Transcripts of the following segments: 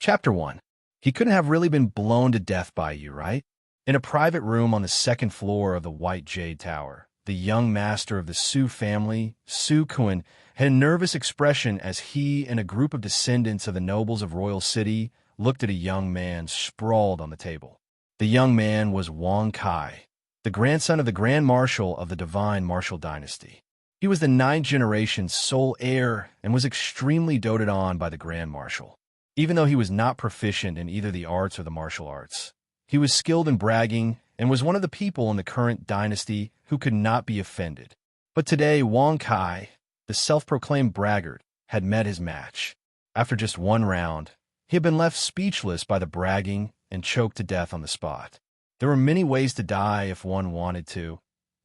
Chapter 1. He couldn't have really been blown to death by you, right? In a private room on the second floor of the White Jade Tower, the young master of the Su family, Su Kun, had a nervous expression as he and a group of descendants of the nobles of Royal City looked at a young man sprawled on the table. The young man was Wang Kai, the grandson of the Grand Marshal of the Divine Martial Dynasty. He was the ninth-generation sole heir and was extremely doted on by the Grand Marshal. Even though he was not proficient in either the arts or the martial arts, he was skilled in bragging and was one of the people in the current dynasty who could not be offended. But today, Wang Kai, the self-proclaimed braggart, had met his match. After just one round, he had been left speechless by the bragging and choked to death on the spot. There were many ways to die if one wanted to,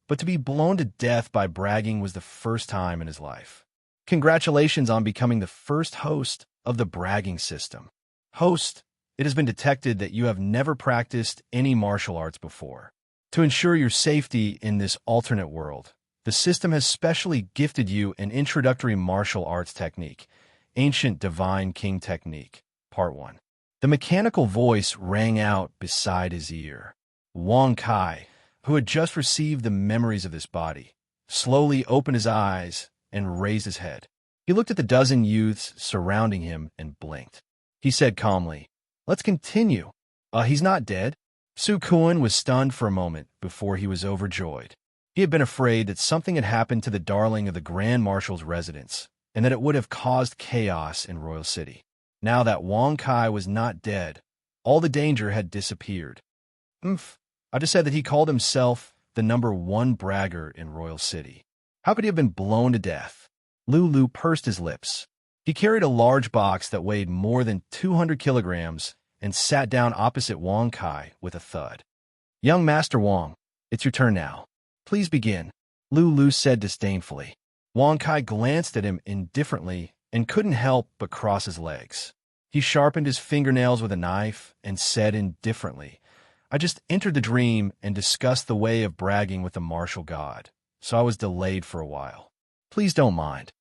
but to be blown to death by bragging was the first time in his life. Congratulations on becoming the first host of the bragging system. Host, it has been detected that you have never practiced any martial arts before. To ensure your safety in this alternate world, the system has specially gifted you an introductory martial arts technique, Ancient Divine King Technique, Part 1. The mechanical voice rang out beside his ear. Wang Kai, who had just received the memories of this body, slowly opened his eyes and raised his head. He looked at the dozen youths surrounding him and blinked. He said calmly, "Let's continue. He's not dead." Su Kun was stunned for a moment before he was overjoyed. He had been afraid that something had happened to the darling of the Grand Marshal's residence, and that it would have caused chaos in Royal City. Now that Wang Kai was not dead, all the danger had disappeared. I just said that he called himself the #1 braggart in Royal City. How could he have been blown to death? Lulu pursed his lips. He carried a large box that weighed more than 200 kilograms and sat down opposite Wang Kai with a thud. "Young Master Wang, it's your turn now. Please begin," Lulu said disdainfully. Wang Kai glanced at him indifferently and couldn't help but cross his legs. He sharpened his fingernails with a knife and said indifferently, "I just entered the dream and discussed the way of bragging with the martial god, so I was delayed for a while. Please don't mind.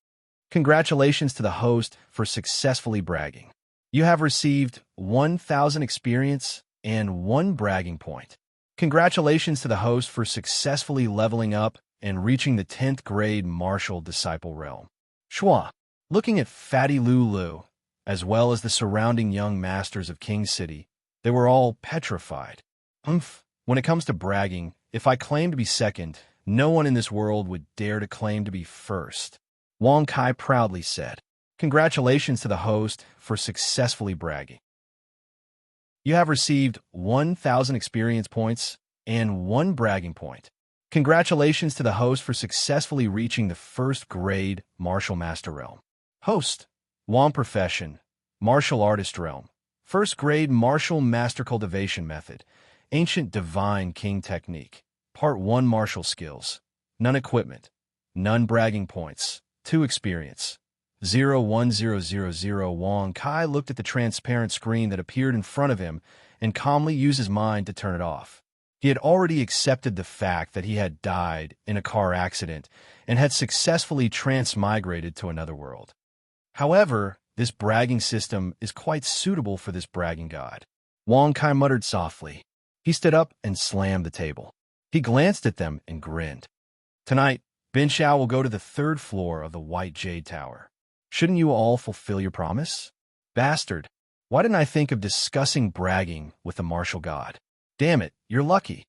Congratulations to the host for successfully bragging. You have received 1,000 experience and 1 bragging point. Congratulations to the host for successfully leveling up and reaching the 10th grade martial disciple realm." Shua, looking at Fatty Lulu, as well as the surrounding young masters of King City, they were all petrified. When it comes to bragging, if I claim to be second, no one in this world would dare to claim to be first, Wang Kai proudly said. Congratulations to the host for successfully bragging. You have received 1,000 experience points and 1 bragging point. Congratulations to the host for successfully reaching the 1st grade martial master realm. Host, Wang profession, martial artist realm, 1st grade martial master cultivation method, Ancient Divine King Technique, Part 1 martial skills, none equipment, none bragging points, 2 experience. 01000. Wang Kai looked at the transparent screen that appeared in front of him and calmly used his mind to turn it off. He had already accepted the fact that he had died in a car accident and had successfully transmigrated to another world. However, this bragging system is quite suitable for this bragging god. Wang Kai muttered softly. He stood up and slammed the table. He glanced at them and grinned. Tonight, Bin Xiao will go to the 3rd floor of the White Jade Tower. Shouldn't you all fulfill your promise? Bastard, why didn't I think of discussing bragging with the martial god? Damn it, you're lucky.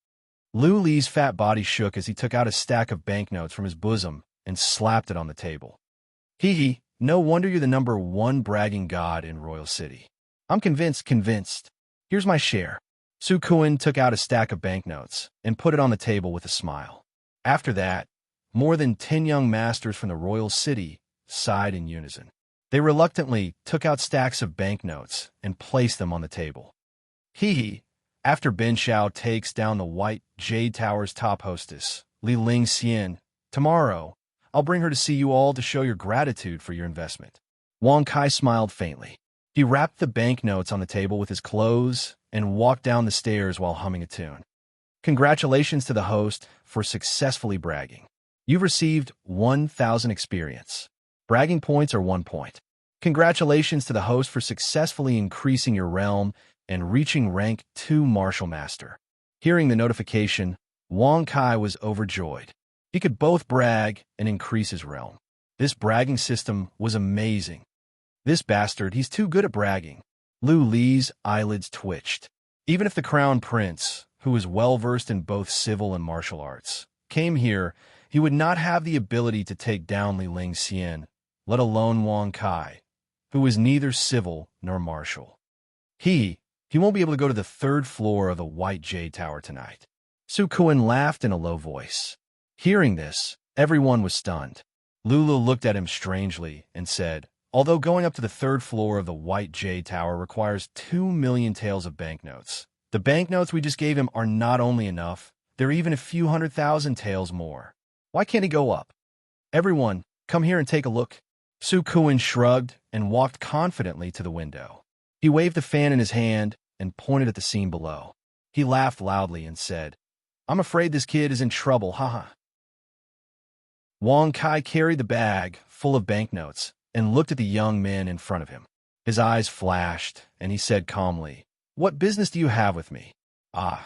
Lu Li's fat body shook as he took out a stack of banknotes from his bosom and slapped it on the table. Hee hee, no wonder you're the #1 bragging god in Royal City. I'm convinced. Here's my share. Su Kun took out a stack of banknotes and put it on the table with a smile. After that, more than 10 young masters from the Royal City sighed in unison. They reluctantly took out stacks of banknotes and placed them on the table. Hee hee, after Bin Xiao takes down the White Jade Tower's top hostess, Li Ling Xian, tomorrow, I'll bring her to see you all to show your gratitude for your investment. Wang Kai smiled faintly. He wrapped the banknotes on the table with his clothes and walked down the stairs while humming a tune. Congratulations to the host for successfully bragging. You've received 1,000 experience. Bragging points are 1 point. Congratulations to the host for successfully increasing your realm and reaching rank 2 Martial Master. Hearing the notification, Wang Kai was overjoyed. He could both brag and increase his realm. This bragging system was amazing. This bastard, he's too good at bragging. Lu Li's eyelids twitched. Even if the crown prince, who was well-versed in both civil and martial arts, came here, he would not have the ability to take down Li Ling Xian, let alone Wang Kai, who was neither civil nor martial. He won't be able to go to the 3rd floor of the White Jade Tower tonight. Su Kuan laughed in a low voice. Hearing this, everyone was stunned. Lulu looked at him strangely and said, although going up to the 3rd floor of the White Jade Tower requires 2 million taels of banknotes, the banknotes we just gave him are not only enough, they're even a few 100,000 taels more. Why can't he go up? Everyone, come here and take a look. Su Kuan shrugged and walked confidently to the window. He waved the fan in his hand and pointed at the scene below. He laughed loudly and said, I'm afraid this kid is in trouble, haha. Wang Kai carried the bag full of banknotes and looked at the young men in front of him. His eyes flashed, and he said calmly, What business do you have with me? To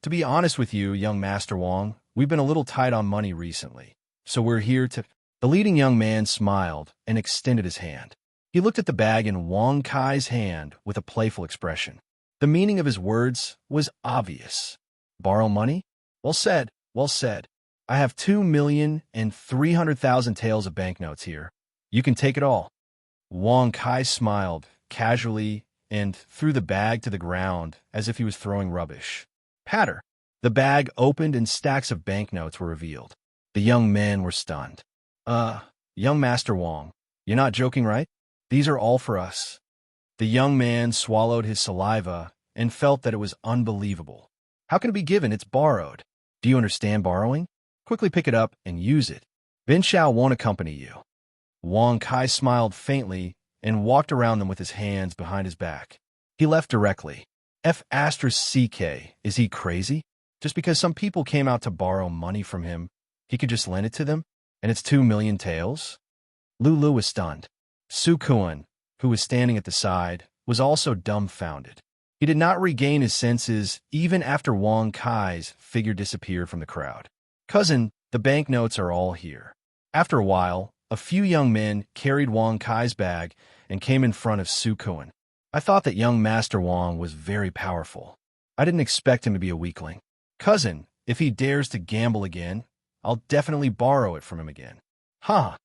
be honest with you, young Master Wang, we've been a little tight on money recently, so we're here to... The leading young man smiled and extended his hand. He looked at the bag in Wang Kai's hand with a playful expression. The meaning of his words was obvious. Borrow money? Well said, well said. I have 2,300,000 taels of banknotes here. You can take it all. Wang Kai smiled casually and threw the bag to the ground as if he was throwing rubbish. Patter! The bag opened and stacks of banknotes were revealed. The young men were stunned. Young Master Wang, you're not joking, right? These are all for us. The young man swallowed his saliva and felt that it was unbelievable. How can it be given? It's borrowed. Do you understand borrowing? Quickly pick it up and use it. Bin Shao won't accompany you. Wang Kai smiled faintly and walked around them with his hands behind his back. He left directly. F***CK, is he crazy? Just because some people came out to borrow money from him, he could just lend it to them? And it's 2 million taels? Lulu was stunned. Su Kuan, who was standing at the side, was also dumbfounded. He did not regain his senses even after Wang Kai's figure disappeared from the crowd. Cousin, the banknotes are all here. After a while, a few young men carried Wang Kai's bag and came in front of Su Kuan. I thought that young Master Wang was very powerful. I didn't expect him to be a weakling. Cousin, if he dares to gamble again, I'll definitely borrow it from him again. Huh.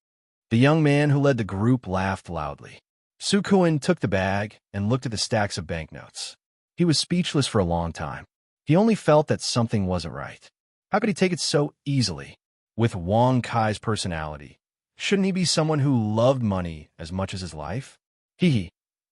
The young man who led the group laughed loudly. Su Kuan took the bag and looked at the stacks of banknotes. He was speechless for a long time. He only felt that something wasn't right. How could he take it so easily? With Wang Kai's personality, shouldn't he be someone who loved money as much as his life? Hee.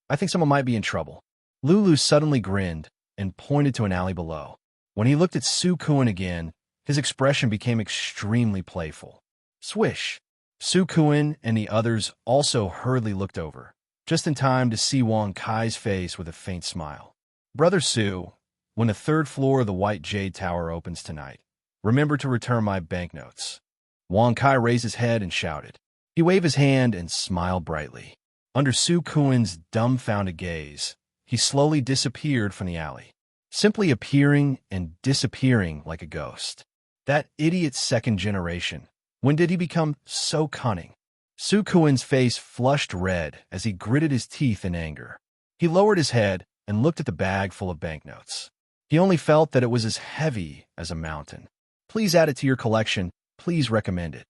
I think someone might be in trouble. Lulu suddenly grinned and pointed to an alley below. When he looked at Su Kuan again, his expression became extremely playful. Swish! Su Kuan and the others also hurriedly looked over, just in time to see Wang Kai's face with a faint smile. Brother Su, when the 3rd floor of the White Jade Tower opens tonight, remember to return my banknotes. Wang Kai raised his head and shouted. He waved his hand and smiled brightly. Under Su Kuan's dumbfounded gaze, he slowly disappeared from the alley, simply appearing and disappearing like a ghost. That idiot 2nd generation. When did he become so cunning? Su Kuan's face flushed red as he gritted his teeth in anger. He lowered his head and looked at the bag full of banknotes. He only felt that it was as heavy as a mountain. Please add it to your collection. Please recommend it.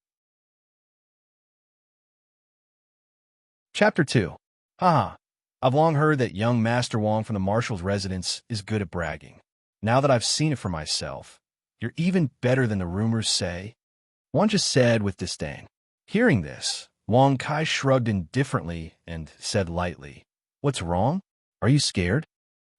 Chapter 2. Haha. I've long heard that young Master Wang from the Marshal's residence is good at bragging. Now that I've seen it for myself, you're even better than the rumors say. Wang just said with disdain. Hearing this, Wang Kai shrugged indifferently and said lightly, What's wrong? Are you scared?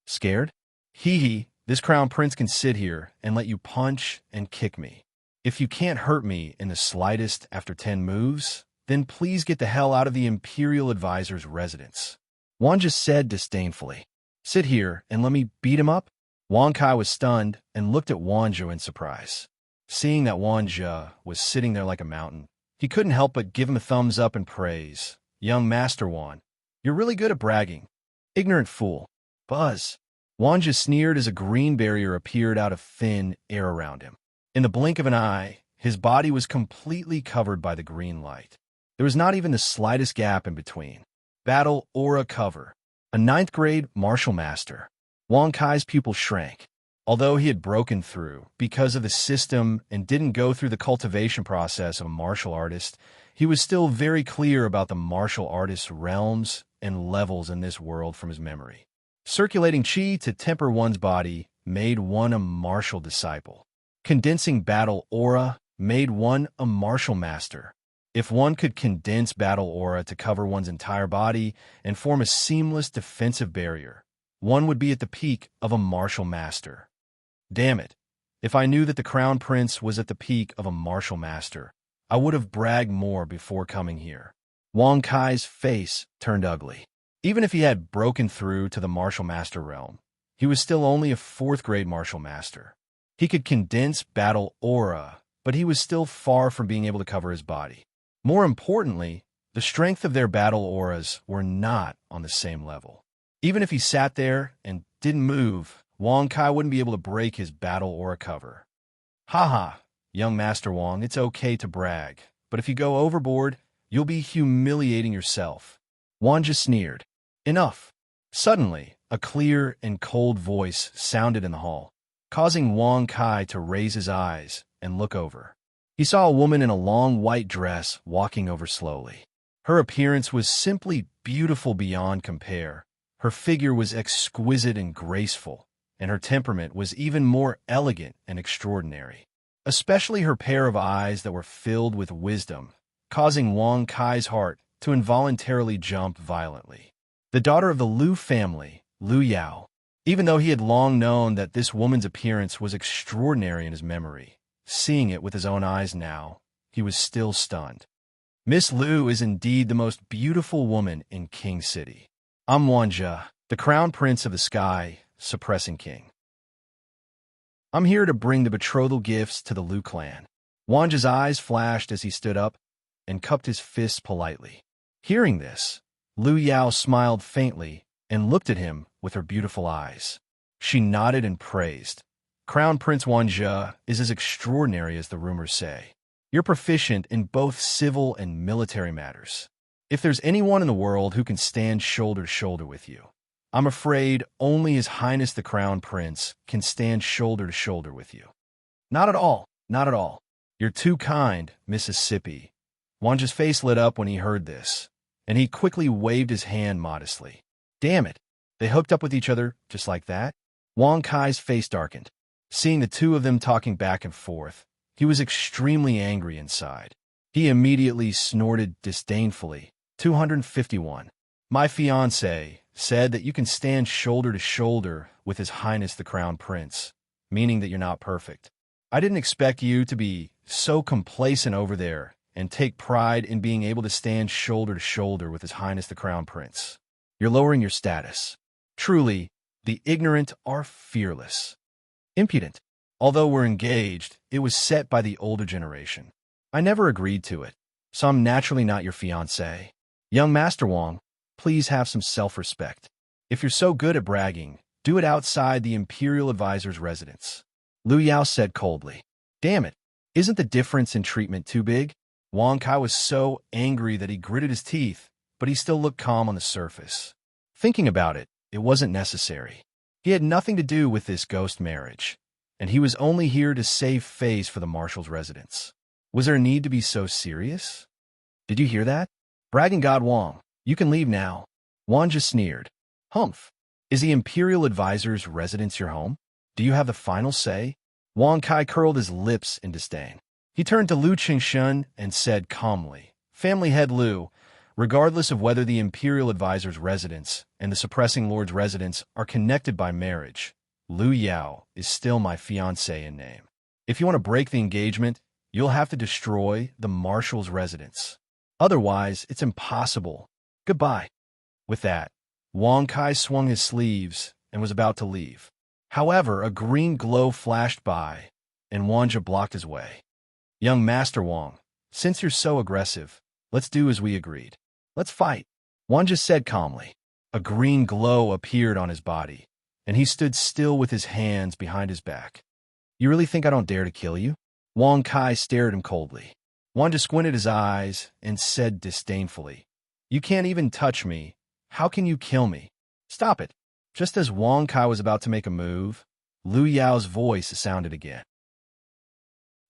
Scared? Hee, this crown prince can sit here and let you punch and kick me. If you can't hurt me in the slightest after 10 moves, then please get the hell out of the Imperial Advisor's residence. Wang just said disdainfully. Sit here and let me beat him up? Wang Kai was stunned and looked at Wang Zhe in surprise. Seeing that Wang Zhe was sitting there like a mountain, he couldn't help but give him a thumbs up in praise. Young Master Wang, You're really good at bragging. Ignorant fool. Buzz. Wanja sneered as a green barrier appeared out of thin air around him. In the blink of an eye, his body was completely covered by the green light. There was not even the slightest gap in between. Battle Aura Cover. A ninth-grade martial master. Wang Kai's pupil shrank. Although he had broken through because of the system and didn't go through the cultivation process of a martial artist, he was still very clear about the martial artist's realms and levels in this world from his memory. Circulating qi to temper one's body made one a martial disciple. Condensing battle aura made one a martial master. If one could condense battle aura to cover one's entire body and form a seamless defensive barrier, one would be at the peak of a martial master. Damn it. If I knew that the Crown Prince was at the peak of a martial master, I would have bragged more before coming here. Wang Kai's face turned ugly. Even if he had broken through to the martial master realm, he was still only a fourth-grade martial master. He could condense battle aura, but he was still far from being able to cover his body. More importantly, the strength of their battle auras were not on the same level. Even if he sat there and didn't move, Wang Kai wouldn't be able to break his battle aura cover. Haha, young Master Wang, it's okay to brag, but if you go overboard, you'll be humiliating yourself. Wang just sneered. Enough. Suddenly, a clear and cold voice sounded in the hall, causing Wang Kai to raise his eyes and look over. He saw a woman in a long white dress walking over slowly. Her appearance was simply beautiful beyond compare. Her figure was exquisite and graceful, and her temperament was even more elegant and extraordinary. Especially her pair of eyes that were filled with wisdom, causing Wang Kai's heart to involuntarily jump violently. The daughter of the Liu family, Liu Yao. Even though he had long known that this woman's appearance was extraordinary in his memory, seeing it with his own eyes now, he was still stunned. Miss Liu is indeed the most beautiful woman in King City. I'm Wanja, the Crown Prince of the Sky, Suppressing King. I'm here to bring the betrothal gifts to the Liu clan. Wanja's eyes flashed as he stood up and cupped his fists politely. Hearing this, Liu Yao smiled faintly and looked at him with her beautiful eyes. She nodded and praised. Crown Prince Wanja is as extraordinary as the rumors say. You're proficient in both civil and military matters. If there's anyone in the world who can stand shoulder to shoulder with you, I'm afraid only His Highness the Crown Prince can stand shoulder to shoulder with you. Not at all, not at all. You're too kind, Mississippi. Wanja's face lit up when he heard this, and he quickly waved his hand modestly. Damn it, they hooked up with each other just like that? Wang Kai's face darkened. Seeing the two of them talking back and forth, he was extremely angry inside. He immediately snorted disdainfully. 251. My fiancé said that you can stand shoulder to shoulder with His Highness the Crown Prince, meaning that you're not perfect. I didn't expect you to be so complacent over there and take pride in being able to stand shoulder to shoulder with His Highness the Crown Prince. You're lowering your status. Truly, the ignorant are fearless. Impudent. Although we're engaged, it was set by the older generation. I never agreed to it, so I'm naturally not your fiancé. Young Master Wang, please have some self-respect. If you're so good at bragging, do it outside the Imperial Advisor's residence. Liu Yao said coldly. Damn it, isn't the difference in treatment too big? Wang Kai was so angry that he gritted his teeth, but he still looked calm on the surface. Thinking about it, it wasn't necessary. He had nothing to do with this ghost marriage, and he was only here to save face for the Marshal's residence. Was there a need to be so serious? Did you hear that? Bragging God Wang, you can leave now. Wang just sneered. Humph. Is the Imperial Advisor's residence your home? Do you have the final say? Wang Kai curled his lips in disdain. He turned to Liu Qingshun and said calmly, Family head Liu, regardless of whether the Imperial Advisor's residence and the Suppressing Lord's residence are connected by marriage, Liu Yao is still my fiancé in name. If you want to break the engagement, you'll have to destroy the Marshal's residence. Otherwise, it's impossible. Goodbye. With that, Wang Kai swung his sleeves and was about to leave. However, a green glow flashed by, and Wanja blocked his way. Young Master Wang, since you're so aggressive, let's do as we agreed. Let's fight. Wang said calmly. A green glow appeared on his body, and he stood still with his hands behind his back. You really think I don't dare to kill you? Wang Kai stared at him coldly. Wang squinted his eyes and said disdainfully, You can't even touch me. How can you kill me? Stop it. Just as Wang Kai was about to make a move, Lu Yao's voice sounded again.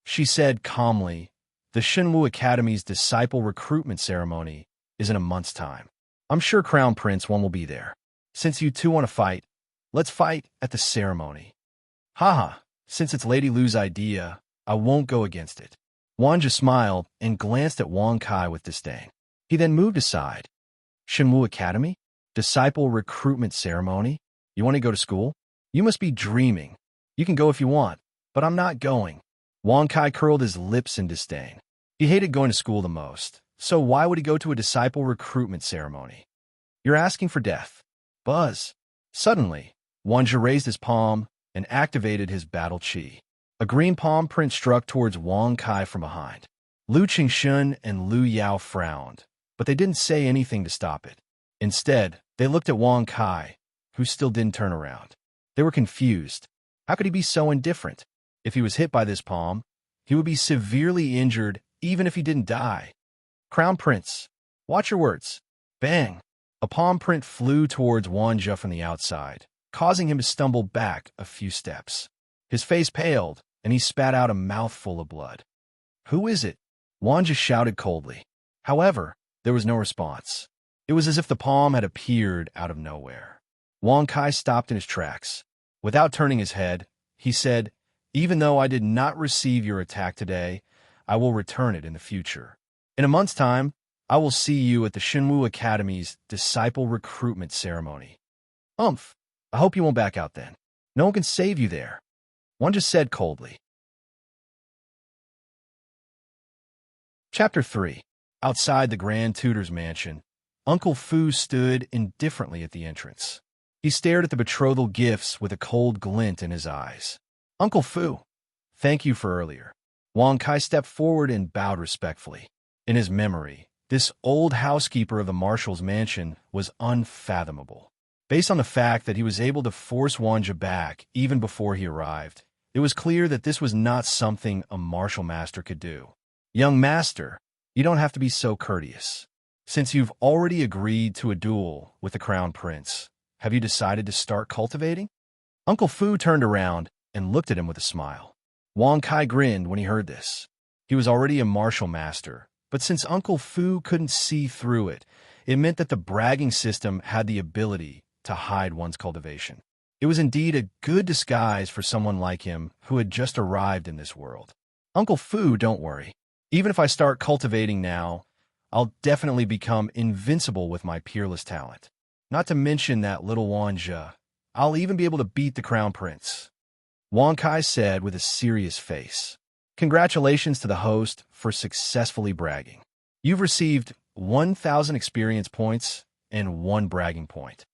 She said calmly, The Shenwu Academy's disciple recruitment ceremony is in a month's time. I'm sure Crown Prince Wang will be there. Since you two want to fight, let's fight at the ceremony. Haha, since it's Lady Lu's idea, I won't go against it. Wang smiled and glanced at Wang Kai with disdain. He then moved aside. Shenwu Academy? Disciple recruitment ceremony? You want to go to school? You must be dreaming. You can go if you want, but I'm not going. Wang Kai curled his lips in disdain. He hated going to school the most, so why would he go to a disciple recruitment ceremony? You're asking for death. Buzz. Suddenly, Wang raised his palm and activated his battle chi. A green palm print struck towards Wang Kai from behind. Lu Qingshun and Lu Yao frowned, but they didn't say anything to stop it. Instead, they looked at Wang Kai, who still didn't turn around. They were confused. How could he be so indifferent? If he was hit by this palm, he would be severely injured even if he didn't die. Crown Prince, watch your words. Bang! A palm print flew towards Wang from the outside, causing him to stumble back a few steps. His face paled, and he spat out a mouthful of blood. Who is it? Wang shouted coldly. However, there was no response. It was as if the palm had appeared out of nowhere. Wang Kai stopped in his tracks. Without turning his head, he said, Even though I did not receive your attack today, I will return it in the future. In a month's time, I will see you at the Shenwu Academy's disciple recruitment ceremony. I hope you won't back out then. No one can save you there. One said coldly. Chapter 3. Outside the Grand Tutor's mansion, Uncle Fu stood indifferently at the entrance. He stared at the betrothal gifts with a cold glint in his eyes. Uncle Fu, thank you for earlier. Wang Kai stepped forward and bowed respectfully. In his memory, this old housekeeper of the marshal's mansion was unfathomable. Based on the fact that he was able to force Wang back even before he arrived, it was clear that this was not something a martial master could do. Young master, you don't have to be so courteous. Since you've already agreed to a duel with the Crown Prince, have you decided to start cultivating? Uncle Fu turned around and looked at him with a smile. Wang Kai grinned when he heard this. He was already a martial master, but since Uncle Fu couldn't see through it, it meant that the bragging system had the ability to hide one's cultivation. It was indeed a good disguise for someone like him who had just arrived in this world. Uncle Fu, don't worry. Even if I start cultivating now, I'll definitely become invincible with my peerless talent. Not to mention that little Wang Zhe. I'll even be able to beat the Crown Prince. Wang Kai said with a serious face. Congratulations to the host for successfully bragging. You've received 1,000 experience points and 1 bragging point.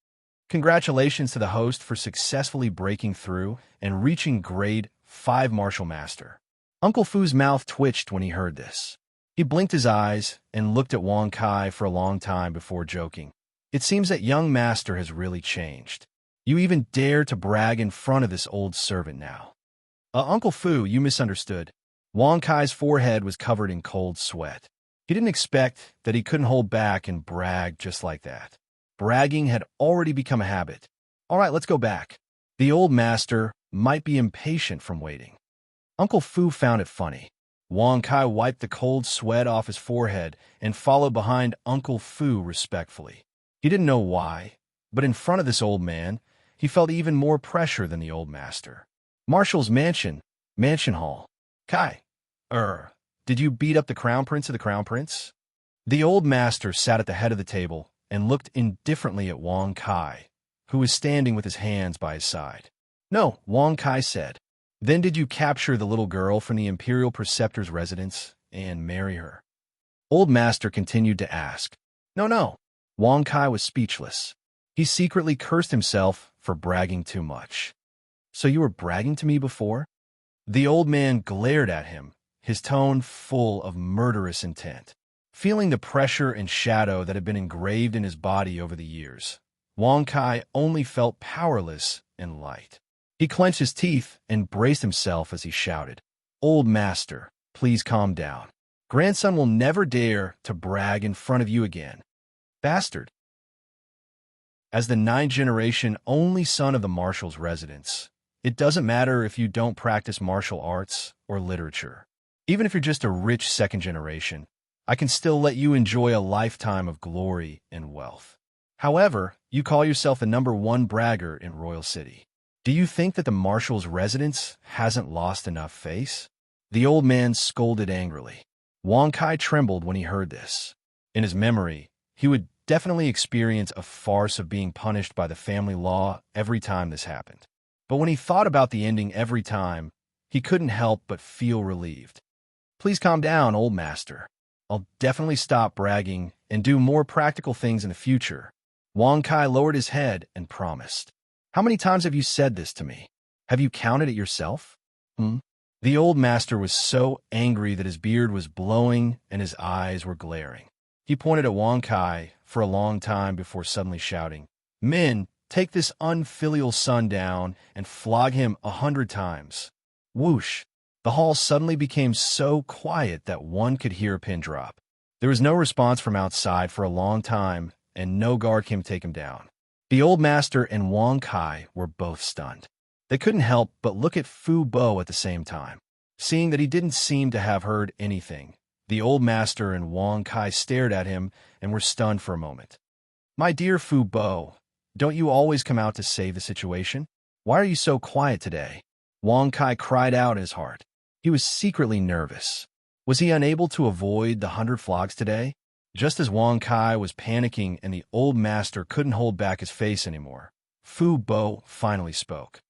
Congratulations to the host for successfully breaking through and reaching grade 5 martial master. Uncle Fu's mouth twitched when he heard this. He blinked his eyes and looked at Wang Kai for a long time before joking. It seems that young master has really changed. You even dare to brag in front of this old servant now. Uncle Fu, you misunderstood. Wang Kai's forehead was covered in cold sweat. He didn't expect that he couldn't hold back and brag just like that. Bragging had already become a habit. All right, let's go back. The old master might be impatient from waiting. Uncle Fu found it funny. Wang Kai wiped the cold sweat off his forehead and followed behind Uncle Fu respectfully. He didn't know why, but in front of this old man, he felt even more pressure than the old master. Marshal's mansion hall. Kai, did you beat up the Crown Prince of the Crown Prince? The old master sat at the head of the table and looked indifferently at Wang Kai, who was standing with his hands by his side. No, Wang Kai said. Then did you capture the little girl from the Imperial Preceptor's residence and marry her? Old master continued to ask. No. Wang Kai was speechless. He secretly cursed himself for bragging too much. So you were bragging to me before? The old man glared at him, his tone full of murderous intent. Feeling the pressure and shadow that had been engraved in his body over the years, Wang Kai only felt powerless and light. He clenched his teeth and braced himself as he shouted, "Old master, please calm down. Grandson will never dare to brag in front of you again. Bastard." As the ninth-generation only son of the marshal's residence, it doesn't matter if you don't practice martial arts or literature. Even if you're just a rich second generation, I can still let you enjoy a lifetime of glory and wealth. However, you call yourself the #1 bragger in Royal City. Do you think that the marshal's residence hasn't lost enough face? The old man scolded angrily. Wang Kai trembled when he heard this. In his memory, he would definitely experience a farce of being punished by the family law every time this happened. But when he thought about the ending every time, he couldn't help but feel relieved. "Please calm down, old master. I'll definitely stop bragging and do more practical things in the future." Wang Kai lowered his head and promised. "How many times have you said this to me? Have you counted it yourself?" The old master was so angry that his beard was blowing and his eyes were glaring. He pointed at Wang Kai for a long time before suddenly shouting, "Men, take this unfilial son down and flog him 100 times." Whoosh! The hall suddenly became so quiet that one could hear a pin drop. There was no response from outside for a long time, and no guard came to take him down. The old master and Wang Kai were both stunned. They couldn't help but look at Fu Bo at the same time. Seeing that he didn't seem to have heard anything, the old master and Wang Kai stared at him and were stunned for a moment. "My dear Fu Bo, don't you always come out to save the situation? Why are you so quiet today?" Wang Kai cried out in his heart. He was secretly nervous. Was he unable to avoid the 100 flogs today? Just as Wang Kai was panicking and the old master couldn't hold back his face anymore, Fu Bo finally spoke.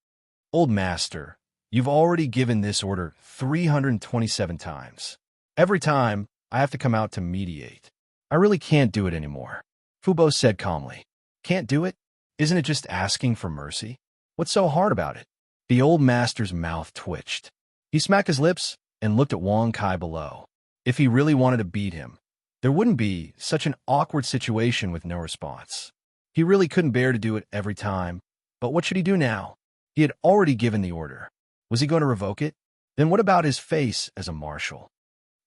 "Old master, you've already given this order 327 times. Every time, I have to come out to mediate. I really can't do it anymore." Fu Bo said calmly. "Can't do it? Isn't it just asking for mercy? What's so hard about it?" The old master's mouth twitched. He smacked his lips and looked at Wang Kai below. If he really wanted to beat him, there wouldn't be such an awkward situation with no response. He really couldn't bear to do it every time, but what should he do now? He had already given the order. Was he going to revoke it? Then what about his face as a marshal?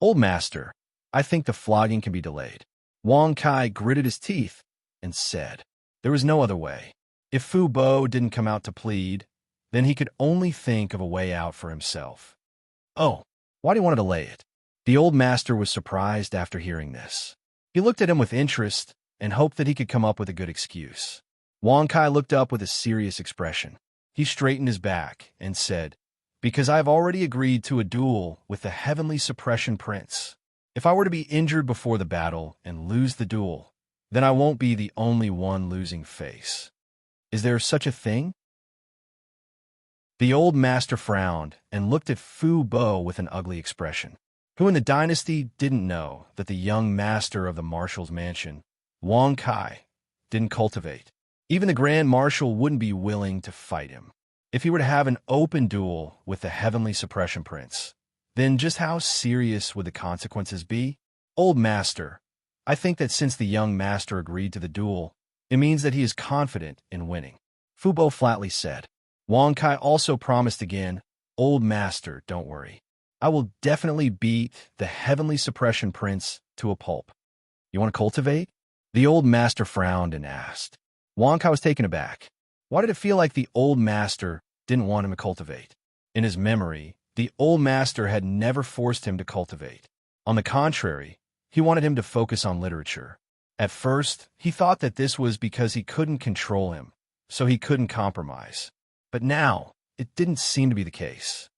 "Old master, I think the flogging can be delayed." Wang Kai gritted his teeth and said. There was no other way. If Fu Bo didn't come out to plead, then he could only think of a way out for himself. "Oh, why do you want to delay it?" The old master was surprised after hearing this. He looked at him with interest and hoped that he could come up with a good excuse. Wang Kai looked up with a serious expression. He straightened his back and said, "Because I've already agreed to a duel with the Heavenly Suppression Prince. If I were to be injured before the battle and lose the duel, then I won't be the only one losing face. Is there such a thing?" The old master frowned and looked at Fu Bo with an ugly expression. Who in the dynasty didn't know that the young master of the marshal's mansion, Wang Kai, didn't cultivate? Even the Grand Marshal wouldn't be willing to fight him. If he were to have an open duel with the Heavenly Suppression Prince, then just how serious would the consequences be? "Old master, I think that since the young master agreed to the duel, it means that he is confident in winning," Fu Bo flatly said. Wang Kai also promised again, "Old master, don't worry. I will definitely beat the Heavenly Suppression Prince to a pulp." "You want to cultivate?" The old master frowned and asked. Wang Kai was taken aback. Why did it feel like the old master didn't want him to cultivate? In his memory, the old master had never forced him to cultivate. On the contrary, he wanted him to focus on literature. At first, he thought that this was because he couldn't control him, so he couldn't compromise. But now, it didn't seem to be the case.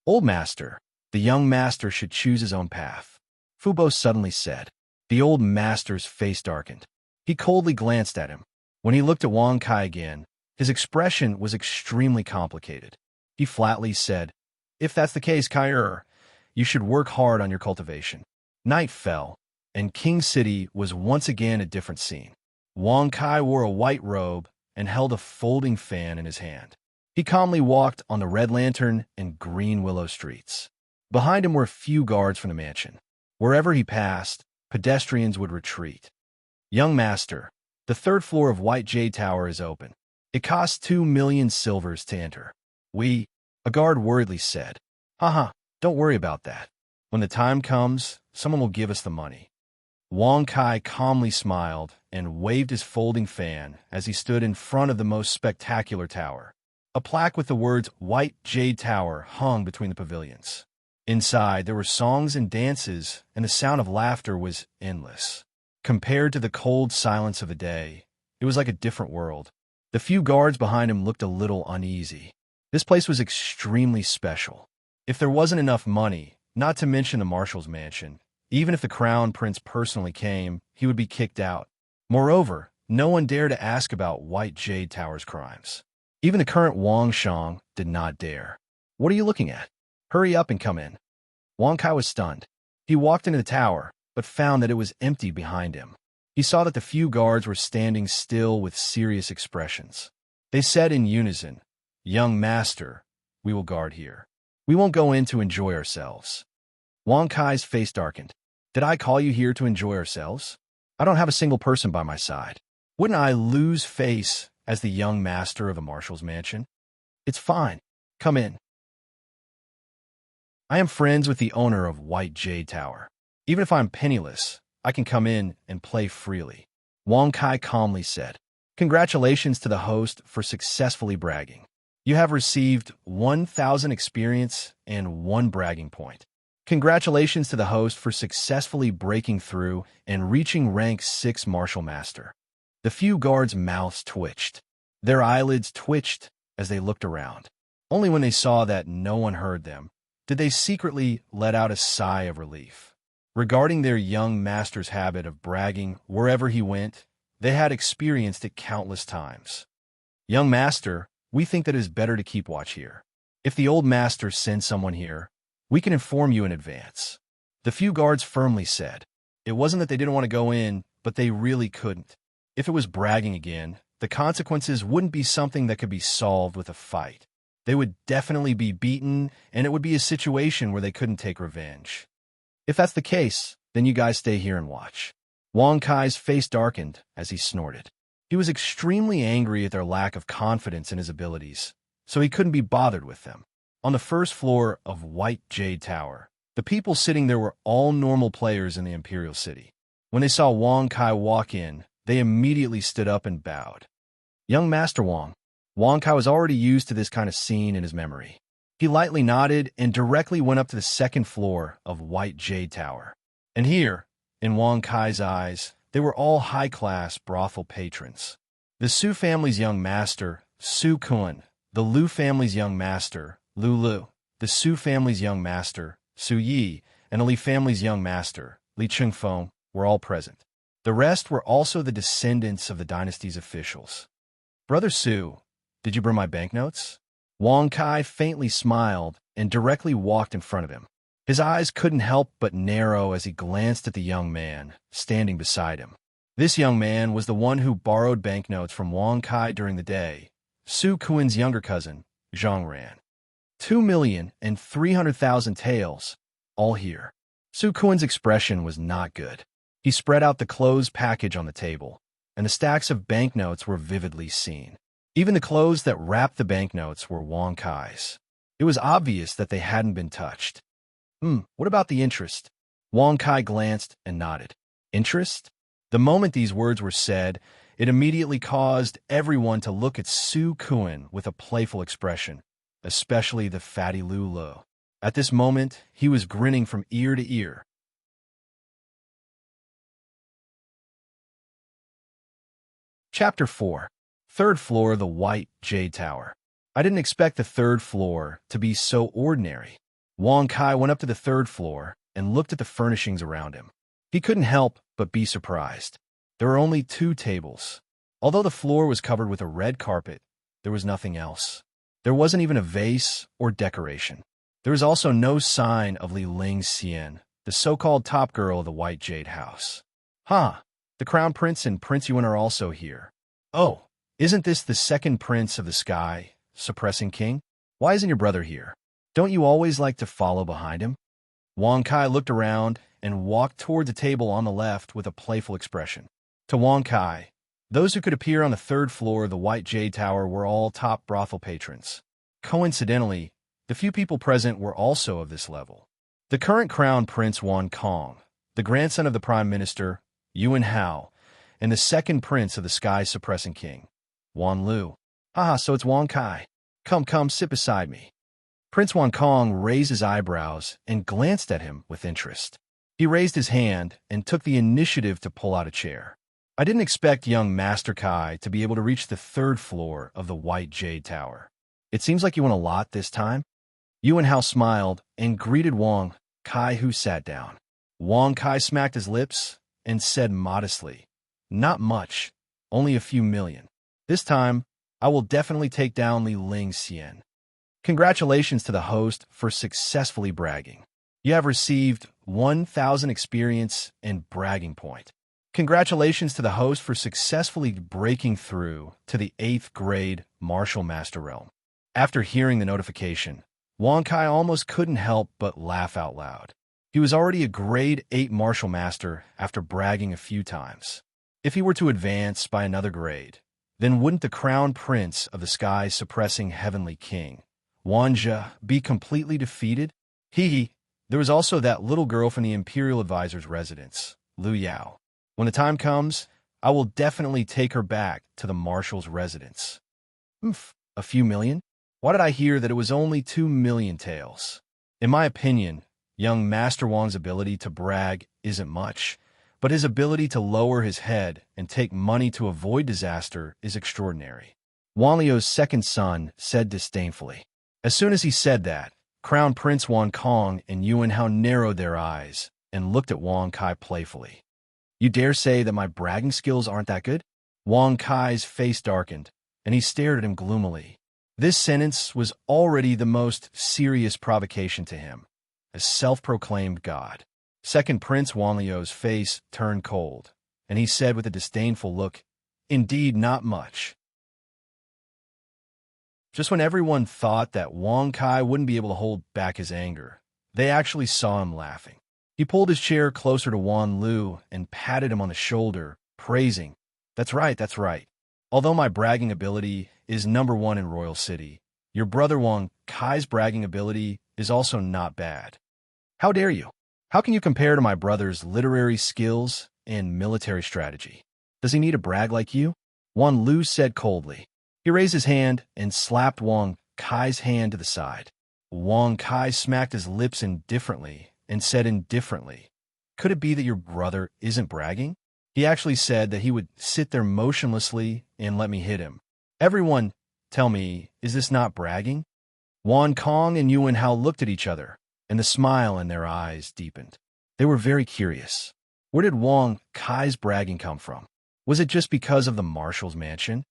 "Old master, the young master should choose his own path," Fu Bo suddenly said. The old master's face darkened. He coldly glanced at him. When he looked at Wang Kai again, his expression was extremely complicated. He flatly said, "If that's the case, Kai, you should work hard on your cultivation." Night fell, and King City was once again a different scene. Wang Kai wore a white robe and held a folding fan in his hand. He calmly walked on the Red Lantern and Green Willow streets. Behind him were a few guards from the mansion. Wherever he passed, pedestrians would retreat. Young master, the third floor of White Jade Tower is open. It costs 2 million silvers to enter. A guard worriedly said. Haha, don't worry about that. When the time comes, someone will give us the money. Wang Kai calmly smiled and waved his folding fan as he stood in front of the most spectacular tower. A plaque with the words White Jade Tower hung between the pavilions. Inside, there were songs and dances, and the sound of laughter was endless. Compared to the cold silence of the day, it was like a different world. The few guards behind him looked a little uneasy. This place was extremely special. If there wasn't enough money, not to mention the marshal's mansion, even if the crown prince personally came, he would be kicked out. Moreover, no one dared to ask about White Jade Tower's crimes. Even the current Wang Shang did not dare. What are you looking at? Hurry up and come in. Wang Kai was stunned. He walked into the tower, but found that it was empty behind him. He saw that the few guards were standing still with serious expressions. They said in unison, Young master, we will guard here. We won't go in to enjoy ourselves. Wang Kai's face darkened. Did I call you here to enjoy ourselves? I don't have a single person by my side. Wouldn't I lose face as the young master of the marshal's mansion? It's fine. Come in. I am friends with the owner of White Jade Tower. Even if I'm penniless, I can come in and play freely. Wang Kai calmly said. Congratulations to the host for successfully bragging. You have received 1,000 experience and 1 bragging point. Congratulations to the host for successfully breaking through and reaching rank 6 martial master. The few guards' mouths twitched. Their eyelids twitched as they looked around. Only when they saw that no one heard them did they secretly let out a sigh of relief. Regarding their young master's habit of bragging wherever he went, they had experienced it countless times. Young master, we think that it is better to keep watch here. If the old master sends someone here, we can inform you in advance. The few guards firmly said. It wasn't that they didn't want to go in, but they really couldn't. If it was bragging again, the consequences wouldn't be something that could be solved with a fight. They would definitely be beaten, and it would be a situation where they couldn't take revenge. If that's the case, then you guys stay here and watch. Wang Kai's face darkened as he snorted. He was extremely angry at their lack of confidence in his abilities, so he couldn't be bothered with them. On the first floor of White Jade Tower, the people sitting there were all normal players in the Imperial City. When they saw Wang Kai walk in, they immediately stood up and bowed. Young Master Wang. Wang Kai was already used to this kind of scene in his memory. He lightly nodded and directly went up to the second floor of White Jade Tower. And here, in Wang Kai's eyes, they were all high-class brothel patrons. The Su family's young master, Su Kun, the Lu family's young master, Lu Lu, the Su family's young master, Su Yi, and the Li family's young master, Li Chengfeng, were all present. The rest were also the descendants of the dynasty's officials. Brother Su, did you bring my banknotes? Wang Kai faintly smiled and directly walked in front of him. His eyes couldn't help but narrow as he glanced at the young man standing beside him. This young man was the one who borrowed banknotes from Wang Kai during the day, Su Kuin's younger cousin, Zhang Ran. 2,300,000 taels, all here. Su Kuin's expression was not good. He spread out the closed package on the table, and the stacks of banknotes were vividly seen. Even the clothes that wrapped the banknotes were Wang Kai's. It was obvious that they hadn't been touched. What about the interest? Wang Kai glanced and nodded. Interest? The moment these words were said, it immediately caused everyone to look at Su Kun with a playful expression, especially the fatty Lu Lu. At this moment, he was grinning from ear to ear. Chapter 4. Third floor of the White Jade Tower. I didn't expect the third floor to be so ordinary. Wang Kai went up to the third floor and looked at the furnishings around him. He couldn't help but be surprised. There were only 2 tables. Although the floor was covered with a red carpet, there was nothing else. There wasn't even a vase or decoration. There was also no sign of Li Ling Xian, the so-called top girl of the White Jade House. The Crown Prince and Prince Yuan are also here. Oh, isn't this the second Prince of the Sky, Suppressing King? Why isn't your brother here? Don't you always like to follow behind him? Wang Kai looked around and walked toward the table on the left with a playful expression. To Wang Kai, those who could appear on the third floor of the White Jade Tower were all top brothel patrons. Coincidentally, the few people present were also of this level. The current crown prince Wan Kong, the grandson of the prime minister, Yuan Hao, and the second prince of the sky-suppressing king, Wan Lu. Ah, so it's Wang Kai. Come, sit beside me. Prince Wan Kong raised his eyebrows and glanced at him with interest. He raised his hand and took the initiative to pull out a chair. I didn't expect young Master Kai to be able to reach the third floor of the White Jade Tower. It seems like you won a lot this time. Yuan Hao smiled and greeted Wang Kai, who sat down. Wang Kai smacked his lips and said modestly, "Not much, only a few million. This time, I will definitely take down Li Ling Xian." Congratulations to the host for successfully bragging. You have received 1,000 experience and bragging point. Congratulations to the host for successfully breaking through to the 8th grade Martial Master realm. After hearing the notification, Wang Kai almost couldn't help but laugh out loud. He was already a grade 8 Martial Master after bragging a few times. If he were to advance by another grade, then wouldn't the crown prince of the sky-suppressing heavenly king, Wanja, be completely defeated? There was also that little girl from the Imperial Advisor's residence, Lu Yao. When the time comes, I will definitely take her back to the Marshal's residence. A few million? Why did I hear that it was only 2 million taels? In my opinion, young Master Wang's ability to brag isn't much, but his ability to lower his head and take money to avoid disaster is extraordinary. Wang Liu's second son said disdainfully. As soon as he said that, Crown Prince Wan Kong and Yuan Hao narrowed their eyes and looked at Wang Kai playfully. You dare say that my bragging skills aren't that good? Wang Kai's face darkened, and he stared at him gloomily. This sentence was already the most serious provocation to him, as self-proclaimed god. Second Prince Wan Liu's face turned cold, and he said with a disdainful look, "Indeed, not much." Just when everyone thought that Wang Kai wouldn't be able to hold back his anger, they actually saw him laughing. He pulled his chair closer to Wan Lu and patted him on the shoulder, praising, That's right. Although my bragging ability is #1 in Royal City, your brother Wang Kai's bragging ability is also not bad. How dare you? How can you compare to my brother's literary skills and military strategy? Does he need a brag like you? Wan Lu said coldly. He raised his hand and slapped Wang Kai's hand to the side. Wang Kai smacked his lips indifferently and said indifferently, "Could it be that your brother isn't bragging? He actually said that he would sit there motionlessly and let me hit him. Everyone, tell me, is this not bragging?" Wan Kong and Yuan Hao looked at each other, and the smile in their eyes deepened. They were very curious. Where did Wang Kai's bragging come from? Was it just because of the Marshal's mansion?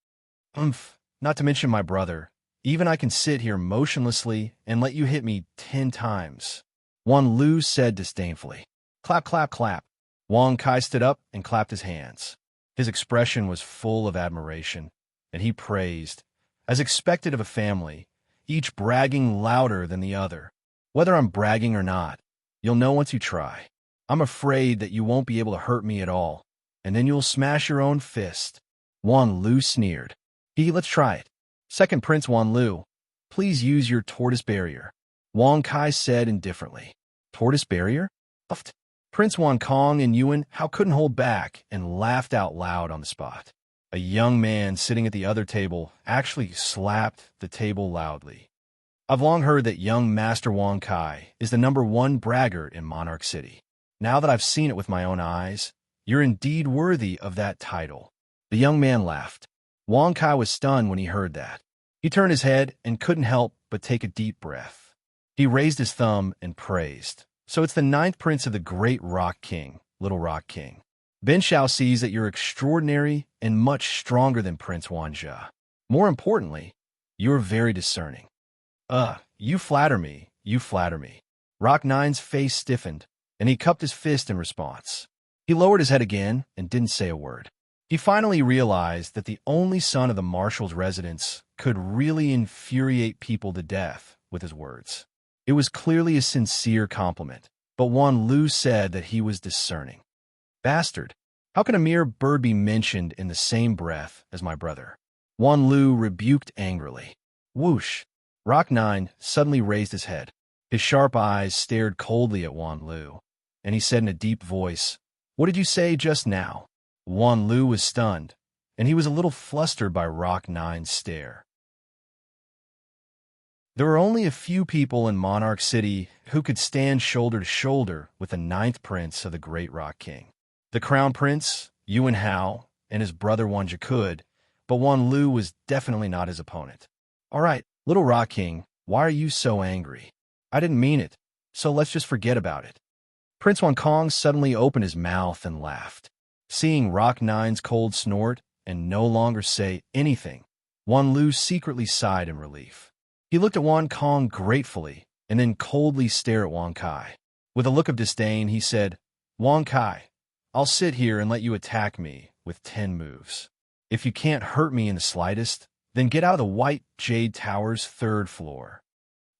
Not to mention my brother. Even I can sit here motionlessly and let you hit me 10 times. Wan Lu said disdainfully. Clap, clap, clap. Wang Kai stood up and clapped his hands. His expression was full of admiration, and he praised, as expected of a family, each bragging louder than the other. Whether I'm bragging or not, you'll know once you try. I'm afraid that you won't be able to hurt me at all, and then you'll smash your own fist. Wan Lu sneered. Let's try it. Second Prince Wan Lu, please use your tortoise barrier. Wang Kai said indifferently. Tortoise barrier? Uffed. Prince Wan Kong and Yuan Hao couldn't hold back and laughed out loud on the spot. A young man sitting at the other table actually slapped the table loudly. I've long heard that young Master Wang Kai is the #1 bragger in Monarch City. Now that I've seen it with my own eyes, you're indeed worthy of that title. The young man laughed. Wang Kai was stunned when he heard that. He turned his head and couldn't help but take a deep breath. He raised his thumb and praised. So it's the 9th prince of the Great Rock King, Little Rock King. Ben Shao sees that you're extraordinary and much stronger than Prince Wanja. More importantly, you're very discerning. You flatter me. Rock 9's face stiffened, and he cupped his fist in response. He lowered his head again and didn't say a word. He finally realized that the only son of the Marshal's residence could really infuriate people to death with his words. It was clearly a sincere compliment, but Wan Lu said that he was discerning. Bastard! How can a mere bird be mentioned in the same breath as my brother? Wan Lu rebuked angrily. Whoosh! Rock 9 suddenly raised his head. His sharp eyes stared coldly at Wan Lu, and he said in a deep voice, "What did you say just now?" Wan Lu was stunned, and he was a little flustered by Rock 9's stare. There were only a few people in Monarch City who could stand shoulder to shoulder with the 9th prince of the Great Rock King. The Crown Prince, Yuan Hao, and his brother Wanja could, but Wan Lu was definitely not his opponent. "All right, Little Rock King, why are you so angry? I didn't mean it, so let's just forget about it." Prince Wan Kong suddenly opened his mouth and laughed. Seeing Rock 9's cold snort and no longer say anything, Wan Lu secretly sighed in relief. He looked at Wan Kong gratefully and then coldly stared at Wan Kai. With a look of disdain, he said, "Wan Kai, I'll sit here and let you attack me with 10 moves. If you can't hurt me in the slightest, then get out of the White Jade Tower's 3rd floor."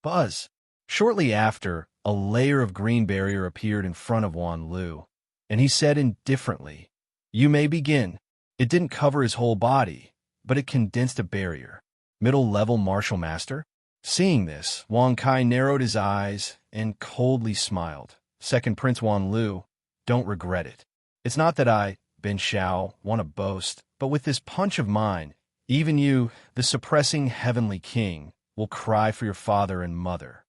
Buzz! Shortly after, a layer of green barrier appeared in front of Wan Lu, and he said indifferently, "You may begin." It didn't cover his whole body, but it condensed a barrier. Middle-level martial master? Seeing this, Wan Kai narrowed his eyes and coldly smiled. "Second Prince Wan Lu, don't regret it. It's not that I, Ben Shao, want to boast, but with this punch of mine, even you, the suppressing heavenly king, will cry for your father and mother."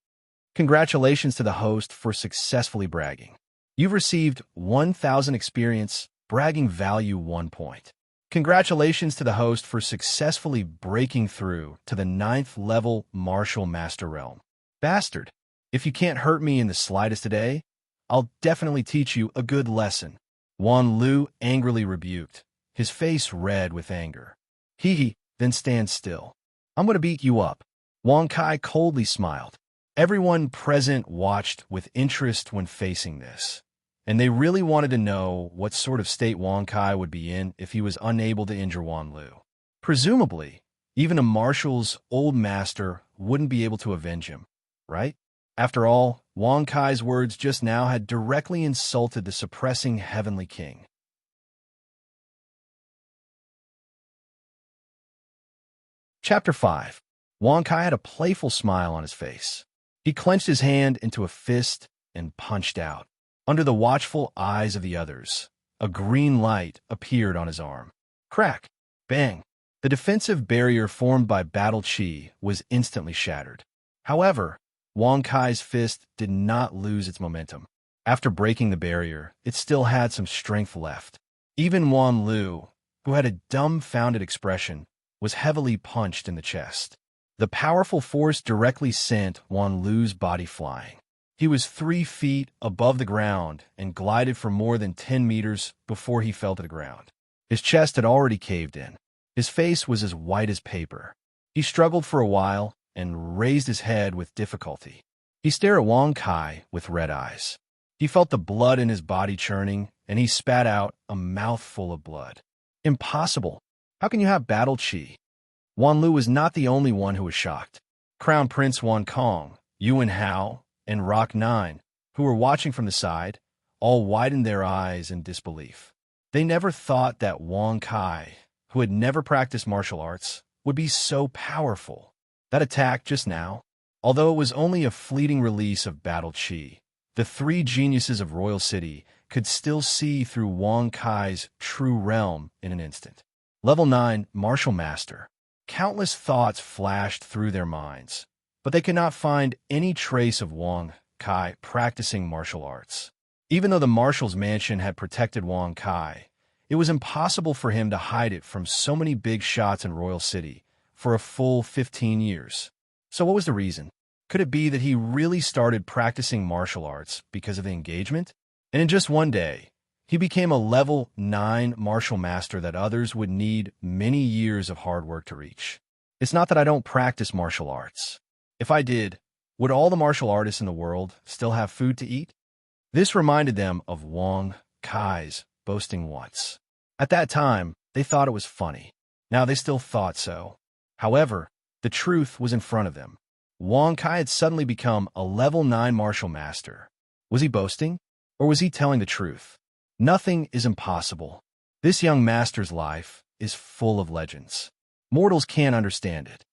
Congratulations to the host for successfully bragging. You've received 1,000 experience, bragging value 1 point. Congratulations to the host for successfully breaking through to the 9th level martial master realm. Bastard, if you can't hurt me in the slightest today, I'll definitely teach you a good lesson. Wan Lu angrily rebuked, his face red with anger. Hee, then stand still. I'm going to beat you up. Wan Kai coldly smiled. Everyone present watched with interest when facing this, and they really wanted to know what sort of state Wan Kai would be in if he was unable to injure Wan Lu. Presumably, even a marshal's old master wouldn't be able to avenge him, right? After all, Wan Kai's words just now had directly insulted the suppressing heavenly king. Chapter 5. Wan Kai had a playful smile on his face. He clenched his hand into a fist and punched out. Under the watchful eyes of the others, a green light appeared on his arm. Crack! Bang! The defensive barrier formed by battle chi was instantly shattered. However, Wan Kai's fist did not lose its momentum. After breaking the barrier, it still had some strength left. Even Wan Lu, who had a dumbfounded expression, was heavily punched in the chest. The powerful force directly sent Wan Lu's body flying. He was 3 feet above the ground and glided for more than 10 meters before he fell to the ground. His chest had already caved in. His face was as white as paper. He struggled for a while and raised his head with difficulty. He stared at Wan Kai with red eyes. He felt the blood in his body churning, and he spat out a mouthful of blood. Impossible! How can you have battle chi? Wan Lu was not the only one who was shocked. Crown Prince Wan Kong, Yuan Hao, and Rock 9, who were watching from the side, all widened their eyes in disbelief. They never thought that Wan Kai, who had never practiced martial arts, would be so powerful. That attack just now, although it was only a fleeting release of battle chi, the 3 geniuses of Royal City could still see through Wan Kai's true realm in an instant. Level 9 Martial Master. Countless thoughts flashed through their minds, but they could not find any trace of Wan Kai practicing martial arts. Even though the Marshal's mansion had protected Wan Kai, it was impossible for him to hide it from so many big shots in Royal City for a full 15 years. So what was the reason? Could it be that he really started practicing martial arts because of the engagement? And in just one day, he became a level 9 martial master that others would need many years of hard work to reach. It's not that I don't practice martial arts. If I did, would all the martial artists in the world still have food to eat? This reminded them of Wan Kai's boasting once. At that time, they thought it was funny. Now they still thought so. However, the truth was in front of them. Wan Kai had suddenly become a level 9 martial master. Was he boasting? Or was he telling the truth? Nothing is impossible. This young master's life is full of legends. Mortals can't understand it.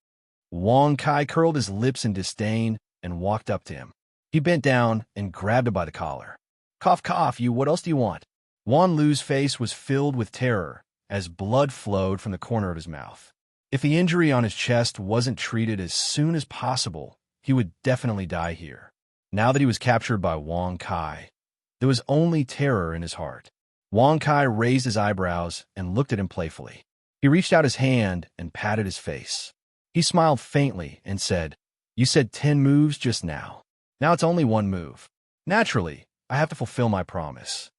Wang Kai curled his lips in disdain and walked up to him. He bent down and grabbed him by the collar. Cough, cough, what else do you want? Wan Lu's face was filled with terror as blood flowed from the corner of his mouth. If the injury on his chest wasn't treated as soon as possible, he would definitely die here. Now that he was captured by Wang Kai, there was only terror in his heart. Wang Kai raised his eyebrows and looked at him playfully. He reached out his hand and patted his face. He smiled faintly and said, "You said 10 moves just now. Now it's only 1 move. Naturally, I have to fulfill my promise."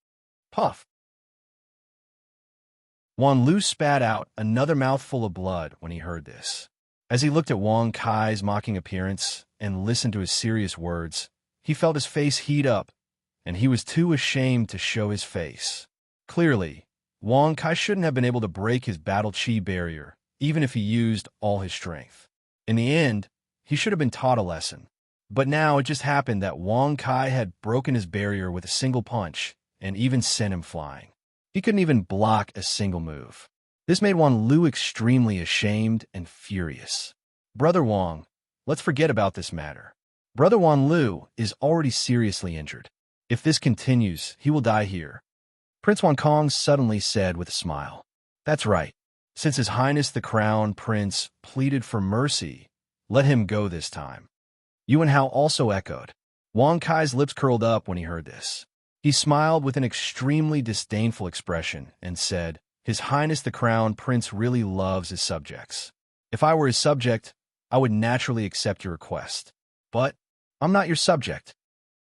Puff. Wan Lu spat out another mouthful of blood when he heard this. As he looked at Wang Kai's mocking appearance and listened to his serious words, he felt his face heat up, and he was too ashamed to show his face. Clearly, Wang Kai shouldn't have been able to break his battle chi barrier, even if he used all his strength. In the end, he should have been taught a lesson. But now it just happened that Wang Kai had broken his barrier with a single punch and even sent him flying. He couldn't even block a single move. This made Wan Lu extremely ashamed and furious. "Brother Wang, let's forget about this matter. Brother Wan Lu is already seriously injured. If this continues, he will die here." Prince Wan Kong suddenly said with a smile. "That's right. Since His Highness the Crown Prince pleaded for mercy, let him go this time." Yuan Hao also echoed. Wang Kai's lips curled up when he heard this. He smiled with an extremely disdainful expression and said, "His Highness the Crown Prince really loves his subjects. If I were his subject, I would naturally accept your request. But I'm not your subject."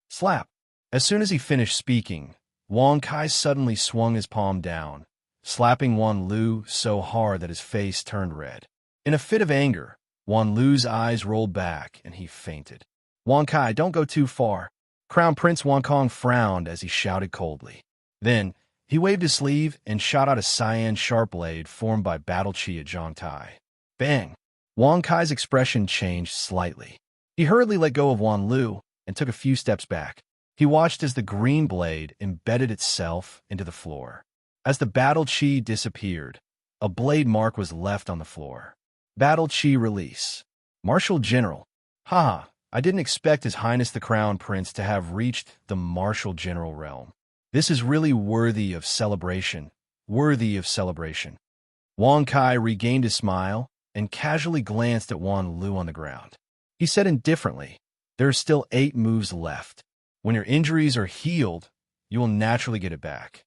Slap. As soon as he finished speaking, Wang Kai suddenly swung his palm down, slapping Wan Lu so hard that his face turned red. In a fit of anger, Wan Lu's eyes rolled back and he fainted. "Wang Kai, don't go too far." Crown Prince Wang Kong frowned as he shouted coldly. Then, he waved his sleeve and shot out a cyan sharp blade formed by battle chi at Zhang Tai. Bang! Wang Kai's expression changed slightly. He hurriedly let go of Wan Lu and took a few steps back. He watched as the green blade embedded itself into the floor. As the battle chi disappeared, a blade mark was left on the floor. Battle chi release. Martial General. Haha, I didn't expect His Highness the Crown Prince to have reached the Martial General realm. This is really worthy of celebration. Worthy of celebration. Wang Kai regained his smile and casually glanced at Wan Lu on the ground. He said indifferently, "There are still 8 moves left. When your injuries are healed, you will naturally get it back."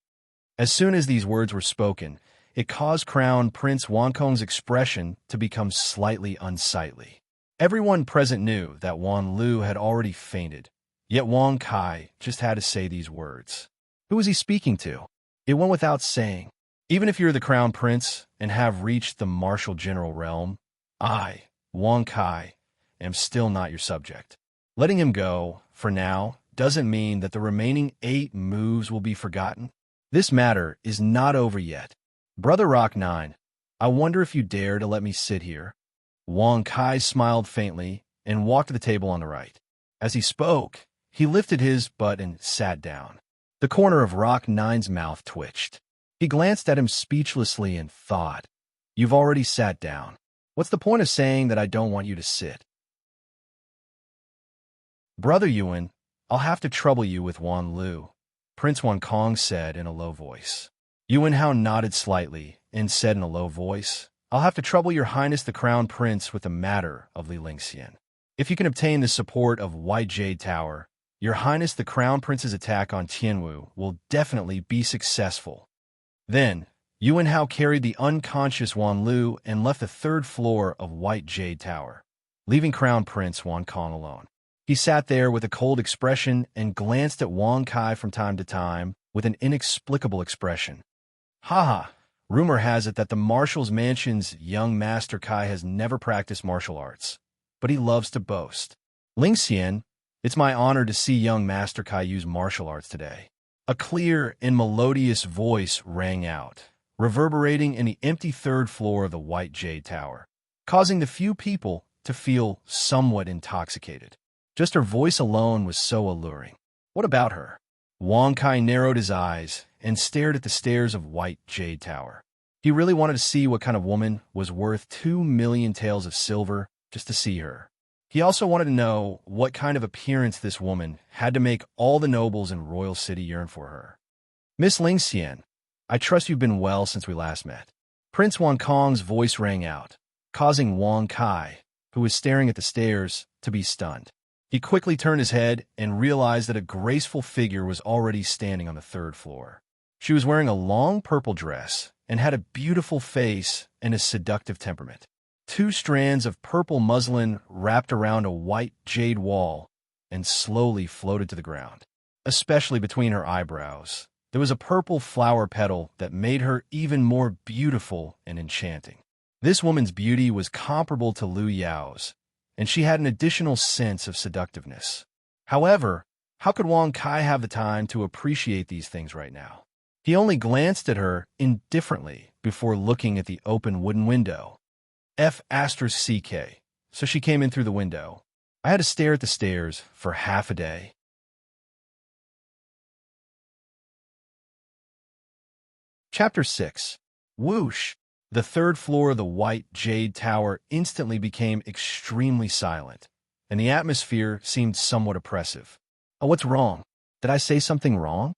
As soon as these words were spoken, it caused Crown Prince Wang Kong's expression to become slightly unsightly. Everyone present knew that Wan Lu had already fainted, yet Wang Kai just had to say these words. Who was he speaking to? It went without saying. Even if you're the Crown Prince and have reached the Martial General realm, I, Wang Kai, am still not your subject. Letting him go, for now, doesn't mean that the remaining 8 moves will be forgotten. This matter is not over yet. Brother Rock 9, I wonder if you dare to let me sit here. Wang Kai smiled faintly and walked to the table on the right. As he spoke, he lifted his butt and sat down. The corner of Rock 9's mouth twitched. He glanced at him speechlessly and thought, "You've already sat down. What's the point of saying that I don't want you to sit?" "Brother Yuan, I'll have to trouble you with Wan Lu," Prince Wan Kong said in a low voice. Yuan Hao nodded slightly and said in a low voice, "I'll have to trouble your Highness the Crown Prince with the matter of Li Lingxian. If you can obtain the support of White Jade Tower, your Highness the Crown Prince's attack on Tianwu will definitely be successful." Then, Yuan Hao carried the unconscious Wan Lu and left the 3rd floor of White Jade Tower, leaving Crown Prince Wan Kong alone. He sat there with a cold expression and glanced at Wang Kai from time to time with an inexplicable expression. Haha, rumor has it that the Marshal's Mansion's young Master Kai has never practiced martial arts, but he loves to boast. "Lingxian, it's my honor to see young Master Kai use martial arts today." A clear and melodious voice rang out, reverberating in the empty 3rd floor of the White Jade Tower, causing the few people to feel somewhat intoxicated. Just her voice alone was so alluring. What about her? Wang Kai narrowed his eyes and stared at the stairs of White Jade Tower. He really wanted to see what kind of woman was worth 2,000,000 taels of silver just to see her. He also wanted to know what kind of appearance this woman had to make all the nobles in Royal City yearn for her. Miss Ling Xian, I trust you've been well since we last met. Prince Wang Kong's voice rang out, causing Wang Kai, who was staring at the stairs, to be stunned. He quickly turned his head and realized that a graceful figure was already standing on the third floor. She was wearing a long purple dress and had a beautiful face and a seductive temperament. 2 strands of purple muslin wrapped around a white jade wall and slowly floated to the ground. Especially between her eyebrows, there was a purple flower petal that made her even more beautiful and enchanting. This woman's beauty was comparable to Lu Yao's, and she had an additional sense of seductiveness. However, how could Wang Kai have the time to appreciate these things right now? He only glanced at her indifferently before looking at the open wooden window. F***CK, so she came in through the window. I had to stare at the stairs for half a day. Chapter 6. Whoosh! The third floor of the White Jade Tower instantly became extremely silent, and the atmosphere seemed somewhat oppressive. Oh, what's wrong? Did I say something wrong?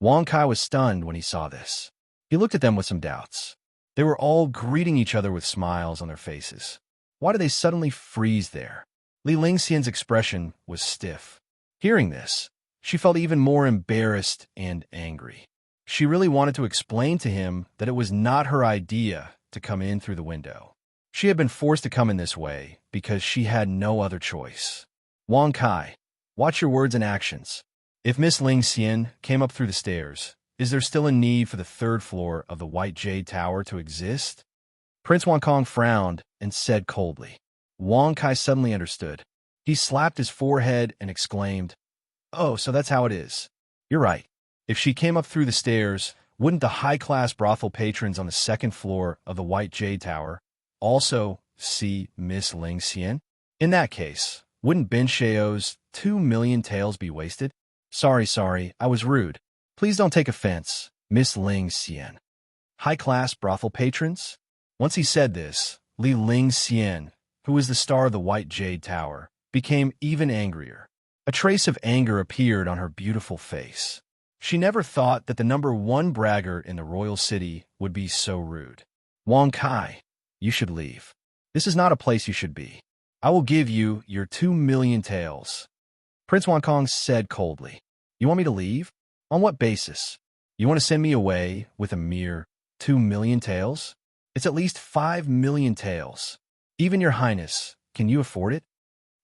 Wang Kai was stunned when he saw this. He looked at them with some doubts. They were all greeting each other with smiles on their faces. Why did they suddenly freeze there? Li Lingxian's expression was stiff. Hearing this, she felt even more embarrassed and angry. She really wanted to explain to him that it was not her idea to come in through the window. She had been forced to come in this way because she had no other choice. Wang Kai, watch your words and actions. If Miss Ling Xian came up through the stairs, is there still a need for the third floor of the White Jade Tower to exist? Prince Wang Kong frowned and said coldly. Wang Kai suddenly understood. He slapped his forehead and exclaimed, "Oh, so that's how it is. You're right. If she came up through the stairs, wouldn't the high-class brothel patrons on the second floor of the White Jade Tower also see Miss Ling Xian? In that case, wouldn't Ben Xiao's 2,000,000 taels be wasted? Sorry, I was rude. Please don't take offense, Miss Ling Xian. High-class brothel patrons?" Once he said this, Li Ling Xian, who was the star of the White Jade Tower, became even angrier. A trace of anger appeared on her beautiful face. She never thought that the #1 bragger in the royal city would be so rude. Wang Kai, you should leave. This is not a place you should be. I will give you your 2,000,000 taels. Prince Wang Kong said coldly. You want me to leave? On what basis? You want to send me away with a mere 2,000,000 taels? It's at least 5,000,000 taels. Even your highness, can you afford it?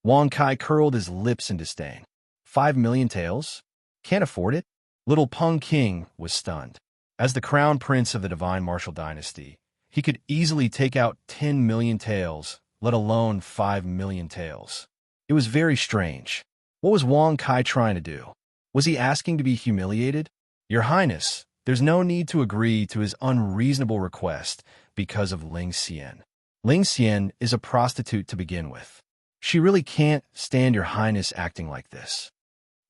Wang Kai curled his lips in disdain. 5,000,000 taels? Can't afford it? Little Peng King was stunned. As the crown prince of the divine martial dynasty, he could easily take out 10,000,000 taels, let alone 5,000,000 taels. It was very strange. What was Wang Kai trying to do? Was he asking to be humiliated? Your Highness, there's no need to agree to his unreasonable request because of Ling Xian. Ling Xian is a prostitute to begin with. She really can't stand your Highness acting like this.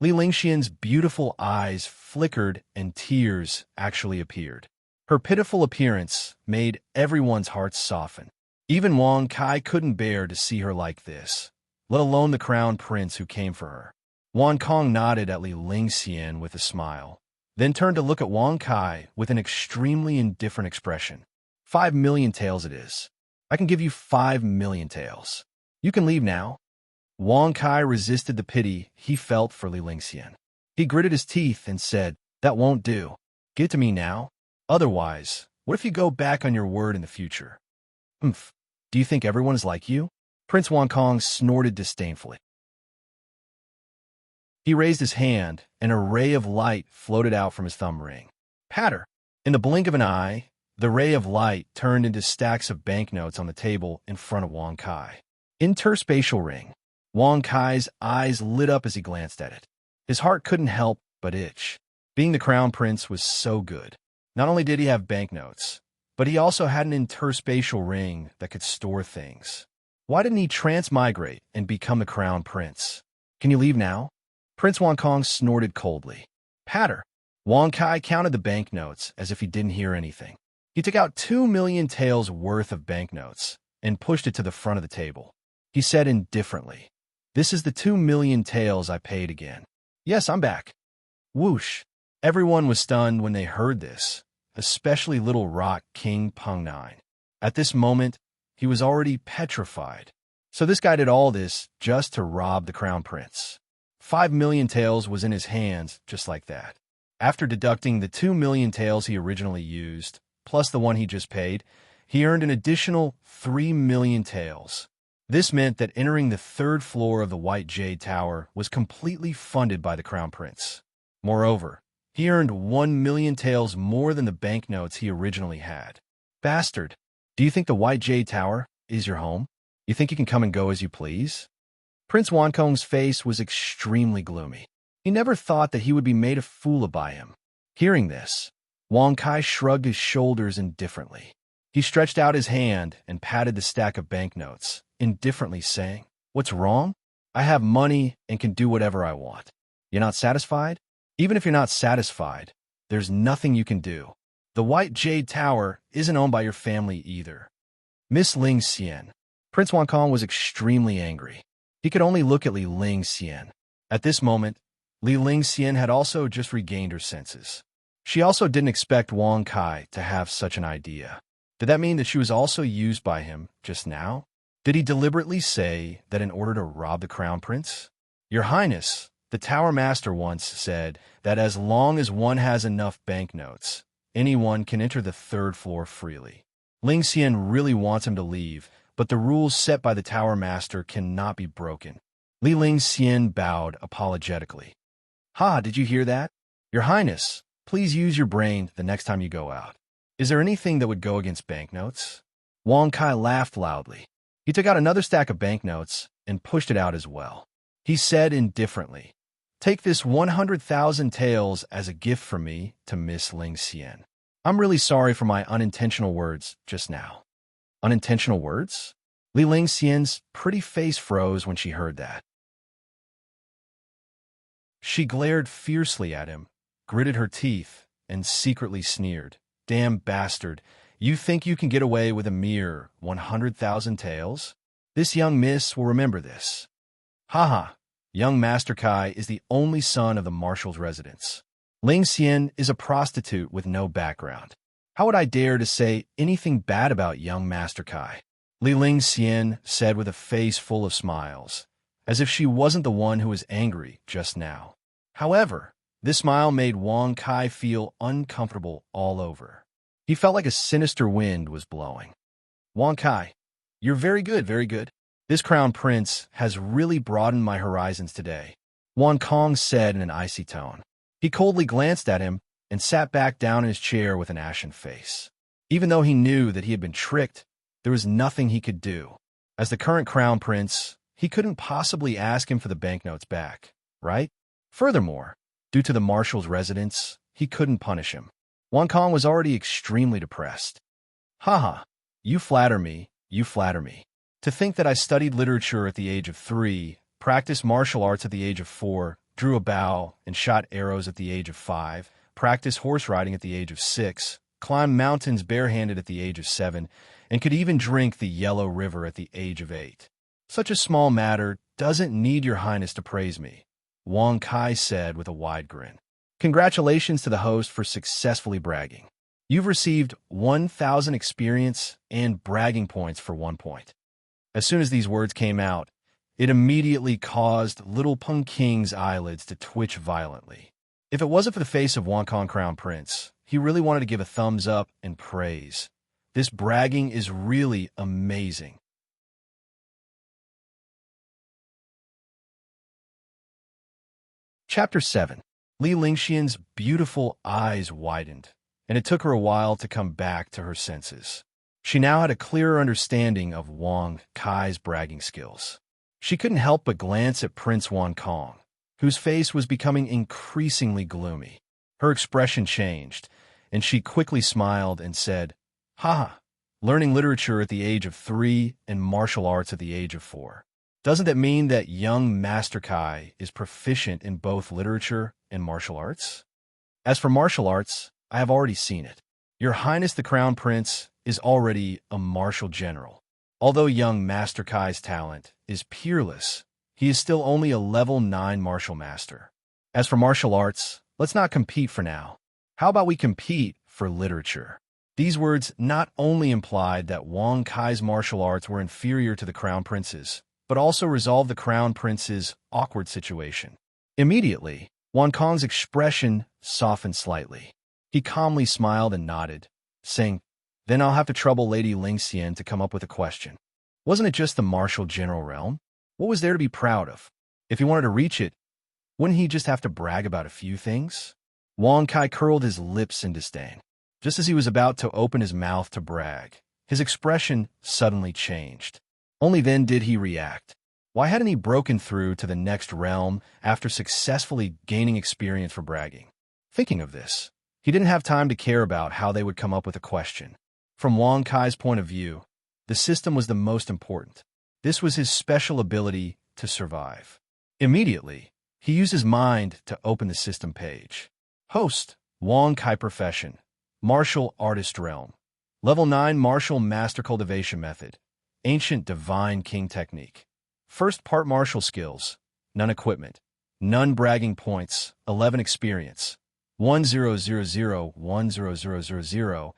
Li Lingxian's beautiful eyes flickered and tears actually appeared. Her pitiful appearance made everyone's hearts soften. Even Wang Kai couldn't bear to see her like this, let alone the crown prince who came for her. Wang Kong nodded at Li Lingxian with a smile, then turned to look at Wang Kai with an extremely indifferent expression. 5,000,000 taels it is. I can give you 5,000,000 taels. You can leave now. Wang Kai resisted the pity he felt for Li Lingxian. He gritted his teeth and said, That won't do. Give it to me now. Otherwise, what if you go back on your word in the future? Umph. Do you think everyone is like you? Prince Wang Kong snorted disdainfully. He raised his hand, and a ray of light floated out from his thumb ring. Patter! In the blink of an eye, the ray of light turned into stacks of banknotes on the table in front of Wang Kai. Interspatial ring. Wang Kai's eyes lit up as he glanced at it. His heart couldn't help but itch. Being the crown prince was so good. Not only did he have banknotes, but he also had an interspatial ring that could store things. Why didn't he transmigrate and become the crown prince? Can you leave now? Prince Wang Kong snorted coldly. Patter. Wang Kai counted the banknotes as if he didn't hear anything. He took out 2 million taels worth of banknotes and pushed it to the front of the table. He said indifferently, "This is the 2 million taels I paid again. Yes, I'm back." Whoosh. Everyone was stunned when they heard this, especially Little Rock King Peng Nine. At this moment, he was already petrified. So this guy did all this just to rob the crown prince. 5 million taels was in his hands just like that. After deducting the 2 million taels he originally used, plus the one he just paid, he earned an additional 3 million taels. This meant that entering the third floor of the White Jade Tower was completely funded by the crown prince. Moreover, he earned 1 million taels more than the banknotes he originally had. Bastard, do you think the White Jade Tower is your home? You think you can come and go as you please? Prince Wankong's face was extremely gloomy. He never thought that he would be made a fool of by him. Hearing this, Wang Kai shrugged his shoulders indifferently. He stretched out his hand and patted the stack of banknotes, indifferently saying, "What's wrong? I have money and can do whatever I want. You're not satisfied? Even if you're not satisfied, there's nothing you can do. The White Jade Tower isn't owned by your family either." Miss Ling Xian. Prince Wang Kong was extremely angry. He could only look at Li Ling Xian. At this moment, Li Ling Xian had also just regained her senses. She also didn't expect Wang Kai to have such an idea. Did that mean that she was also used by him just now? Did he deliberately say that in order to rob the crown prince? "Your Highness, the Tower Master once said that as long as one has enough banknotes, anyone can enter the third floor freely. Ling Xian really wants him to leave, but the rules set by the Tower Master cannot be broken." Li Ling Xian bowed apologetically. "Ha, did you hear that? Your Highness, please use your brain the next time you go out. Is there anything that would go against banknotes?" Wang Kai laughed loudly. He took out another stack of banknotes and pushed it out as well. He said indifferently, "Take this 100,000 taels as a gift from me to Miss Ling Xian. I'm really sorry for my unintentional words just now." Unintentional words? Li Ling Xian's pretty face froze when she heard that. She glared fiercely at him, gritted her teeth, and secretly sneered. "Damn bastard, you think you can get away with a mere 100,000 taels? This young miss will remember this." "Haha, young Master Kai is the only son of the marshal's residence. Ling Xian is a prostitute with no background. How would I dare to say anything bad about young Master Kai?" Li Ling Xian said with a face full of smiles, as if she wasn't the one who was angry just now. However, this smile made Wang Kai feel uncomfortable all over. He felt like a sinister wind was blowing. "Wang Kai, you're very good, very good. This crown prince has really broadened my horizons today," Wang Kong said in an icy tone. He coldly glanced at him and sat back down in his chair with an ashen face. Even though he knew that he had been tricked, there was nothing he could do. As the current crown prince, he couldn't possibly ask him for the banknotes back, right? Furthermore, due to the marshal's residence, he couldn't punish him. Wang Kong was already extremely depressed. "Haha, you flatter me, you flatter me. To think that I studied literature at the age of 3, practiced martial arts at the age of 4, drew a bow and shot arrows at the age of 5, practiced horse riding at the age of 6, climbed mountains barehanded at the age of 7, and could even drink the Yellow River at the age of 8. Such a small matter doesn't need your highness to praise me," Wang Kai said with a wide grin. "Congratulations to the host for successfully bragging. You've received 1,000 experience and bragging points for 1 point. As soon as these words came out, it immediately caused Little Peng King's eyelids to twitch violently. If it wasn't for the face of Wang Kong Crown Prince, he really wanted to give a thumbs up and praise. This bragging is really amazing. Chapter 7. Li Lingxian's beautiful eyes widened, and it took her a while to come back to her senses. She now had a clearer understanding of Wang Kai's bragging skills. She couldn't help but glance at Prince Wang Kong, whose face was becoming increasingly gloomy. Her expression changed, and she quickly smiled and said, "Haha, learning literature at the age of 3 and martial arts at the age of 4. Doesn't that mean that young Master Kai is proficient in both literature and martial arts? As for martial arts, I have already seen it. Your Highness the Crown Prince is already a martial general. Although young Master Kai's talent is peerless, he is still only a level 9 martial master. As for martial arts, let's not compete for now. How about we compete for literature? These words not only implied that Wang Kai's martial arts were inferior to the Crown Prince's, but also resolved the Crown Prince's awkward situation. Immediately, Wang Kong's expression softened slightly. He calmly smiled and nodded, saying, "Then I'll have to trouble Lady Lingxian to come up with a question. Wasn't it just the martial general realm? What was there to be proud of? If he wanted to reach it, wouldn't he just have to brag about a few things?" Wang Kai curled his lips in disdain. Just as he was about to open his mouth to brag, his expression suddenly changed. Only then did he react. Why hadn't he broken through to the next realm after successfully gaining experience for bragging? Thinking of this, he didn't have time to care about how they would come up with a question. From Wang Kai's point of view, the system was the most important. This was his special ability to survive. Immediately, he used his mind to open the system page. Host, Wang Kai Profession, Martial Artist Realm, Level 9 Martial Master Cultivation Method, Ancient Divine King Technique. First part martial skills, none equipment, none bragging points, 11 experience, 10001000,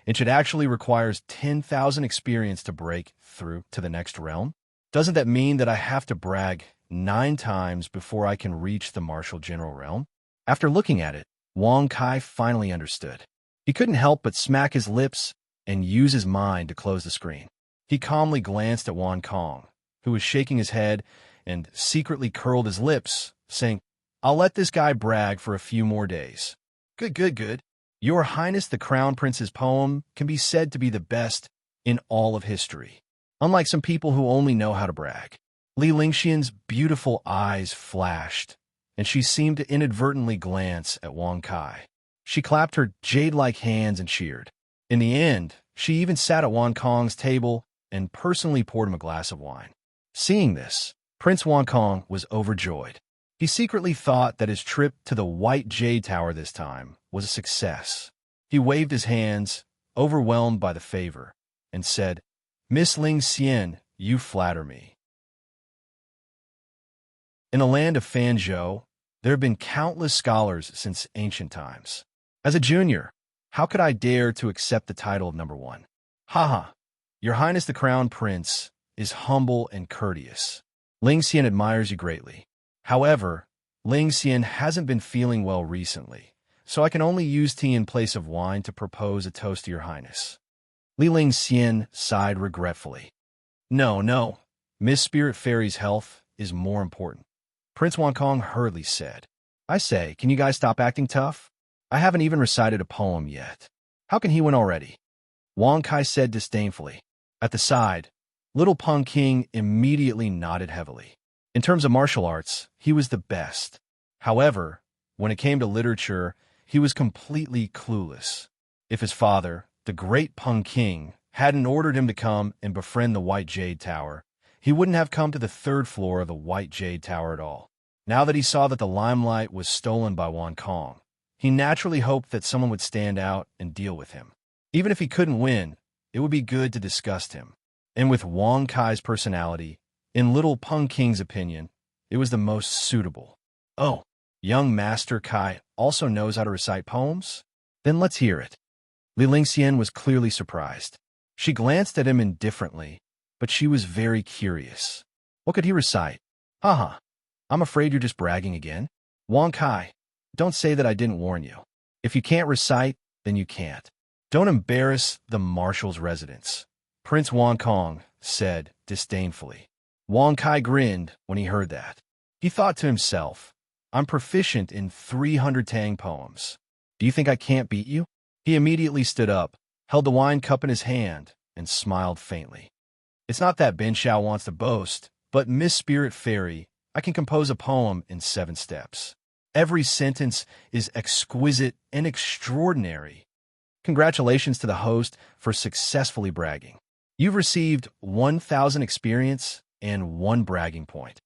and it actually requires 10,000 experience to break through to the next realm? Doesn't that mean that I have to brag 9 times before I can reach the martial general realm? After looking at it, Wang Kai finally understood. He couldn't help but smack his lips and use his mind to close the screen. He calmly glanced at Wang Kong, who was shaking his head and secretly curled his lips, saying, "I'll let this guy brag for a few more days." Good. Your Highness the Crown Prince's poem can be said to be the best in all of history, unlike some people who only know how to brag. Li Lingxian's beautiful eyes flashed, and she seemed to inadvertently glance at Wang Kai. She clapped her jade-like hands and cheered. In the end, she even sat at Wang Kong's table and personally poured him a glass of wine. Seeing this, Prince Wang Kong was overjoyed. He secretly thought that his trip to the White Jade Tower this time was a success. He waved his hands, overwhelmed by the favor, and said, "Miss Lingxian, you flatter me." In the land of Fanzhou, there have been countless scholars since ancient times. As a junior, how could I dare to accept the title of number 1? Haha, Your Highness the Crown Prince is humble and courteous. Lingxian admires you greatly. However, Lingxian hasn't been feeling well recently, so I can only use tea in place of wine to propose a toast to Your Highness. Li Lingxian sighed regretfully. No, Miss Spirit Fairy's health is more important. Prince Wang Kong hurriedly said, "I say, can you guys stop acting tough? I haven't even recited a poem yet. How can he win already?" Wang Kai said disdainfully. At the side, Little Peng King immediately nodded heavily. In terms of martial arts, he was the best. However, when it came to literature, he was completely clueless. If his father, the great Peng King, hadn't ordered him to come and befriend the White Jade Tower, he wouldn't have come to the 3rd floor of the White Jade Tower at all. Now that he saw that the limelight was stolen by Wang Kong, he naturally hoped that someone would stand out and deal with him. Even if he couldn't win, it would be good to disgust him. And with Wang Kai's personality, in Little Peng King's opinion, it was the most suitable. Oh, young Master Kai also knows how to recite poems? Then let's hear it. Li Lingxian was clearly surprised. She glanced at him indifferently, but she was very curious. What could he recite? Haha, I'm afraid you're just bragging again. Wang Kai, don't say that I didn't warn you. If you can't recite, then you can't. Don't embarrass the marshal's residence, Prince Wang Kong said disdainfully. Wang Kai grinned when he heard that. He thought to himself, I'm proficient in 300 Tang poems. Do you think I can't beat you? He immediately stood up, held the wine cup in his hand, and smiled faintly. It's not that Ben Shao wants to boast, but Miss Spirit Fairy, I can compose a poem in 7 steps. Every sentence is exquisite and extraordinary. Congratulations to the host for successfully bragging. You've received 1,000 experience and 1 bragging point.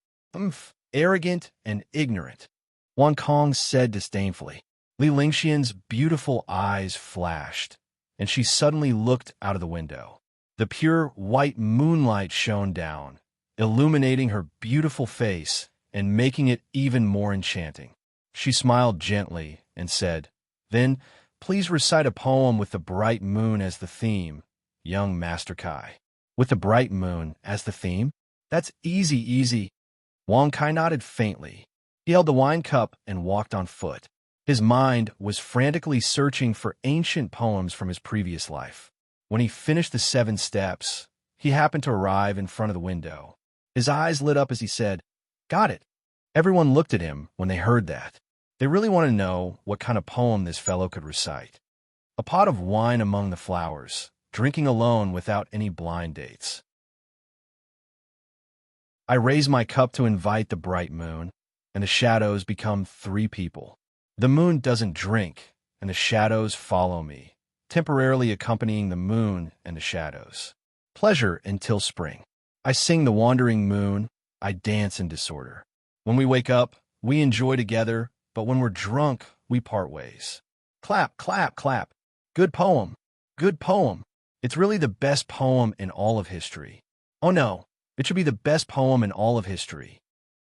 Arrogant and ignorant, Wang Kong said disdainfully. Li Lingxian's beautiful eyes flashed, and she suddenly looked out of the window. The pure white moonlight shone down, illuminating her beautiful face and making it even more enchanting. She smiled gently and said, "Then, please recite a poem with the bright moon as the theme, young Master Kai." "With the bright moon as the theme? That's easy." Wang Kai nodded faintly. He held the wine cup and walked on foot. His mind was frantically searching for ancient poems from his previous life. When he finished the 7 steps, he happened to arrive in front of the window. His eyes lit up as he said, "Got it." Everyone looked at him when they heard that. They really wanted to know what kind of poem this fellow could recite. A pot of wine among the flowers, drinking alone without any blind dates. I raise my cup to invite the bright moon, and the shadows become 3 people. The moon doesn't drink, and the shadows follow me, temporarily accompanying the moon and the shadows. Pleasure until spring. I sing the wandering moon, I dance in disorder. When we wake up, we enjoy together, but when we're drunk, we part ways. Clap, clap, clap. Good poem. Good poem. It's really the best poem in all of history. Oh no, it should be the best poem in all of history.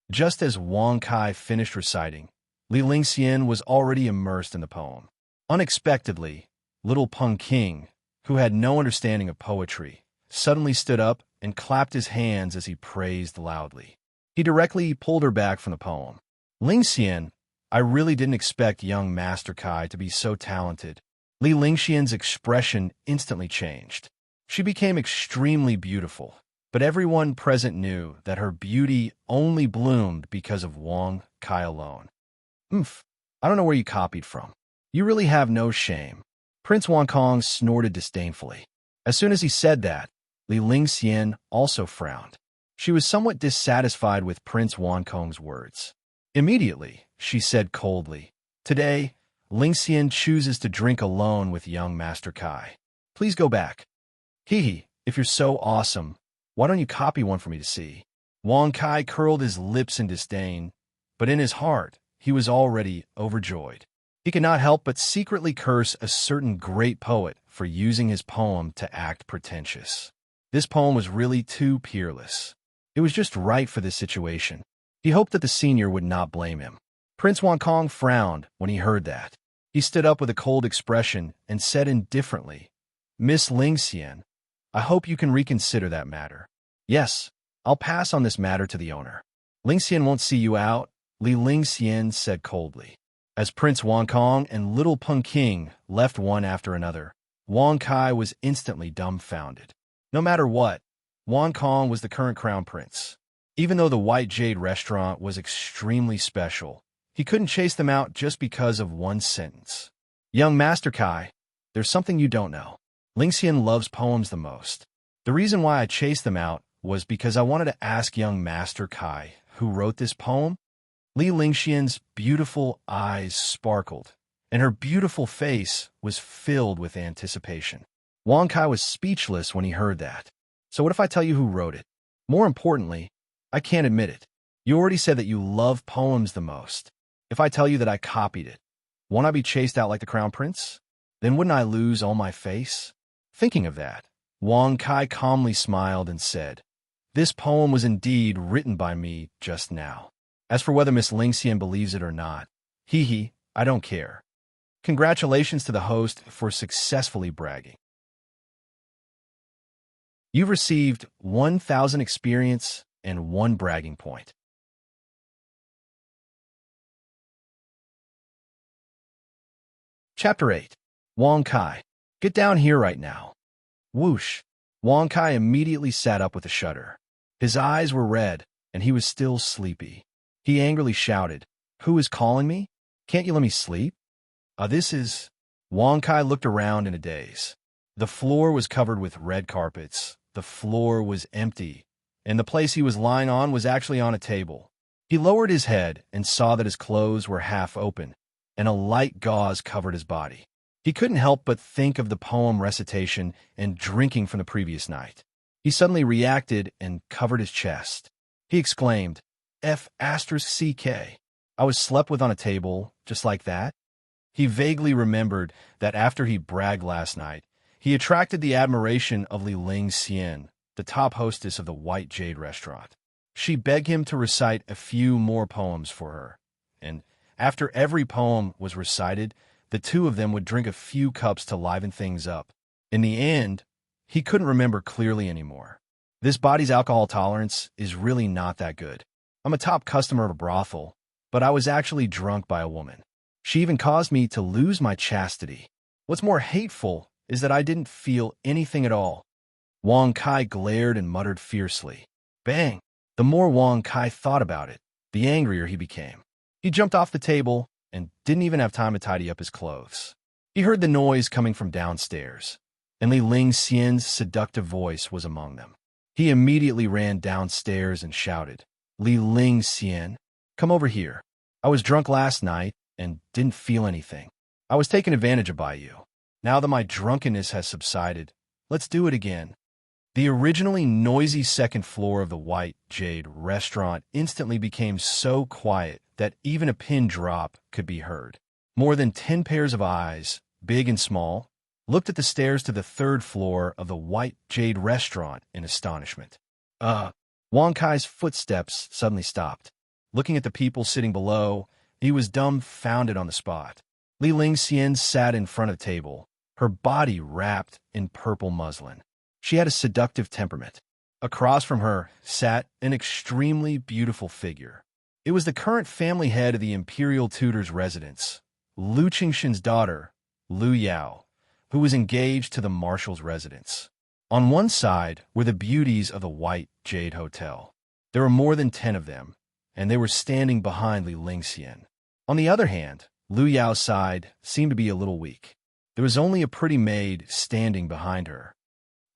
Just as Wang Kai finished reciting, Li Lingxian was already immersed in the poem. Unexpectedly, little Peng King, who had no understanding of poetry, suddenly stood up and clapped his hands as he praised loudly. He directly pulled her back from the poem. "Lingxian, I really didn't expect young Master Kai to be so talented." Li Lingxian's expression instantly changed. She became extremely beautiful, but everyone present knew that her beauty only bloomed because of Wang Kai alone. I don't know where you copied from. You really have no shame." Prince Wang Kong snorted disdainfully. As soon as he said that, Li Lingxian also frowned. She was somewhat dissatisfied with Prince Wang Kong's words. Immediately, she said coldly, "Today, Lingxian chooses to drink alone with young Master Kai. Please go back." "Hee, if you're so awesome, why don't you copy one for me to see?" Wang Kai curled his lips in disdain, but in his heart, he was already overjoyed. He could not help but secretly curse a certain great poet for using his poem to act pretentious. This poem was really too peerless. It was just right for this situation. He hoped that the senior would not blame him. Prince Wang Kong frowned when he heard that. He stood up with a cold expression and said indifferently, "Miss Lingxian, I hope you can reconsider that matter." "Yes, I'll pass on this matter to the owner." "Lingxian won't see you out," Li Lingxian said coldly. As Prince Wang Kong and little Peng King left one after another, Wang Kai was instantly dumbfounded. No matter what, Wang Kong was the current crown prince. Even though the White Jade restaurant was extremely special, he couldn't chase them out just because of one sentence. "Young Master Kai, there's something you don't know. Lingxian loves poems the most. The reason why I chased them out was because I wanted to ask young Master Kai who wrote this poem." Li Lingxian's beautiful eyes sparkled, and her beautiful face was filled with anticipation. Wang Kai was speechless when he heard that. "So what if I tell you who wrote it? More importantly, I can't admit it. You already said that you love poems the most. If I tell you that I copied it, won't I be chased out like the crown prince? Then wouldn't I lose all my face?" Thinking of that, Wang Kai calmly smiled and said, "This poem was indeed written by me just now. As for whether Miss Lingxian believes it or not, I don't care. Congratulations to the host for successfully bragging. You've received 1,000 experience and 1 bragging point." Chapter 8. Wang Kai. "Get down here right now." Whoosh. Wang Kai immediately sat up with a shudder. His eyes were red, and he was still sleepy. He angrily shouted, "Who is calling me? Can't you let me sleep?" This is..." Wang Kai looked around in a daze. The floor was covered with red carpets. The floor was empty, and the place he was lying on was actually on a table. He lowered his head and saw that his clothes were half open, and a light gauze covered his body. He couldn't help but think of the poem recitation and drinking from the previous night. He suddenly reacted and covered his chest. He exclaimed, F***CK. I was slept with on a table, just like that? He vaguely remembered that after he bragged last night, he attracted the admiration of Li Ling Xian, the top hostess of the White Jade restaurant. She begged him to recite a few more poems for her, and after every poem was recited, the two of them would drink a few cups to liven things up. In the end, he couldn't remember clearly anymore. This body's alcohol tolerance is really not that good. I'm a top customer of a brothel, but I was actually drunk by a woman. She even caused me to lose my chastity. What's more hateful is that I didn't feel anything at all. Wang Kai glared and muttered fiercely. Bang! The more Wang Kai thought about it, the angrier he became. He jumped off the table and didn't even have time to tidy up his clothes. He heard the noise coming from downstairs, and Li Ling Xian's seductive voice was among them. He immediately ran downstairs and shouted, Li Ling Xian, come over here. I was drunk last night and didn't feel anything. I was taken advantage of by you. Now that my drunkenness has subsided, let's do it again. The originally noisy second floor of the White Jade restaurant instantly became so quiet that even a pin drop could be heard. More than 10 pairs of eyes, big and small, looked at the stairs to the third floor of the White Jade restaurant in astonishment. Wang Kai's footsteps suddenly stopped. Looking at the people sitting below, he was dumbfounded on the spot. Li Ling Xian sat in front of the table, her body wrapped in purple muslin. She had a seductive temperament. Across from her sat an extremely beautiful figure. It was the current family head of the imperial tutor's residence, Lu Qingshan's daughter, Lu Yao, who was engaged to the marshal's residence. On one side were the beauties of the White Jade Hotel. There were more than 10 of them, and they were standing behind Li Ling Xian. On the other hand, Lu Yao's side seemed to be a little weak. There was only a pretty maid standing behind her.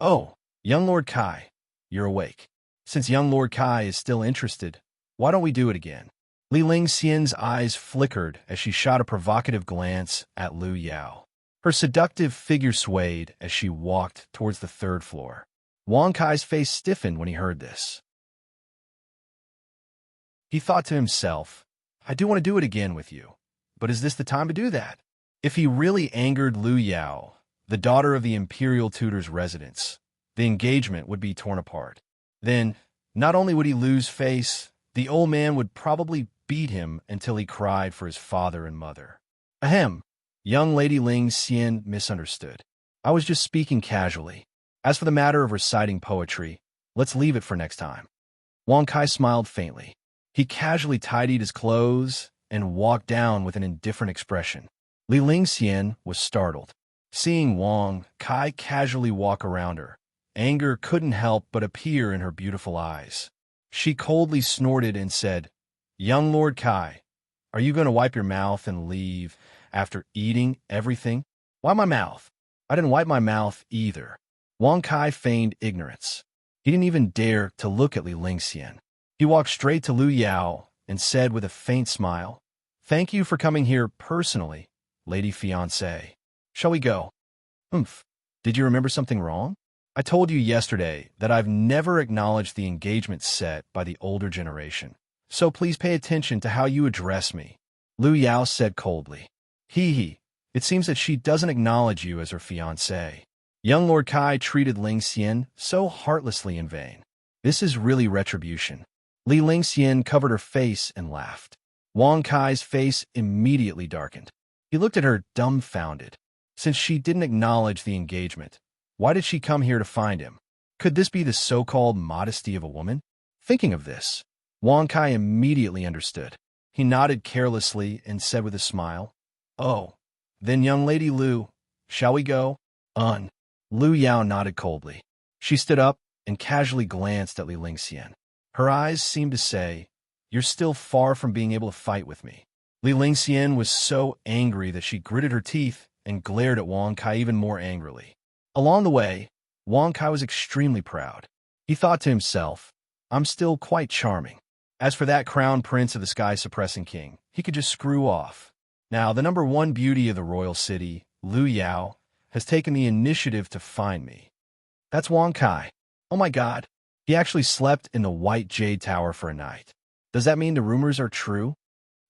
Oh, young Lord Kai, you're awake. Since young Lord Kai is still interested, why don't we do it again? Li Ling Xian's eyes flickered as she shot a provocative glance at Lu Yao. Her seductive figure swayed as she walked towards the third floor. Wang Kai's face stiffened when he heard this. He thought to himself, I do want to do it again with you, but is this the time to do that? If he really angered Lu Yao, the daughter of the imperial tutor's residence, the engagement would be torn apart. Then, not only would he lose face, the old man would probably beat him until he cried for his father and mother. Ahem, young Lady Ling Xian misunderstood. I was just speaking casually. As for the matter of reciting poetry, let's leave it for next time. Wang Kai smiled faintly. He casually tidied his clothes and walked down with an indifferent expression. Li Ling Xian was startled. Seeing Wang Kai casually walk around her, anger couldn't help but appear in her beautiful eyes. She coldly snorted and said, Young Lord Kai, are you going to wipe your mouth and leave after eating everything? Why my mouth? I didn't wipe my mouth either. Wang Kai feigned ignorance. He didn't even dare to look at Li Ling Xian. He walked straight to Lu Yao and said with a faint smile, Thank you for coming here personally, Lady Fiancée. Shall we go? Did you remember something wrong? I told you yesterday that I've never acknowledged the engagement set by the older generation, so please pay attention to how you address me. Lu Yao said coldly. Hee, it seems that she doesn't acknowledge you as her fiancé. Young Lord Kai treated Ling Xian so heartlessly in vain. This is really retribution. Li Ling Xian covered her face and laughed. Wang Kai's face immediately darkened. He looked at her dumbfounded. Since she didn't acknowledge the engagement, why did she come here to find him? Could this be the so-called modesty of a woman? Thinking of this, Wang Kai immediately understood. He nodded carelessly and said with a smile, Oh, then young Lady Lu, shall we go? Lu Yao nodded coldly. She stood up and casually glanced at Li Ling Xian. Her eyes seemed to say, You're still far from being able to fight with me. Li Ling Xian was so angry that she gritted her teeth and glared at Wang Kai even more angrily. Along the way, Wang Kai was extremely proud. He thought to himself, I'm still quite charming. As for that crown prince of the sky-suppressing king, he could just screw off. Now, the number one beauty of the royal city, Lu Yao, has taken the initiative to find me. That's Wang Kai. Oh my God. He actually slept in the White Jade Tower for a night. Does that mean the rumors are true?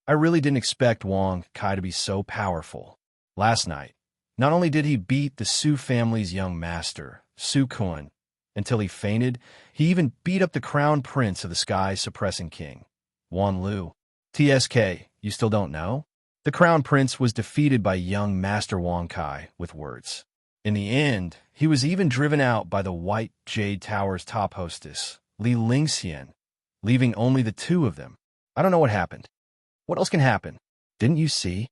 I really didn't expect Wang Kai to be so powerful. Last night, not only did he beat the Su family's young master, Su Kun, until he fainted, he even beat up the crown prince of the sky-suppressing king, Wan Lu. TSK, you still don't know? The crown prince was defeated by young Master Wang Kai with words. In the end, he was even driven out by the White Jade Tower's top hostess, Li Lingxian, leaving only the two of them. I don't know what happened. What else can happen? Didn't you see?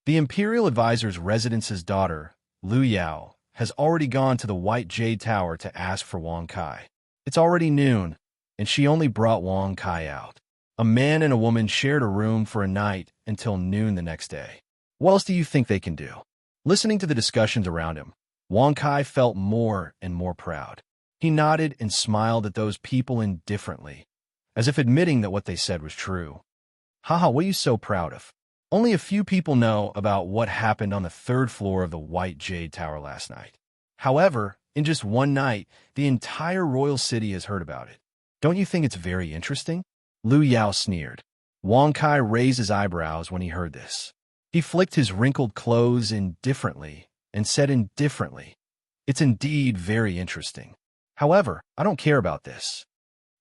The Imperial Advisor's residence's daughter, Lu Yao, has already gone to the White Jade Tower to ask for Wang Kai. It's already noon, and she only brought Wang Kai out. A man and a woman shared a room for a night until noon the next day. What else do you think they can do? Listening to the discussions around him, Wang Kai felt more and more proud. He nodded and smiled at those people indifferently, as if admitting that what they said was true. Haha, what are you so proud of? Only a few people know about what happened on the third floor of the White Jade Tower last night. However, in just one night, the entire royal city has heard about it. Don't you think it's very interesting? Lu Yao sneered. Wang Kai raised his eyebrows when he heard this. He flicked his wrinkled clothes indifferently and said indifferently, "It's indeed very interesting. However, I don't care about this."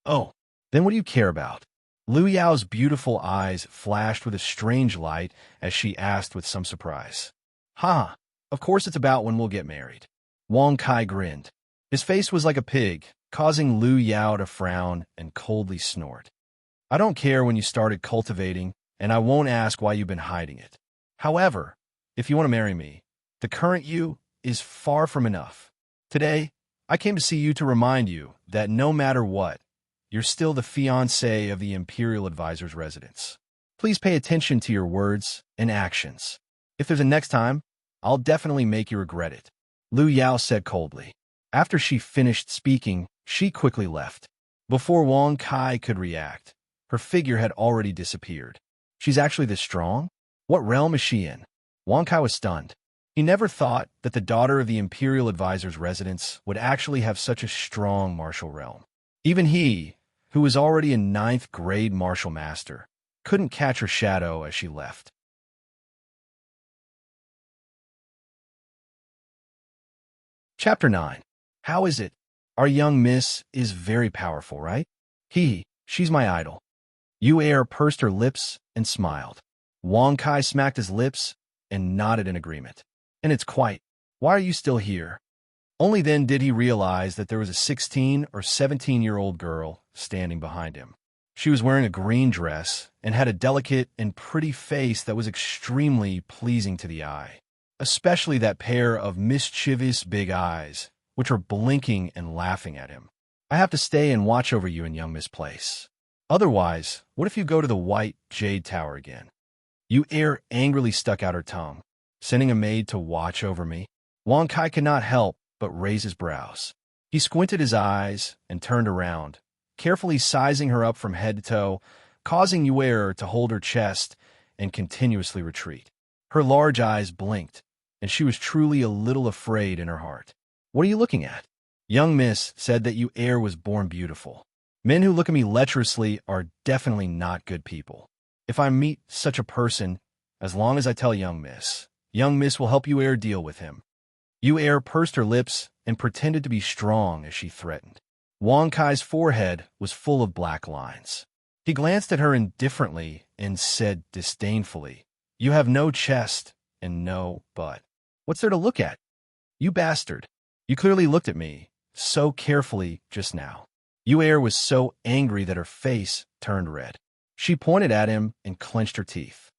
"Oh, then what do you care about?" Lu Yao's beautiful eyes flashed with a strange light as she asked with some surprise. "Ha, of course it's about when we'll get married." Wang Kai grinned. His face was like a pig, causing Lu Yao to frown and coldly snort. "I don't care when you started cultivating, and I won't ask why you've been hiding it. However, if you want to marry me, the current you is far from enough. Today, I came to see you to remind you that no matter what, you're still the fiancé of the Imperial Advisor's residence. Please pay attention to your words and actions. If there's a next time, I'll definitely make you regret it," Lu Yao said coldly. After she finished speaking, she quickly left. Before Wang Kai could react, her figure had already disappeared. She's actually this strong? What realm is she in? Wang Kai was stunned. He never thought that the daughter of the Imperial Advisor's residence would actually have such a strong martial realm. Even he, who was already a 9th grade martial master, couldn't catch her shadow as she left. Chapter 9. How is it? Our young miss is very powerful, right? She's my idol. Yu Er pursed her lips and smiled. Wang Kai smacked his lips and nodded in agreement. And it's quite. Why are you still here? Only then did he realize that there was a 16 or 17-year-old girl standing behind him. She was wearing a green dress and had a delicate and pretty face that was extremely pleasing to the eye, especially that pair of mischievous big eyes, which were blinking and laughing at him. "I have to stay and watch over you in young Miss Place. Otherwise, what if you go to the White Jade Tower again?" Yu Er angrily stuck out her tongue. "Sending a maid to watch over me?" Wang Kai could not help but raise his brows. He squinted his eyes and turned around, carefully sizing her up from head to toe, causing Yu Er to hold her chest and continuously retreat. Her large eyes blinked, and she was truly a little afraid in her heart. "What are you looking at?" Young Miss said that Yu Er was born beautiful. "Men who look at me lecherously are definitely not good people. If I meet such a person, as long as I tell Young Miss will help Yu Er deal with him." Yu Er pursed her lips and pretended to be strong as she threatened. Wang Kai's forehead was full of black lines. He glanced at her indifferently and said disdainfully, "You have no chest and no butt. What's there to look at? You bastard. You clearly looked at me so carefully just now." Yu Er was so angry that her face turned red. She pointed at him and clenched her teeth.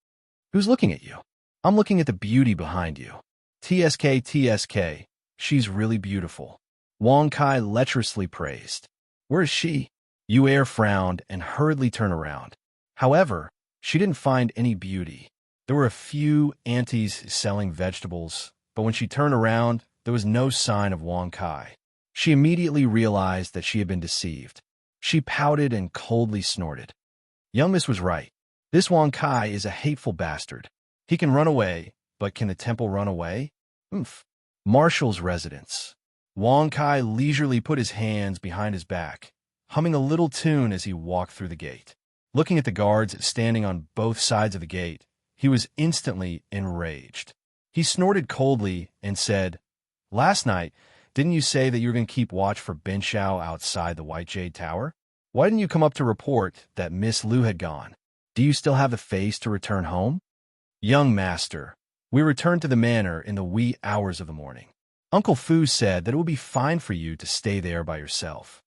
"Who's looking at you?" "I'm looking at the beauty behind you. TSK, she's really beautiful," Wang Kai lecherously praised. "Where is she?" Yu Er frowned and hurriedly turned around. However, she didn't find any beauty. There were a few aunties selling vegetables, but when she turned around, there was no sign of Wang Kai. She immediately realized that she had been deceived. She pouted and coldly snorted. Young Miss was right. This Wang Kai is a hateful bastard. He can run away, but can the temple run away? Marshall's residence. Wang Kai leisurely put his hands behind his back, humming a little tune as he walked through the gate. Looking at the guards standing on both sides of the gate, he was instantly enraged. He snorted coldly and said, "Last night, didn't you say that you were going to keep watch for Ben Shao outside the White Jade Tower? Why didn't you come up to report that Miss Lu had gone? Do you still have the face to return home?" "Young master, we returned to the manor in the wee hours of the morning. Uncle Fu said that it would be fine for you to stay there by yourself."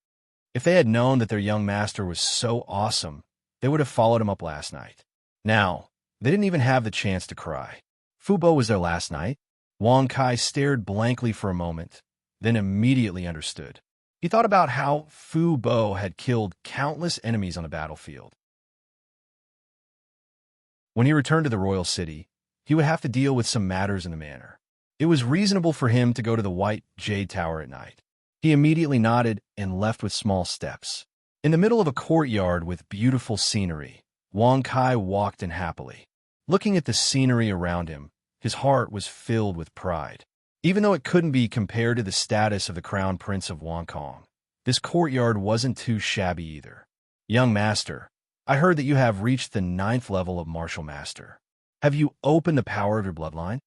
If they had known that their young master was so awesome, they would have followed him up last night. Now, they didn't even have the chance to cry. Fu Bo was there last night. Wang Kai stared blankly for a moment, then immediately understood. He thought about how Fu Bo had killed countless enemies on the battlefield. When he returned to the royal city, he would have to deal with some matters in the manor. It was reasonable for him to go to the White Jade Tower at night. He immediately nodded and left with small steps. In the middle of a courtyard with beautiful scenery, Wang Kai walked in happily. Looking at the scenery around him, his heart was filled with pride. Even though it couldn't be compared to the status of the crown prince of Hong Kong, this courtyard wasn't too shabby either. "Young master, I heard that you have reached the 9th level of martial master. Have you opened the power of your bloodline?"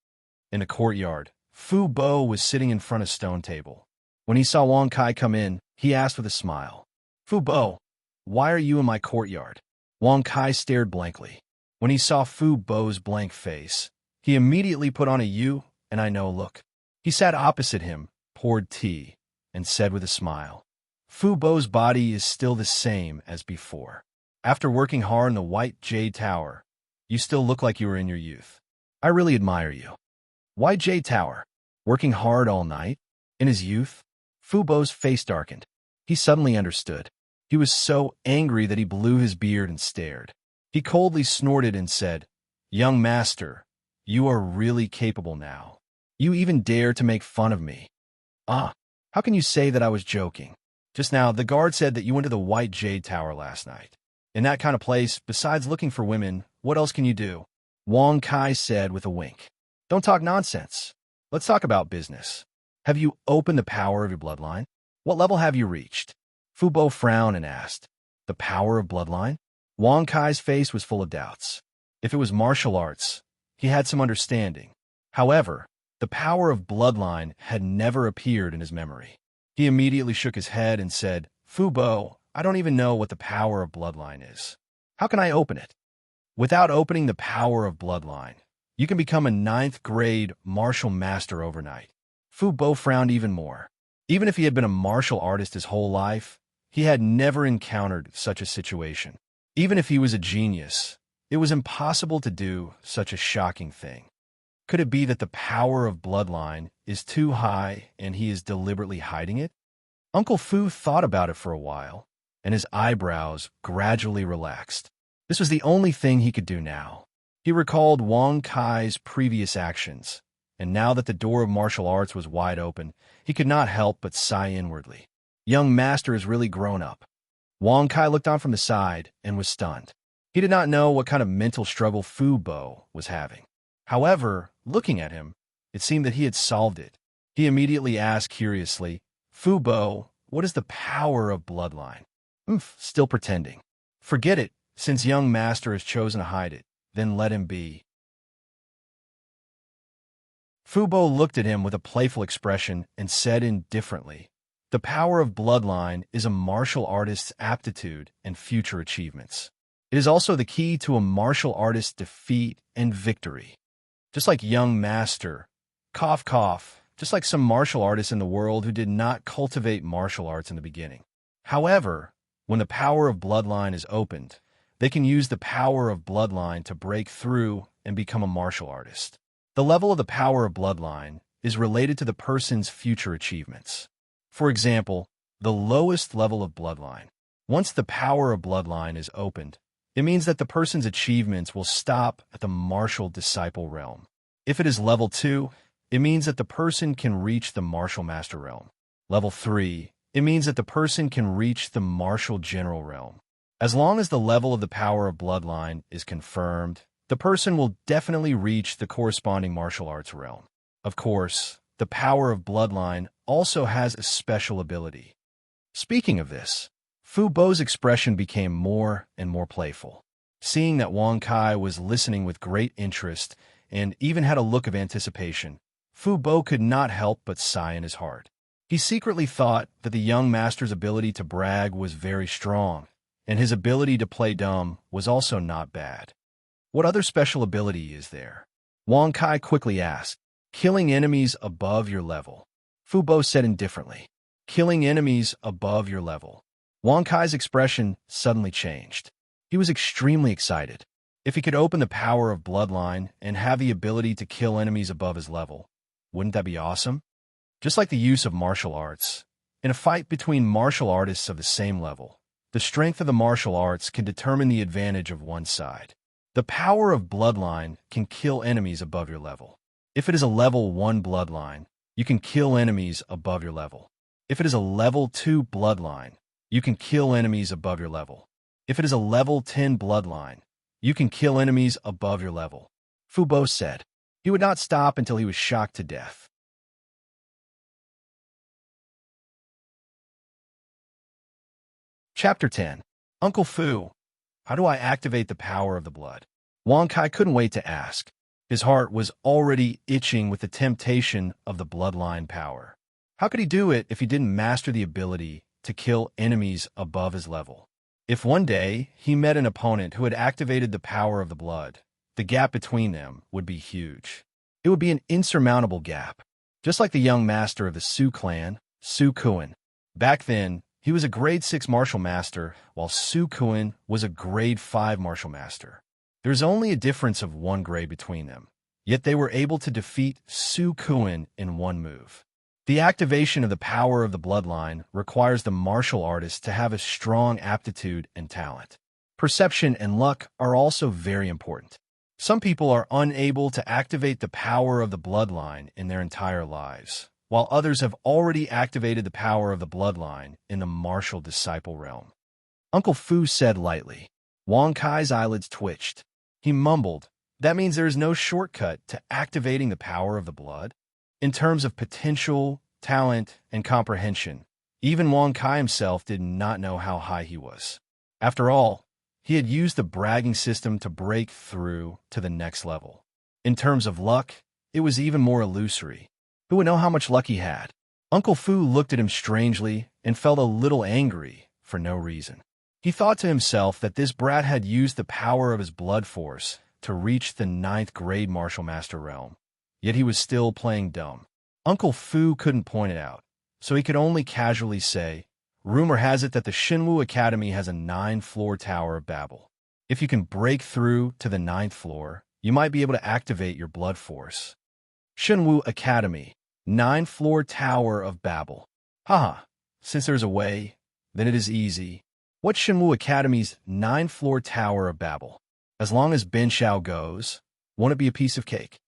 In the courtyard, Fu Bo was sitting in front of a stone table. When he saw Wang Kai come in, he asked with a smile, "Fu Bo, why are you in my courtyard?" Wang Kai stared blankly. When he saw Fu Bo's blank face, he immediately put on a "you and I know" look. He sat opposite him, poured tea, and said with a smile, "Fu Bo's body is still the same as before. After working hard in the White Jade Tower, you still look like you were in your youth. I really admire you." White Jade Tower, working hard all night? In his youth? Fu Bo's face darkened. He suddenly understood. He was so angry that he blew his beard and stared. He coldly snorted and said, "Young master, you are really capable now. You even dare to make fun of me. Ah, how can you say that I was joking? Just now, the guard said that you went to the White Jade Tower last night. In that kind of place, besides looking for women, what else can you do?" Wang Kai said with a wink. "Don't talk nonsense. Let's talk about business. Have you opened the power of your bloodline? What level have you reached?" Fu Bo frowned and asked, "The power of bloodline?" Wang Kai's face was full of doubts. If it was martial arts, he had some understanding. However, the power of bloodline had never appeared in his memory. He immediately shook his head and said, "Fu Bo, I don't even know what the power of bloodline is. How can I open it?" Without opening the power of bloodline, you can become a 9th grade martial master overnight. Fu Bo frowned even more. Even if he had been a martial artist his whole life, he had never encountered such a situation. Even if he was a genius, it was impossible to do such a shocking thing. Could it be that the power of bloodline is too high and he is deliberately hiding it? Uncle Fu thought about it for a while, and his eyebrows gradually relaxed. This was the only thing he could do now. He recalled Wang Kai's previous actions, and now that the door of martial arts was wide open, he could not help but sigh inwardly. Young master has really grown up. Wang Kai looked on from the side and was stunned. He did not know what kind of mental struggle Fu Bo was having. However, looking at him, it seemed that he had solved it. He immediately asked curiously, "Fu Bo, what is the power of bloodline?" Still pretending. "Forget it, since young master has chosen to hide it. Then let him be." Fu Bo looked at him with a playful expression and said indifferently, "The power of bloodline is a martial artist's aptitude and future achievements. It is also the key to a martial artist's defeat and victory. Just like young master, cough cough, just like some martial artists in the world who did not cultivate martial arts in the beginning. However, when the power of bloodline is opened, they can use the power of bloodline to break through and become a martial artist. The level of the power of bloodline is related to the person's future achievements. For example, the lowest level of bloodline. Once the power of bloodline is opened, it means that the person's achievements will stop at the martial disciple realm. If it is level 2, it means that the person can reach the martial master realm. Level 3, it means that the person can reach the martial general realm. As long as the level of the power of bloodline is confirmed, the person will definitely reach the corresponding martial arts realm. Of course, the power of bloodline, also has a special ability. Speaking of this, Fu Bo's expression became more and more playful. Seeing that Wang Kai was listening with great interest and even had a look of anticipation, Fu Bo could not help but sigh in his heart. He secretly thought that the young master's ability to brag was very strong, and his ability to play dumb was also not bad. What other special ability is there? Wang Kai quickly asked. Killing enemies above your level. Fu Bo said indifferently. Killing enemies above your level. Wang Kai's expression suddenly changed. He was extremely excited. If he could open the power of bloodline and have the ability to kill enemies above his level, wouldn't that be awesome? Just like the use of martial arts. In a fight between martial artists of the same level, the strength of the martial arts can determine the advantage of one side. The power of bloodline can kill enemies above your level. If it is a level 1 bloodline, you can kill enemies above your level. If it is a level 2 bloodline, you can kill enemies above your level. If it is a level 10 bloodline, you can kill enemies above your level. Fu Bo said. He would not stop until he was shocked to death. Chapter 10. Uncle Fu. How do I activate the power of the blood? Wang Kai couldn't wait to ask. His heart was already itching with the temptation of the bloodline power. How could he do it if he didn't master the ability to kill enemies above his level? If one day he met an opponent who had activated the power of the blood, the gap between them would be huge. It would be an insurmountable gap. Just like the young master of the Su clan, Su Kuan. Back then, he was a grade 6 martial master, while Su Kuan was a grade 5 martial master. There's only a difference of 1 grade between them, yet they were able to defeat Su Kuan in 1 move. The activation of the power of the bloodline requires the martial artist to have a strong aptitude and talent. Perception and luck are also very important. Some people are unable to activate the power of the bloodline in their entire lives, while others have already activated the power of the bloodline in the martial disciple realm. Uncle Fu said lightly. Wang Kai's eyelids twitched. He mumbled, that means there is no shortcut to activating the power of the blood? In terms of potential, talent, and comprehension, even Wang Kai himself did not know how high he was. After all, he had used the bragging system to break through to the next level. In terms of luck, it was even more illusory. Who would know how much luck he had? Uncle Fu looked at him strangely and felt a little angry for no reason. He thought to himself that this brat had used the power of his blood force to reach the 9th grade martial master realm, yet he was still playing dumb. Uncle Fu couldn't point it out, so he could only casually say, rumor has it that the Shinwu Academy has a 9-floor Tower of Babel. If you can break through to the 9th floor, you might be able to activate your blood force. Shinwu Academy, 9-floor Tower of Babel. Haha, since there's a way, then it is easy. What's Shinwu Academy's 9-floor Tower of Babel? As long as Ben Shao goes, won't it be a piece of cake?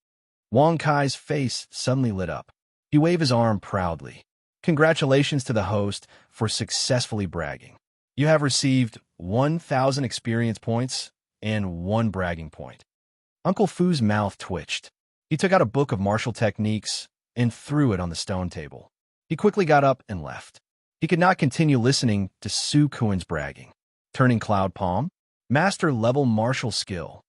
Wang Kai's face suddenly lit up. He waved his arm proudly. Congratulations to the host for successfully bragging. You have received 1,000 experience points and 1 bragging point. Uncle Fu's mouth twitched. He took out a book of martial techniques and threw it on the stone table. He quickly got up and left. He could not continue listening to Su Kuan's bragging. Turning cloud palm, master-level martial skill.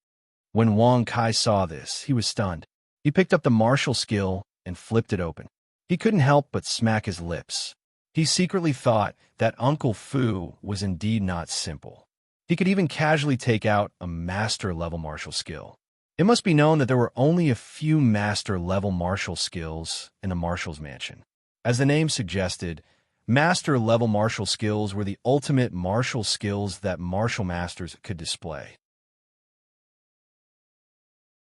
When Wang Kai saw this, he was stunned. He picked up the martial skill and flipped it open. He couldn't help but smack his lips. He secretly thought that Uncle Fu was indeed not simple. He could even casually take out a master-level martial skill. It must be known that there were only a few master-level martial skills in the Marshal's Mansion. As the name suggested, master-level martial skills were the ultimate martial skills that martial masters could display.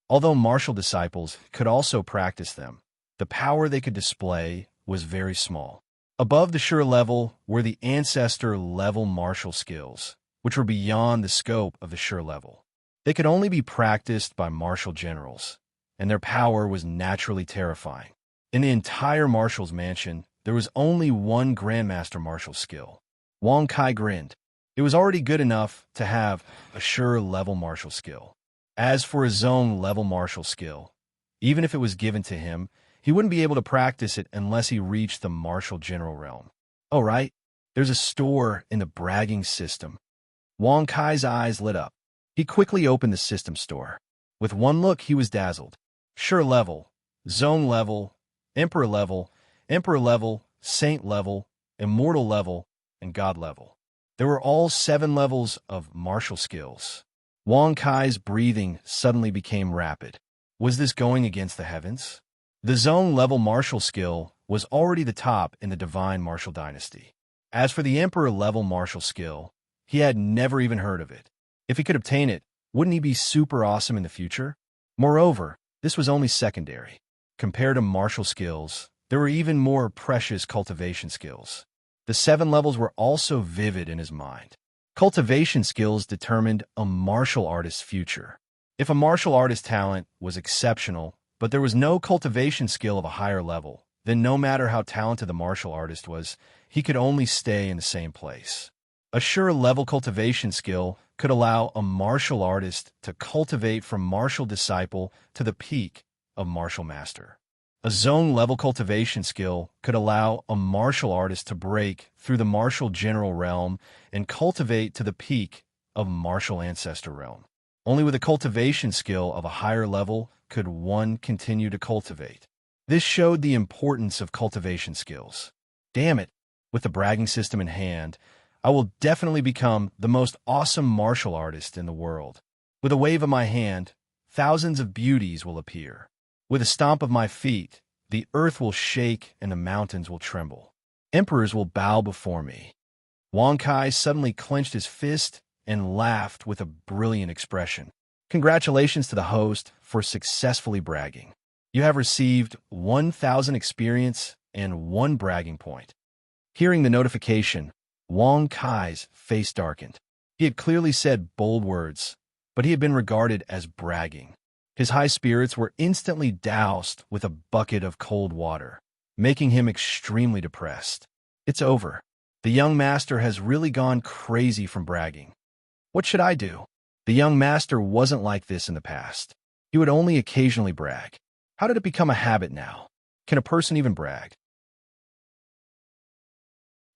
Although martial disciples could also practice them, the power they could display was very small. Above the sure level were the ancestor-level martial skills, which were beyond the scope of the sure level. They could only be practiced by martial generals, and their power was naturally terrifying. In the entire Marshal's Mansion, there was only 1 Grandmaster martial skill. Wang Kai grinned. It was already good enough to have a sure-level martial skill. As for his own level martial skill, even if it was given to him, He wouldn't be able to practice it unless he reached the martial general realm. Oh, right. There's a store in the bragging system. Wang Kai's eyes lit up. He quickly opened the system store. With one look, he was dazzled. Sure level, zone level, emperor level, saint level, immortal level, and god level. There were all 7 levels of martial skills. Wang Kai's breathing suddenly became rapid. Was this going against the heavens? The zone level martial skill was already the top in the divine martial dynasty. As for the emperor level martial skill, he had never even heard of it. If he could obtain it, wouldn't he be super awesome in the future? Moreover, this was only secondary. Compared to martial skills, there were even more precious cultivation skills. The 7 levels were also vivid in his mind. Cultivation skills determined a martial artist's future. If a martial artist's talent was exceptional, but there was no cultivation skill of a higher level, then no matter how talented the martial artist was, he could only stay in the same place. A sure level cultivation skill could allow a martial artist to cultivate from martial disciple to the peak of martial master. A zone level cultivation skill could allow a martial artist to break through the martial general realm and cultivate to the peak of martial ancestor realm. Only with a cultivation skill of a higher level could one continue to cultivate. This showed the importance of cultivation skills. Damn it, with the bragging system in hand, I will definitely become the most awesome martial artist in the world. With a wave of my hand, thousands of beauties will appear. With a stomp of my feet, the earth will shake and the mountains will tremble. Emperors will bow before me. Wang Kai suddenly clenched his fist and laughed with a brilliant expression. Congratulations to the host for successfully bragging. You have received 1,000 experience and 1 bragging point. Hearing the notification, Wang Kai's face darkened. He had clearly said bold words, but he had been regarded as bragging. His high spirits were instantly doused with a bucket of cold water, making him extremely depressed. It's over. The young master has really gone crazy from bragging. What should I do? The young master wasn't like this in the past. He would only occasionally brag. How did it become a habit now? Can a person even brag?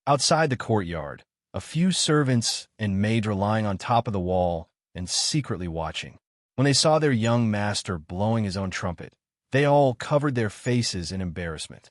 Outside the courtyard, a few servants and maids were lying on top of the wall and secretly watching. When they saw their young master blowing his own trumpet, they all covered their faces in embarrassment.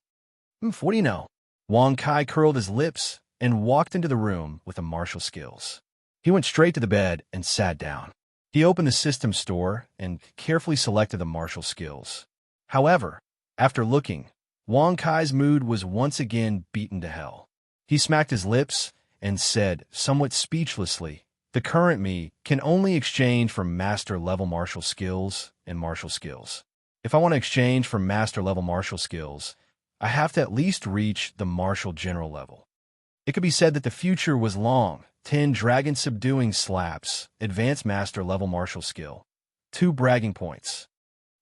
What do you know? Wang Kai curled his lips and walked into the room with the martial skills. He went straight to the bed and sat down. He opened the system store and carefully selected the martial skills. However, after looking, Wang Kai's mood was once again beaten to hell. He smacked his lips and said, somewhat speechlessly, the current me can only exchange for master-level martial skills and martial skills. If I want to exchange for master-level martial skills, I have to at least reach the martial general level. It could be said that the future was long. 10 dragon subduing slaps, advanced master-level martial skill. 2 bragging points.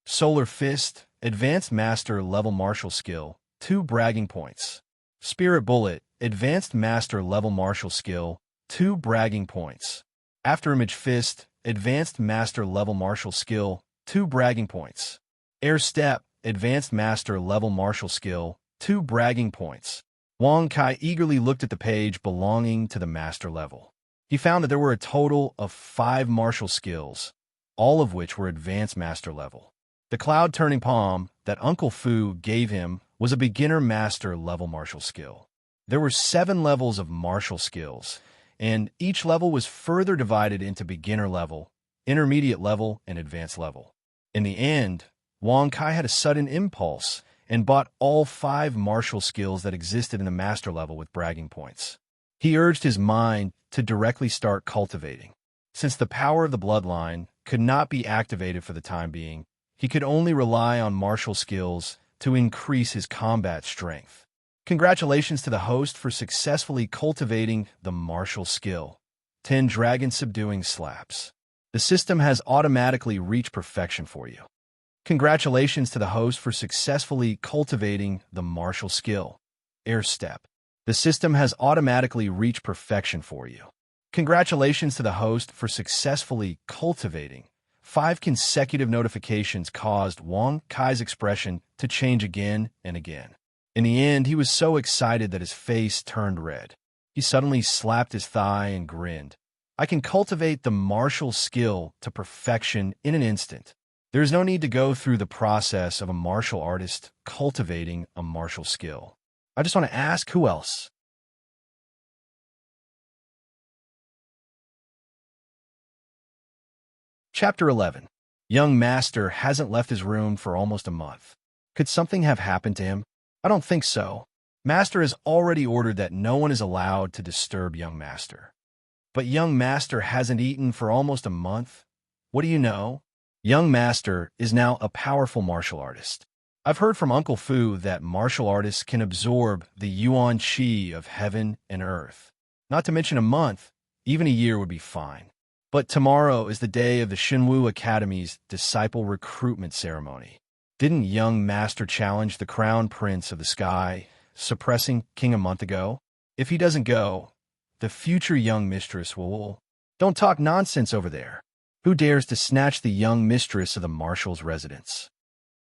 Solar fist, advanced master-level martial skill. 2 bragging points. Spirit bullet, advanced master-level martial skill. 2 bragging points. Afterimage fist, advanced master-level martial skill. 2 bragging points. Air step, advanced master-level martial skill. 2 bragging points. Wang Kai eagerly looked at the page belonging to the master level. He found that there were a total of 5 martial skills, all of which were advanced master level. The cloud-turning palm that Uncle Fu gave him was a beginner master level martial skill. There were 7 levels of martial skills, and each level was further divided into beginner level, intermediate level, and advanced level. In the end, Wang Kai had a sudden impulse and bought all 5 martial skills that existed in the master level with bragging points. He urged his mind to directly start cultivating. Since the power of the bloodline could not be activated for the time being, he could only rely on martial skills to increase his combat strength. Congratulations to the host for successfully cultivating the martial skill. 10 dragon subduing slaps. The system has automatically reached perfection for you. Congratulations to the host for successfully cultivating the martial skill. Air step. The system has automatically reached perfection for you. Congratulations to the host for successfully cultivating 5 consecutive notifications caused Wang Kai's expression to change again and again. In the end, he was so excited that his face turned red. He suddenly slapped his thigh and grinned. I can cultivate the martial skill to perfection in an instant. There is no need to go through the process of a martial artist cultivating a martial skill. I just want to ask, who else? Chapter 11. Young Master hasn't left his room for almost a month. Could something have happened to him? I don't think so. Master has already ordered that no one is allowed to disturb Young Master. But Young Master hasn't eaten for almost a month. What do you know? Young Master is now a powerful martial artist. I've heard from Uncle Fu that martial artists can absorb the yuan qi of heaven and earth. Not to mention a month, even a year would be fine. But tomorrow is the day of the Shinwu Academy's disciple recruitment ceremony. Didn't Young Master challenge the Crown Prince of the Sky, suppressing King a month ago? If he doesn't go, the future young mistress will... Don't talk nonsense over there. Who dares to snatch the young mistress of the marshal's residence?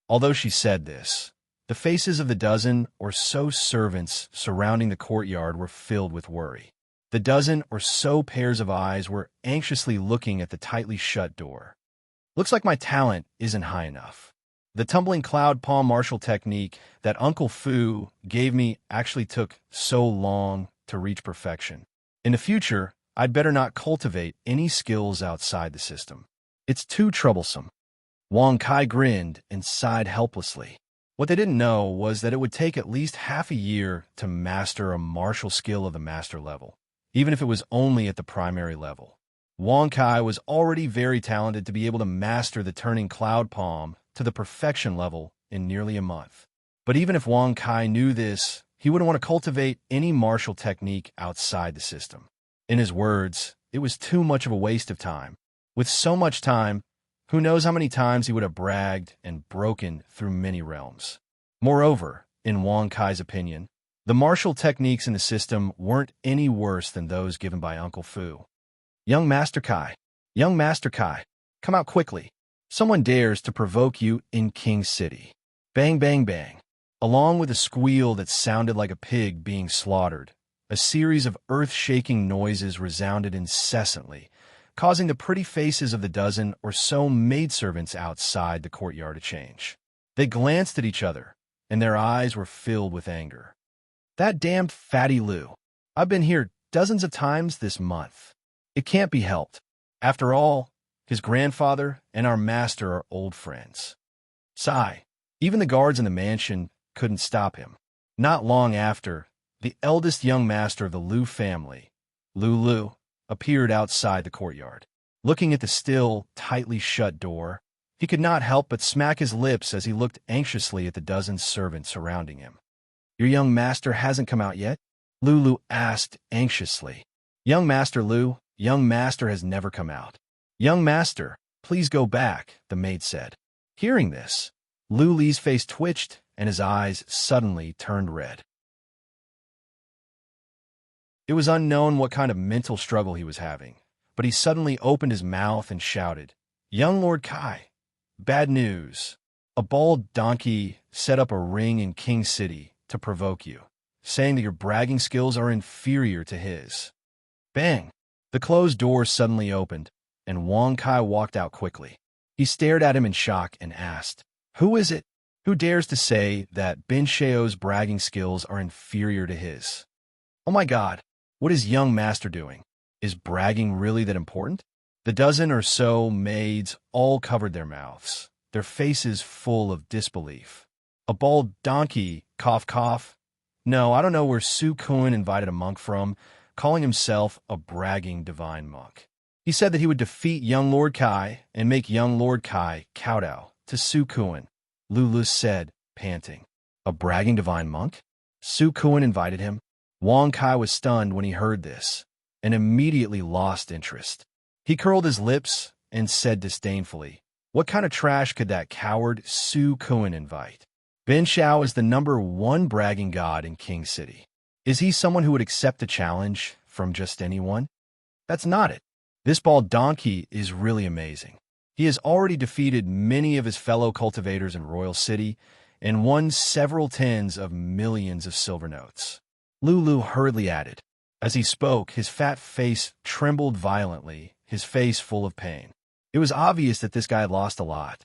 Although she said this, the faces of the dozen or so servants surrounding the courtyard were filled with worry. The dozen or so pairs of eyes were anxiously looking at the tightly shut door. Looks like my talent isn't high enough. The tumbling cloud palm martial technique that Uncle Fu gave me actually took so long to reach perfection. In the future, I'd better not cultivate any skills outside the system. It's too troublesome. Wang Kai grinned and sighed helplessly. What they didn't know was that it would take at least half a year to master a martial skill of the master level, even if it was only at the primary level. Wang Kai was already very talented to be able to master the turning cloud palm to the perfection level in nearly a month. But even if Wang Kai knew this, he wouldn't want to cultivate any martial technique outside the system. In his words, it was too much of a waste of time. With so much time, who knows how many times he would have bragged and broken through many realms. Moreover, in Wang Kai's opinion, the martial techniques in the system weren't any worse than those given by Uncle Fu. Young Master Kai, come out quickly. Someone dares to provoke you in King City. Bang, bang, bang. Along with a squeal that sounded like a pig being slaughtered, a series of earth-shaking noises resounded incessantly, causing the pretty faces of the dozen or so maidservants outside the courtyard to change. They glanced at each other, and their eyes were filled with anger. That damned fatty Lu. I've been here dozens of times this month. It can't be helped. After all, his grandfather and our master are old friends. Sigh. Even the guards in the mansion couldn't stop him. Not long after, the eldest young master of the Lu family, Lu, appeared outside the courtyard. Looking at the still, tightly shut door, he could not help but smack his lips as he looked anxiously at the dozen servants surrounding him. Your young master hasn't come out yet? Lulu asked anxiously. Young Master Lu, young master has never come out. Young master, please go back, the maid said. Hearing this, Lu Li's face twitched and his eyes suddenly turned red. It was unknown what kind of mental struggle he was having, but he suddenly opened his mouth and shouted, Young Lord Kai, bad news. A bald donkey set up a ring in King City to provoke you, saying that your bragging skills are inferior to his. Bang! The closed door suddenly opened, and Wang Kai walked out quickly. He stared at him in shock and asked, Who is it? Who dares to say that Bin Xiao's bragging skills are inferior to his? Oh my God, what is young master doing? Is bragging really that important? The dozen or so maids all covered their mouths, their faces full of disbelief. A bald donkey, cough cough. No, I don't know where Su Kun invited a monk from, calling himself a bragging divine monk. He said that he would defeat young Lord Kai and make young Lord Kai kowtow to Su Kun. Lulu said, panting. A bragging divine monk? Su Kun invited him. Wang Kai was stunned when he heard this, and immediately lost interest. He curled his lips and said disdainfully, What kind of trash could that coward Su Kun invite? Bin Xiao is the #1 bragging god in King City. Is he someone who would accept a challenge from just anyone? That's not it. This bald donkey is really amazing. He has already defeated many of his fellow cultivators in Royal City and won several tens of millions of silver notes. Lulu hurriedly added. As he spoke, his fat face trembled violently, his face full of pain. It was obvious that this guy had lost a lot.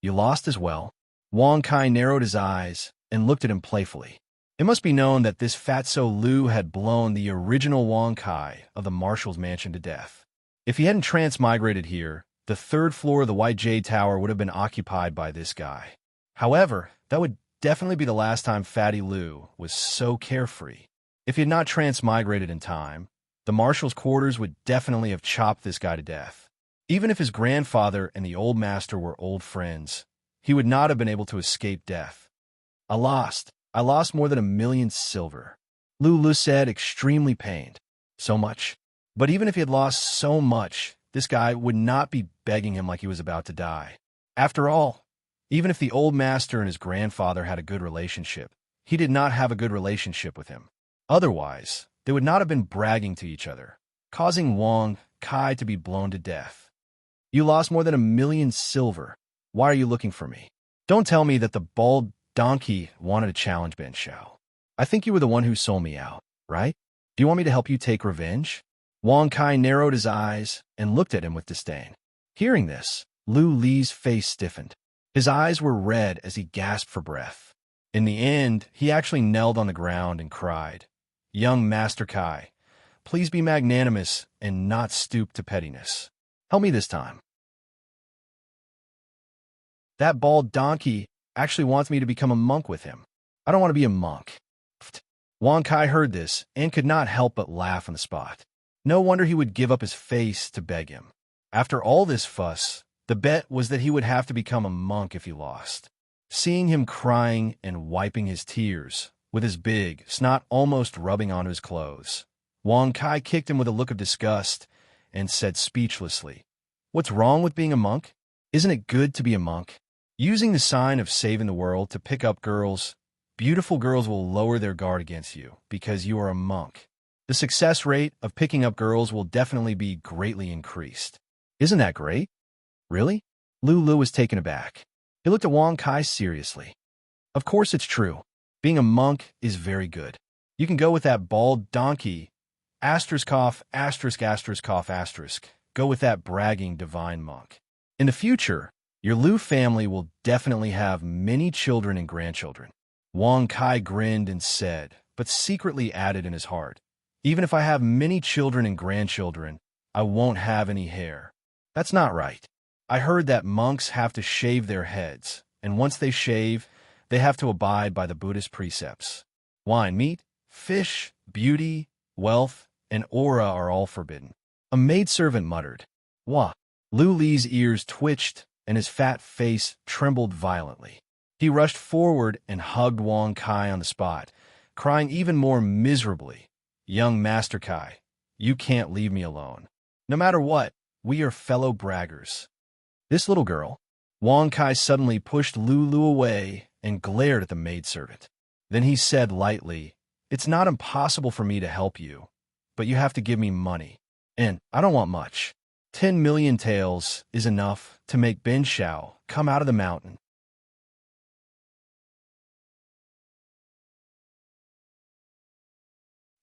You lost as well? Wang Kai narrowed his eyes and looked at him playfully. It must be known that this fatso Lu had blown the original Wang Kai of the Marshal's mansion to death. If he hadn't transmigrated here, the third floor of the White Jade Tower would have been occupied by this guy. However, that would definitely be the last time Fatty Lu was so carefree. If he had not transmigrated in time, the Marshal's quarters would definitely have chopped this guy to death. Even if his grandfather and the old master were old friends, he would not have been able to escape death. I lost more than 1 million silver, Lulu said, extremely pained. So much? But even if he had lost so much, this guy would not be begging him like he was about to die. After all, even if the old master and his grandfather had a good relationship, he did not have a good relationship with him. Otherwise, they would not have been bragging to each other, causing Wang Kai to be blown to death. You lost more than 1 million silver. Why are you looking for me? Don't tell me that the bald donkey wanted to challenge Ben Shao. I think you were the one who sold me out, right? Do you want me to help you take revenge? Wang Kai narrowed his eyes and looked at him with disdain. Hearing this, Lu Li's face stiffened. His eyes were red as he gasped for breath. In the end, he actually knelt on the ground and cried, "Young Master Kai, please be magnanimous and not stoop to pettiness. Help me this time. That bald donkey actually wants me to become a monk with him. I don't want to be a monk." Wang Kai heard this and could not help but laugh on the spot. No wonder he would give up his face to beg him. After all this fuss, the bet was that he would have to become a monk if he lost. Seeing him crying and wiping his tears, with his big snot almost rubbing onto his clothes, Wang Kai kicked him with a look of disgust and said speechlessly, "What's wrong with being a monk? Isn't it good to be a monk? Using the sign of saving the world to pick up girls, beautiful girls will lower their guard against you because you are a monk. The success rate of picking up girls will definitely be greatly increased. Isn't that great? Really?" Lulu was taken aback. He looked at Wang Kai seriously. "Of course it's true. Being a monk is very good. You can go with that bald donkey, asterisk cough, asterisk, asterisk, cough, asterisk. Go with that bragging divine monk. In the future, your Lu family will definitely have many children and grandchildren." Wang Kai grinned and said, but secretly added in his heart, "Even if I have many children and grandchildren, I won't have any hair. That's not right. I heard that monks have to shave their heads, and once they shave, they have to abide by the Buddhist precepts. Wine, meat, fish, beauty, wealth, and aura are all forbidden." A maidservant muttered, "Wah." Lu Li's ears twitched, and his fat face trembled violently. He rushed forward and hugged Wang Kai on the spot, crying even more miserably, "Young Master Kai, you can't leave me alone. No matter what, we are fellow braggers." This little girl, Wang Kai suddenly pushed Lulu away and glared at the maidservant. Then he said lightly, "It's not impossible for me to help you, but you have to give me money. And I don't want much. 10 million taels is enough to make Ben Shao come out of the mountain."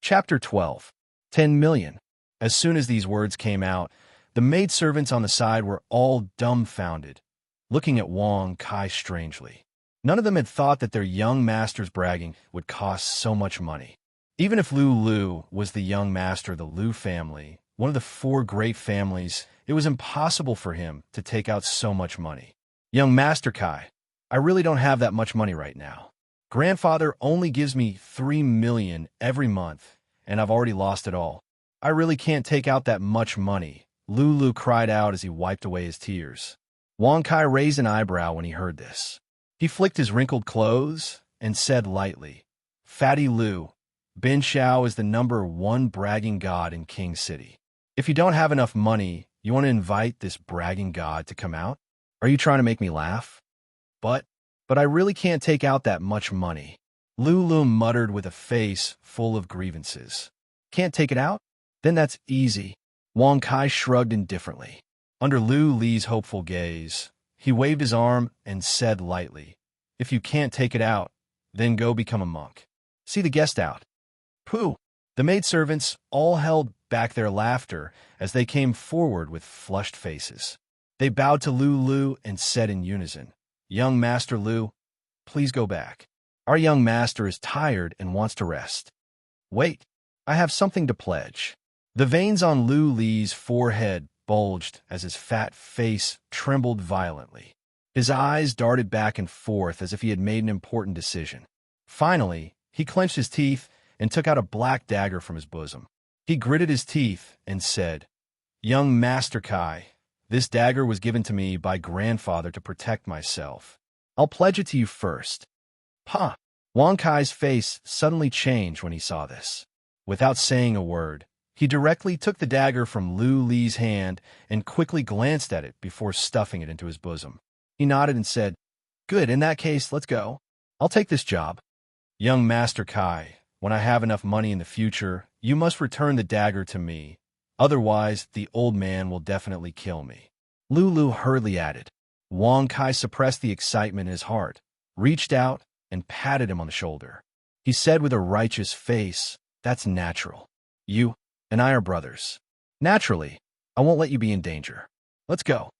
Chapter 12. 10 million. As soon as these words came out, the maidservants on the side were all dumbfounded, looking at Wang Kai strangely. None of them had thought that their young master's bragging would cost so much money. Even if Lu was the young master of the Lu family, one of the 4 great families, it was impossible for him to take out so much money. "Young Master Kai, I really don't have that much money right now. Grandfather only gives me 3 million every month, and I've already lost it all. I really can't take out that much money," Lulu cried out as he wiped away his tears. Wang Kai raised an eyebrow when he heard this. He flicked his wrinkled clothes and said lightly, "Fatty Lu, Ben Shao is the #1 bragging god in King City. If you don't have enough money, you want to invite this bragging god to come out? Are you trying to make me laugh? But I really can't take out that much money," Lulu muttered with a face full of grievances. "Can't take it out? Then that's easy." Wang Kai shrugged indifferently. Under Lu Li's hopeful gaze, he waved his arm and said lightly, "If you can't take it out, then go become a monk. See the guest out." Pooh! The maidservants all held back their laughter as they came forward with flushed faces. They bowed to Lu and said in unison, "Young Master Lu, please go back. Our young master is tired and wants to rest." "Wait, I have something to pledge." The veins on Lu Li's forehead bulged as his fat face trembled violently. His eyes darted back and forth as if he had made an important decision. Finally, he clenched his teeth and took out a black dagger from his bosom. He gritted his teeth and said, "Young Master Kai, this dagger was given to me by grandfather to protect myself. I'll pledge it to you first." "Huh!" Wang Kai's face suddenly changed when he saw this. Without saying a word, he directly took the dagger from Lu Li's hand and quickly glanced at it before stuffing it into his bosom. He nodded and said, "Good, in that case, let's go. I'll take this job." "Young Master Kai, when I have enough money in the future, you must return the dagger to me. Otherwise, the old man will definitely kill me," Lu hurriedly added. Wang Kai suppressed the excitement in his heart, reached out, and patted him on the shoulder. He said with a righteous face, "That's natural. You and I are brothers. Naturally, I won't let you be in danger. Let's go.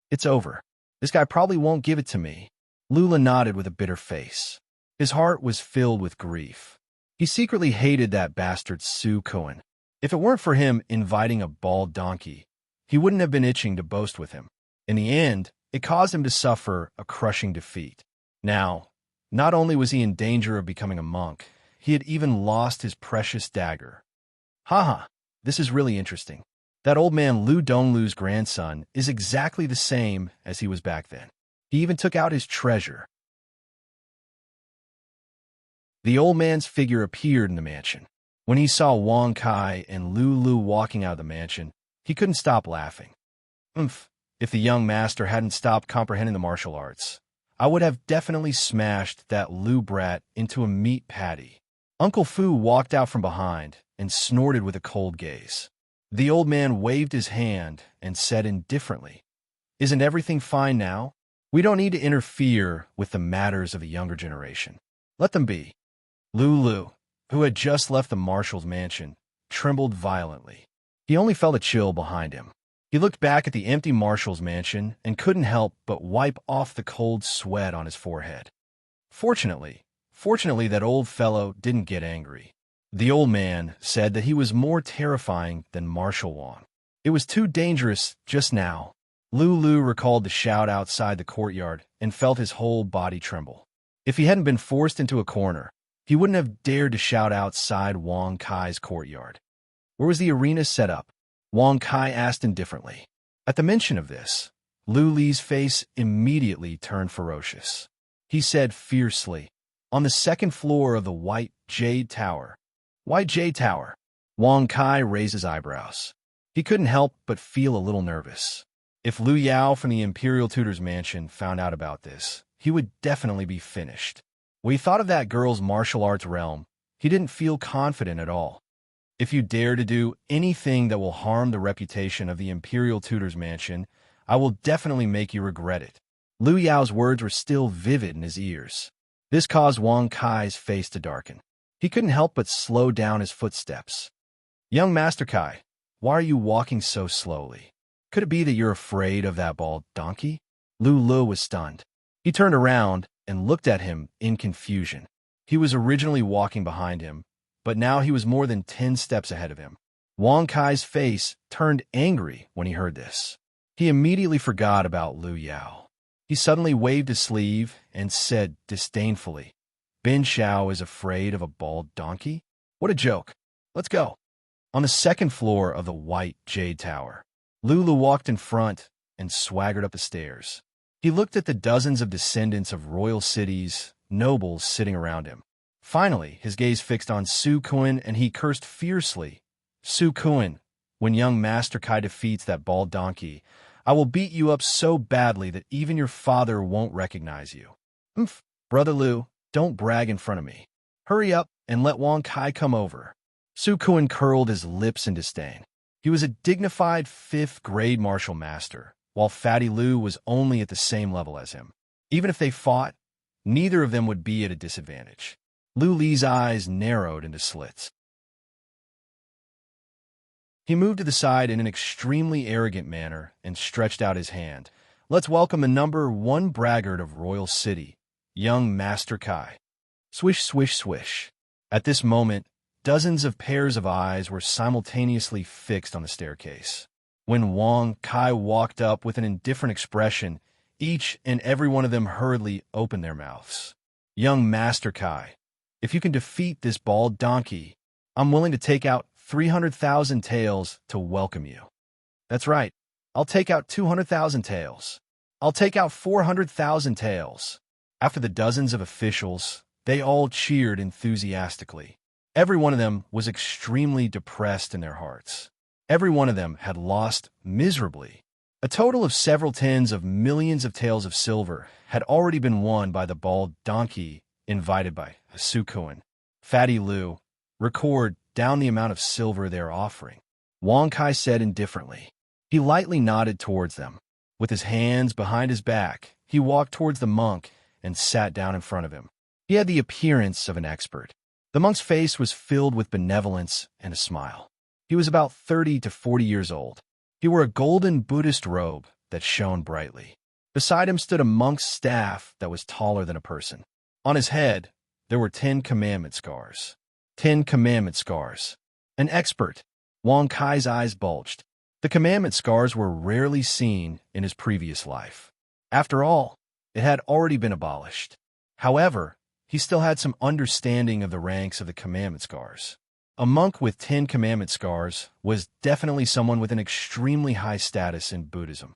It's over. This guy probably won't give it to me." Lula nodded with a bitter face. His heart was filled with grief. He secretly hated that bastard Su Cohen. If it weren't for him inviting a bald donkey, he wouldn't have been itching to boast with him. In the end, it caused him to suffer a crushing defeat. Now, not only was he in danger of becoming a monk, he had even lost his precious dagger. Haha, this is really interesting. That old man Lu Donglu's grandson is exactly the same as he was back then. He even took out his treasure. The old man's figure appeared in the mansion. When he saw Wang Kai and Lu walking out of the mansion, he couldn't stop laughing. If the young master hadn't stopped comprehending the martial arts, I would have definitely smashed that Lu brat into a meat patty. Uncle Fu walked out from behind and snorted with a cold gaze. The old man waved his hand and said indifferently, "Isn't everything fine now? We don't need to interfere with the matters of the younger generation. Let them be." Lu, who had just left the marshal's mansion, trembled violently. He only felt a chill behind him. He looked back at the empty marshal's mansion and couldn't help but wipe off the cold sweat on his forehead. Fortunately, that old fellow didn't get angry. The old man said that he was more terrifying than Marshal Wang. It was too dangerous just now. Lu recalled the shout outside the courtyard and felt his whole body tremble. If he hadn't been forced into a corner, he wouldn't have dared to shout outside Wang Kai's courtyard. Where was the arena set up? Wang Kai asked indifferently. At the mention of this, Lu Li's face immediately turned ferocious. He said fiercely, "On the second floor of the White Jade Tower." "White Jade Tower?" Wang Kai raised his eyebrows. He couldn't help but feel a little nervous. If Lu Yao from the Imperial Tutor's mansion found out about this, he would definitely be finished. When he thought of that girl's martial arts realm, he didn't feel confident at all. "If you dare to do anything that will harm the reputation of the Imperial Tutor's mansion, I will definitely make you regret it." Lu Yao's words were still vivid in his ears. This caused Wang Kai's face to darken. He couldn't help but slow down his footsteps. "Young Master Kai, why are you walking so slowly? Could it be that you're afraid of that bald donkey?" Lu was stunned. He turned around and looked at him in confusion. He was originally walking behind him, but now he was more than 10 steps ahead of him. Wang Kai's face turned angry when he heard this. He immediately forgot about Lu Yao. He suddenly waved his sleeve and said disdainfully, "Bin Xiao is afraid of a bald donkey? What a joke. Let's go." On the second floor of the White Jade Tower, Lu walked in front and swaggered up the stairs. He looked at the dozens of descendants of royal cities, nobles sitting around him. Finally, his gaze fixed on Su Kun and he cursed fiercely. "Su Kun, when young Master Kai defeats that bald donkey, I will beat you up so badly that even your father won't recognize you." Brother Lu, don't brag in front of me. Hurry up and let Wang Kai come over." Su Kun curled his lips in disdain. He He was a dignified 5th-grade martial master, while Fatty Lu was only at the same level as him. Even if they fought, neither of them would be at a disadvantage. Lu Li's eyes narrowed into slits. He moved to the side in an extremely arrogant manner and stretched out his hand. "Let's welcome the #1 braggart of Royal City, young Master Kai." Swish, swish, swish. At this moment, dozens of pairs of eyes were simultaneously fixed on the staircase. When Wang Kai walked up with an indifferent expression, each and every one of them hurriedly opened their mouths. "Young Master Kai, if you can defeat this bald donkey, I'm willing to take out 300,000 taels to welcome you." "That's right. I'll take out 200,000 taels. I'll take out 400,000 taels." After the dozens of officials, they all cheered enthusiastically. Every one of them was extremely depressed in their hearts. Every one of them had lost miserably. A total of several tens of millions of taels of silver had already been won by the bald donkey invited by Sukuin. "Fatty Lu, record down the amount of silver they are offering," Wang Kai said indifferently. He lightly nodded towards them. With his hands behind his back, he walked towards the monk and sat down in front of him. He had the appearance of an expert. The monk's face was filled with benevolence and a smile. He was about 30 to 40 years old. He wore a golden Buddhist robe that shone brightly. Beside him stood a monk's staff that was taller than a person. On his head, there were 10 commandment scars. 10 commandment scars. An expert. Wang Kai's eyes bulged. The commandment scars were rarely seen in his previous life. After all, it had already been abolished. However, he still had some understanding of the ranks of the commandment scars. A monk with 10 commandment scars was definitely someone with an extremely high status in Buddhism.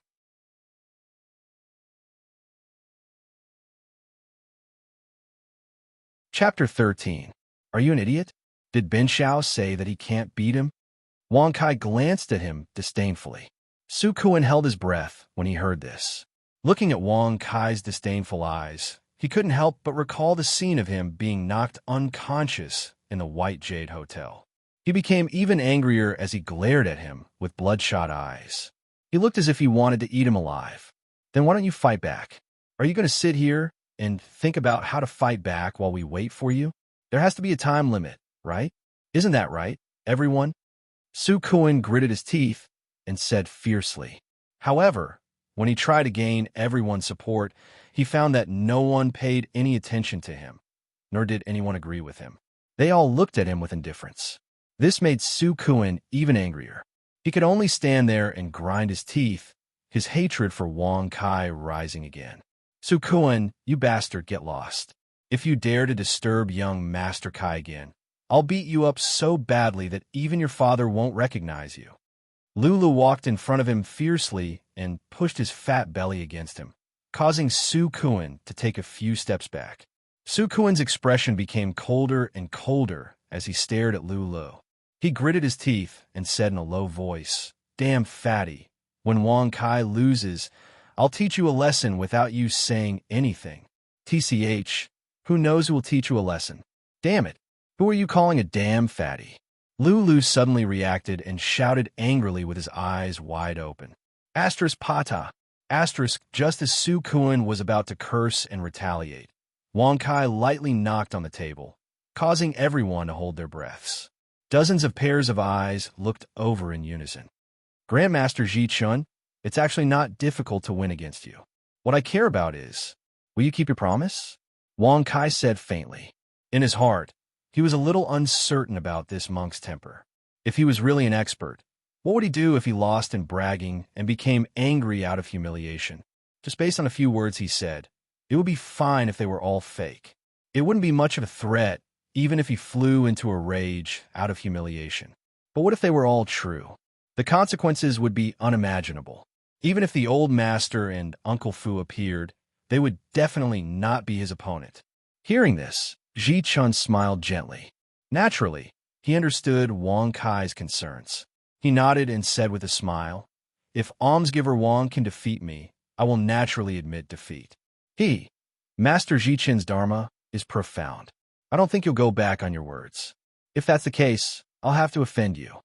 Chapter 13. Are you an idiot? Did Ben Shao say that he can't beat him? Wang Kai glanced at him disdainfully. Su Kuan held his breath when he heard this. Looking at Wang Kai's disdainful eyes, he couldn't help but recall the scene of him being knocked unconscious in the White Jade Hotel. He became even angrier as he glared at him with bloodshot eyes. He looked as if he wanted to eat him alive. "Then why don't you fight back? Are you going to sit here and think about how to fight back while we wait for you? There has to be a time limit, right? Isn't that right, everyone?" Su Kuan gritted his teeth and said fiercely. However, when he tried to gain everyone's support, he found that no one paid any attention to him, nor did anyone agree with him. They all looked at him with indifference. This made Su Kuan even angrier. He could only stand there and grind his teeth, his hatred for Wang Kai rising again. "Su Kuan, you bastard, get lost. If you dare to disturb young Master Kai again, I'll beat you up so badly that even your father won't recognize you." Lulu walked in front of him fiercely and pushed his fat belly against him, causing Su Kuan to take a few steps back. Su Kuan's expression became colder and colder as he stared at Lulu. He gritted his teeth and said in a low voice, "Damn fatty, when Wang Kai loses, I'll teach you a lesson without you saying anything. TCH, who knows who will teach you a lesson? Damn it, who are you calling a damn fatty?" Lulu suddenly reacted and shouted angrily with his eyes wide open. Asterisk pata. Asterisk, just as Su Kuan was about to curse and retaliate, Wang Kai lightly knocked on the table, causing everyone to hold their breaths. Dozens of pairs of eyes looked over in unison. "Grandmaster Ji Chun, it's actually not difficult to win against you. What I care about is, will you keep your promise?" Wang Kai said faintly. In his heart, he was a little uncertain about this monk's temper. If he was really an expert, what would he do if he lost in bragging and became angry out of humiliation? Just based on a few words he said, it would be fine if they were all fake. It wouldn't be much of a threat, even if he flew into a rage out of humiliation. But what if they were all true? The consequences would be unimaginable. Even if the old master and Uncle Fu appeared, they would definitely not be his opponent. Hearing this, Ji Chun smiled gently. Naturally, he understood Wang Kai's concerns. He nodded and said with a smile, "If almsgiver Wang can defeat me, I will naturally admit defeat. Master Ji Chun's dharma, is profound. I don't think you'll go back on your words. If that's the case, I'll have to offend you."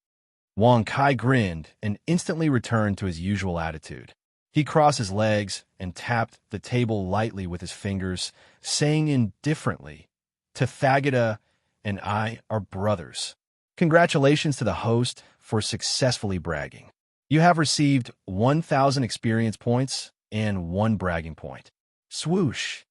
Wang Kai grinned and instantly returned to his usual attitude. He crossed his legs and tapped the table lightly with his fingers, saying indifferently, "Tathagata and I are brothers. Congratulations to the host for successfully bragging. You have received 1,000 experience points and 1 bragging point." Swoosh!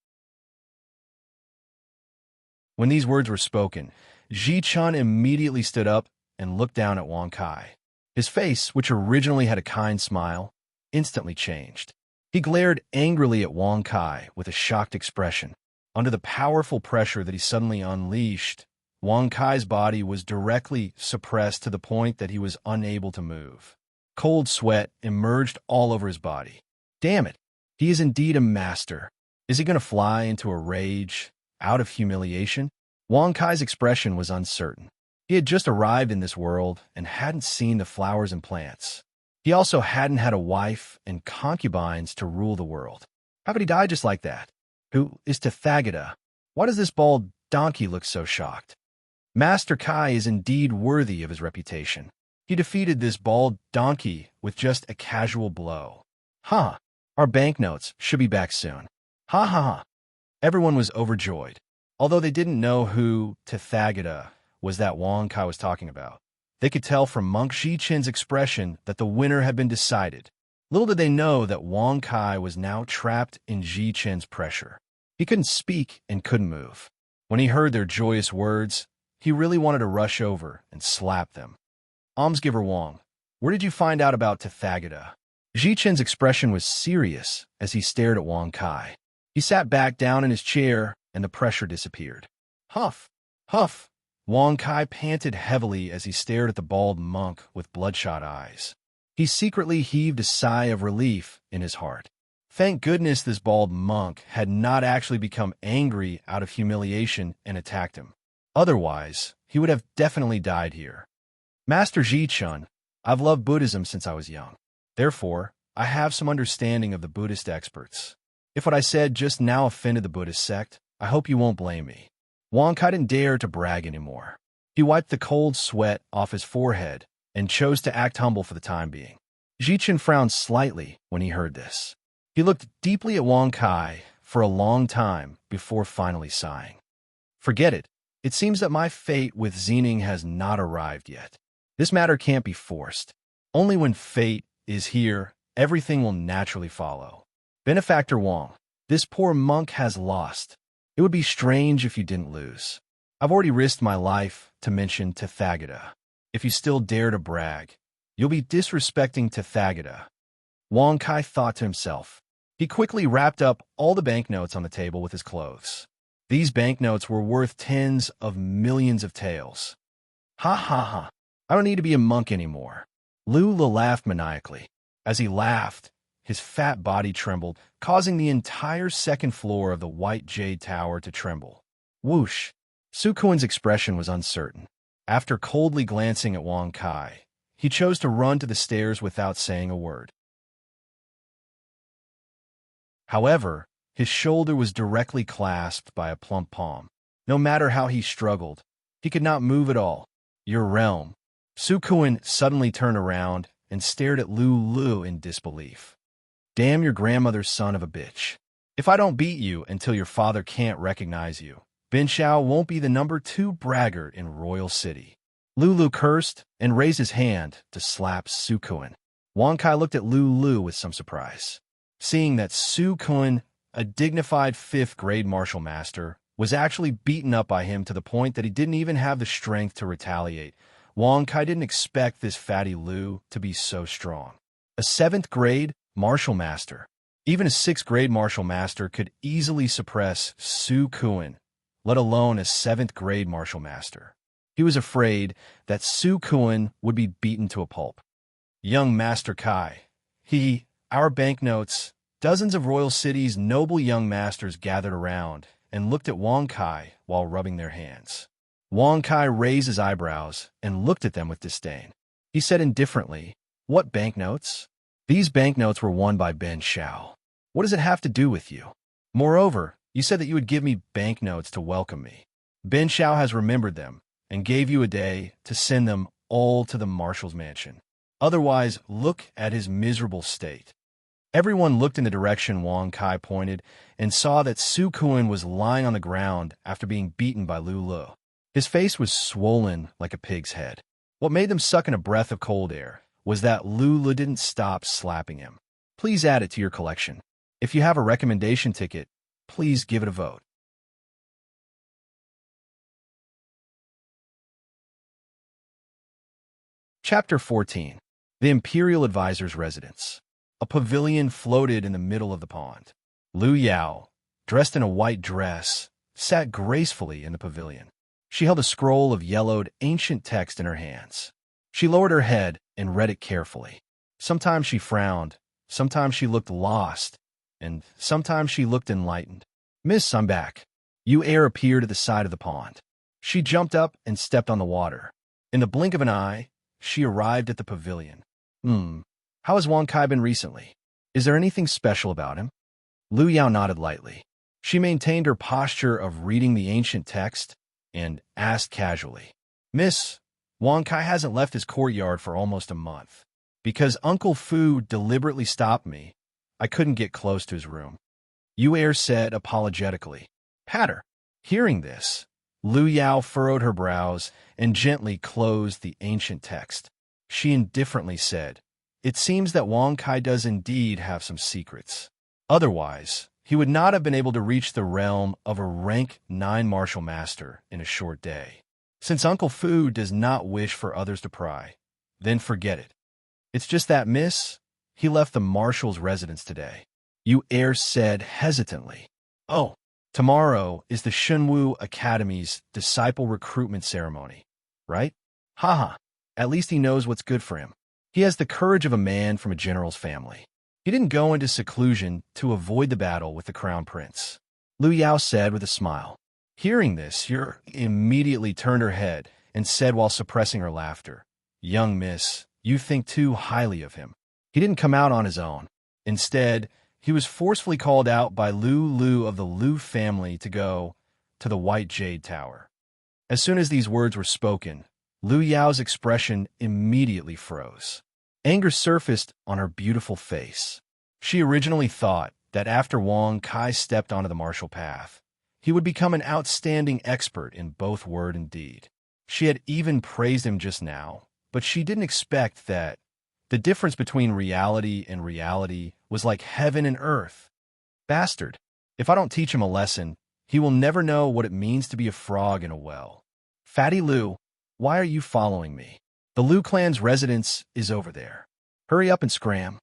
When these words were spoken, Ji Chun immediately stood up and looked down at Wang Kai. His face, which originally had a kind smile, instantly changed. He glared angrily at Wang Kai with a shocked expression. Under the powerful pressure that he suddenly unleashed, Wang Kai's body was directly suppressed to the point that he was unable to move. Cold sweat emerged all over his body. Damn it, he is indeed a master. Is he going to fly into a rage out of humiliation? Wang Kai's expression was uncertain. He had just arrived in this world and hadn't seen the flowers and plants. He also hadn't had a wife and concubines to rule the world. How could he die just like that? Who is Tathagata? Why does this bald donkey look so shocked? Master Kai is indeed worthy of his reputation. He defeated this bald donkey with just a casual blow. Huh, our banknotes should be back soon. Ha ha ha. Everyone was overjoyed. Although they didn't know who Tathagata was that Wang Kai was talking about, they could tell from Monk Xichin's expression that the winner had been decided. Little did they know that Wang Kai was now trapped in Xichin's pressure. He couldn't speak and couldn't move. When he heard their joyous words, he really wanted to rush over and slap them. Almsgiver Wang, where did you find out about Tathagata? Xichin's expression was serious as he stared at Wang Kai. He sat back down in his chair and the pressure disappeared. Huff! Huff! Wang Kai panted heavily as he stared at the bald monk with bloodshot eyes. He secretly heaved a sigh of relief in his heart. Thank goodness this bald monk had not actually become angry out of humiliation and attacked him. Otherwise, he would have definitely died here. Master Ji-chun, I've loved Buddhism since I was young. Therefore, I have some understanding of the Buddhist experts. If what I said just now offended the Buddhist sect, I hope you won't blame me. Wang Kai didn't dare to brag anymore. He wiped the cold sweat off his forehead and chose to act humble for the time being. Ji-chun frowned slightly when he heard this. He looked deeply at Wang Kai for a long time before finally sighing. Forget it. It seems that my fate with Xening has not arrived yet. This matter can't be forced. Only when fate is here, everything will naturally follow. Benefactor Wang, this poor monk has lost. It would be strange if you didn't lose. I've already risked my life to mention Tathagata. If you still dare to brag, you'll be disrespecting Tathagata. Wang Kai thought to himself. He quickly wrapped up all the banknotes on the table with his clothes. These banknotes were worth tens of millions of taels. Ha ha ha. I don't need to be a monk anymore. Lula laughed maniacally. As he laughed, his fat body trembled, causing the entire second floor of the White Jade Tower to tremble. Whoosh! Sukuin's expression was uncertain. After coldly glancing at Wang Kai, he chose to run to the stairs without saying a word. However, his shoulder was directly clasped by a plump palm. No matter how he struggled, he could not move at all. Your realm. Sukuin suddenly turned around and stared at Lu in disbelief. Damn your grandmother's son of a bitch. If I don't beat you until your father can't recognize you, Ben Shao won't be the number 2 braggart in Royal City. Lulu cursed and raised his hand to slap Sukuin. Wang Kai looked at Lu with some surprise. Seeing that Sukuin, a dignified 5th grade martial master, was actually beaten up by him to the point that he didn't even have the strength to retaliate, Wang Kai didn't expect this fatty Lu to be so strong. A 7th grade martial master. Even a 6th grade martial master could easily suppress Sukuin, let alone a 7th grade martial master. He was afraid that Sukuin would be beaten to a pulp. Young Master Kai. Our banknotes. Dozens of Royal City's noble young masters gathered around and looked at Wang Kai while rubbing their hands. Wang Kai raised his eyebrows and looked at them with disdain. He said indifferently, "What banknotes? These banknotes were won by Ben Shao. What does it have to do with you? Moreover, you said that you would give me banknotes to welcome me. Ben Shao has remembered them and gave you a day to send them all to the marshal's mansion. Otherwise, look at his miserable state. Everyone looked in the direction Wang Kai pointed and saw that Su Kun was lying on the ground after being beaten by Lu Lu. His face was swollen like a pig's head. What made them suck in a breath of cold air was that Lu Lu didn't stop slapping him. Please add it to your collection. If you have a recommendation ticket, please give it a vote. Chapter 14. The Imperial Advisor's Residence. A pavilion floated in the middle of the pond. Lu Yao, dressed in a white dress, sat gracefully in the pavilion. She held a scroll of yellowed, ancient text in her hands. She lowered her head and read it carefully. Sometimes she frowned, sometimes she looked lost, and sometimes she looked enlightened. "Miss, I'm back." Yu Air appeared at the side of the pond. She jumped up and stepped on the water. In the blink of an eye, she arrived at the pavilion. How has Wang Kai been recently? Is there anything special about him? Lu Yao nodded lightly. She maintained her posture of reading the ancient text and asked casually, "Miss, Wang Kai hasn't left his courtyard for almost a month. Because Uncle Fu deliberately stopped me, I couldn't get close to his room." Yu Air said apologetically. "Patter." Hearing this, Lu Yao furrowed her brows and gently closed the ancient text. She indifferently said, "It seems that Wang Kai does indeed have some secrets. Otherwise, he would not have been able to reach the realm of a rank 9 martial master in a short day. Since Uncle Fu does not wish for others to pry, then forget it. It's just that, miss, he left the marshal's residence today." Yu Air said hesitantly, "Oh, tomorrow is the Shunwu Academy's disciple recruitment ceremony, right? Haha, at least he knows what's good for him. He has the courage of a man from a general's family. He didn't go into seclusion to avoid the battle with the crown prince." Lu Yao said with a smile. Hearing this, Yu immediately turned her head and said while suppressing her laughter, "Young miss, you think too highly of him. He didn't come out on his own. Instead, he was forcefully called out by Lu Lu of the Lu family to go to the White Jade Tower." As soon as these words were spoken, Lu Yao's expression immediately froze. Anger surfaced on her beautiful face. She originally thought that after Wang Kai stepped onto the martial path, he would become an outstanding expert in both word and deed. She had even praised him just now, but she didn't expect that the difference between reality and reality was like heaven and earth. Bastard. If I don't teach him a lesson, he will never know what it means to be a frog in a well. Fatty Lu, why are you following me? The Lu clan's residence is over there. Hurry up and scram.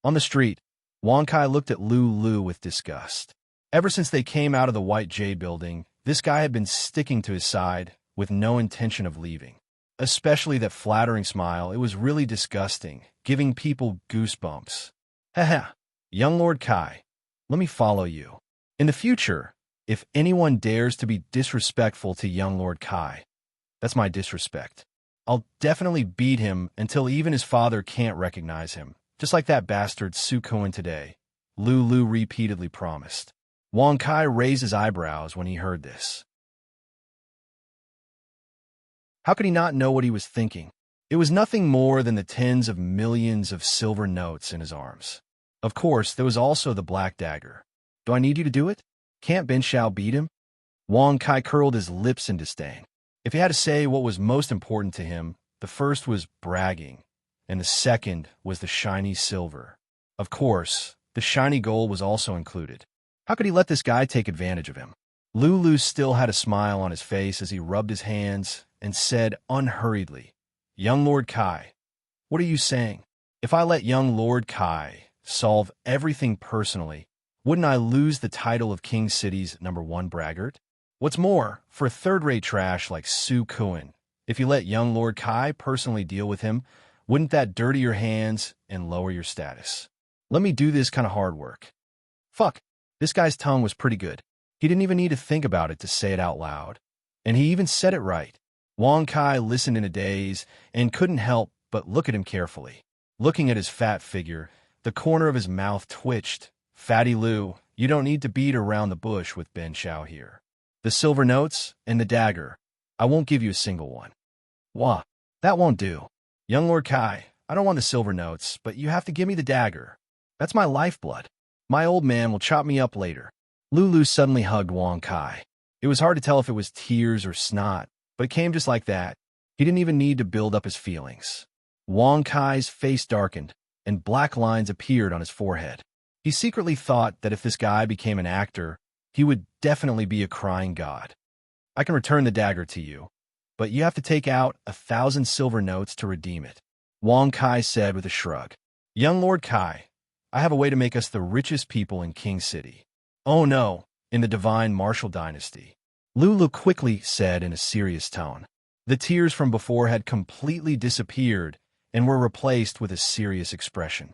On the street, Wang Kai looked at Lu Lu with disgust. Ever since they came out of the White Jade building, this guy had been sticking to his side with no intention of leaving. Especially that flattering smile, it was really disgusting, giving people goosebumps. Haha, young Lord Kai, let me follow you. In the future, if anyone dares to be disrespectful to young Lord Kai, that's my disrespect. I'll definitely beat him until even his father can't recognize him, just like that bastard Su Kun today, Lu Lu repeatedly promised. Wang Kai raised his eyebrows when he heard this. How could he not know what he was thinking? It was nothing more than the tens of millions of silver notes in his arms. Of course, there was also the black dagger. Do I need you to do it? Can't Ben Shao beat him? Wang Kai curled his lips in disdain. If he had to say what was most important to him, the first was bragging, and the second was the shiny silver. Of course, the shiny gold was also included. How could he let this guy take advantage of him? Lu Lu still had a smile on his face as he rubbed his hands and said unhurriedly, "Young Lord Kai, what are you saying? If I let young Lord Kai solve everything personally, wouldn't I lose the title of King City's #1 braggart? What's more, for third-rate trash like Su Kun, if you let young Lord Kai personally deal with him, wouldn't that dirty your hands and lower your status? Let me do this kind of hard work." Fuck, this guy's tongue was pretty good. He didn't even need to think about it to say it out loud. And he even said it right. Wang Kai listened in a daze and couldn't help but look at him carefully. Looking at his fat figure, the corner of his mouth twitched. Fatty Lu, you don't need to beat around the bush with Ben Shao here. The silver notes and the dagger, I won't give you a single one. Wah. That won't do. Young Lord Kai, I don't want the silver notes, but you have to give me the dagger. That's my lifeblood. My old man will chop me up later. Lulu suddenly hugged Wang Kai. It was hard to tell if it was tears or snot, but it came just like that. He didn't even need to build up his feelings. Wang Kai's face darkened, and black lines appeared on his forehead. He secretly thought that if this guy became an actor, he would definitely be a crying god. I can return the dagger to you, but you have to take out 1,000 silver notes to redeem it, Wang Kai said with a shrug. Young Lord Kai, I have a way to make us the richest people in King City. Oh no, in the divine martial dynasty, Lulu quickly said in a serious tone. The tears from before had completely disappeared and were replaced with a serious expression.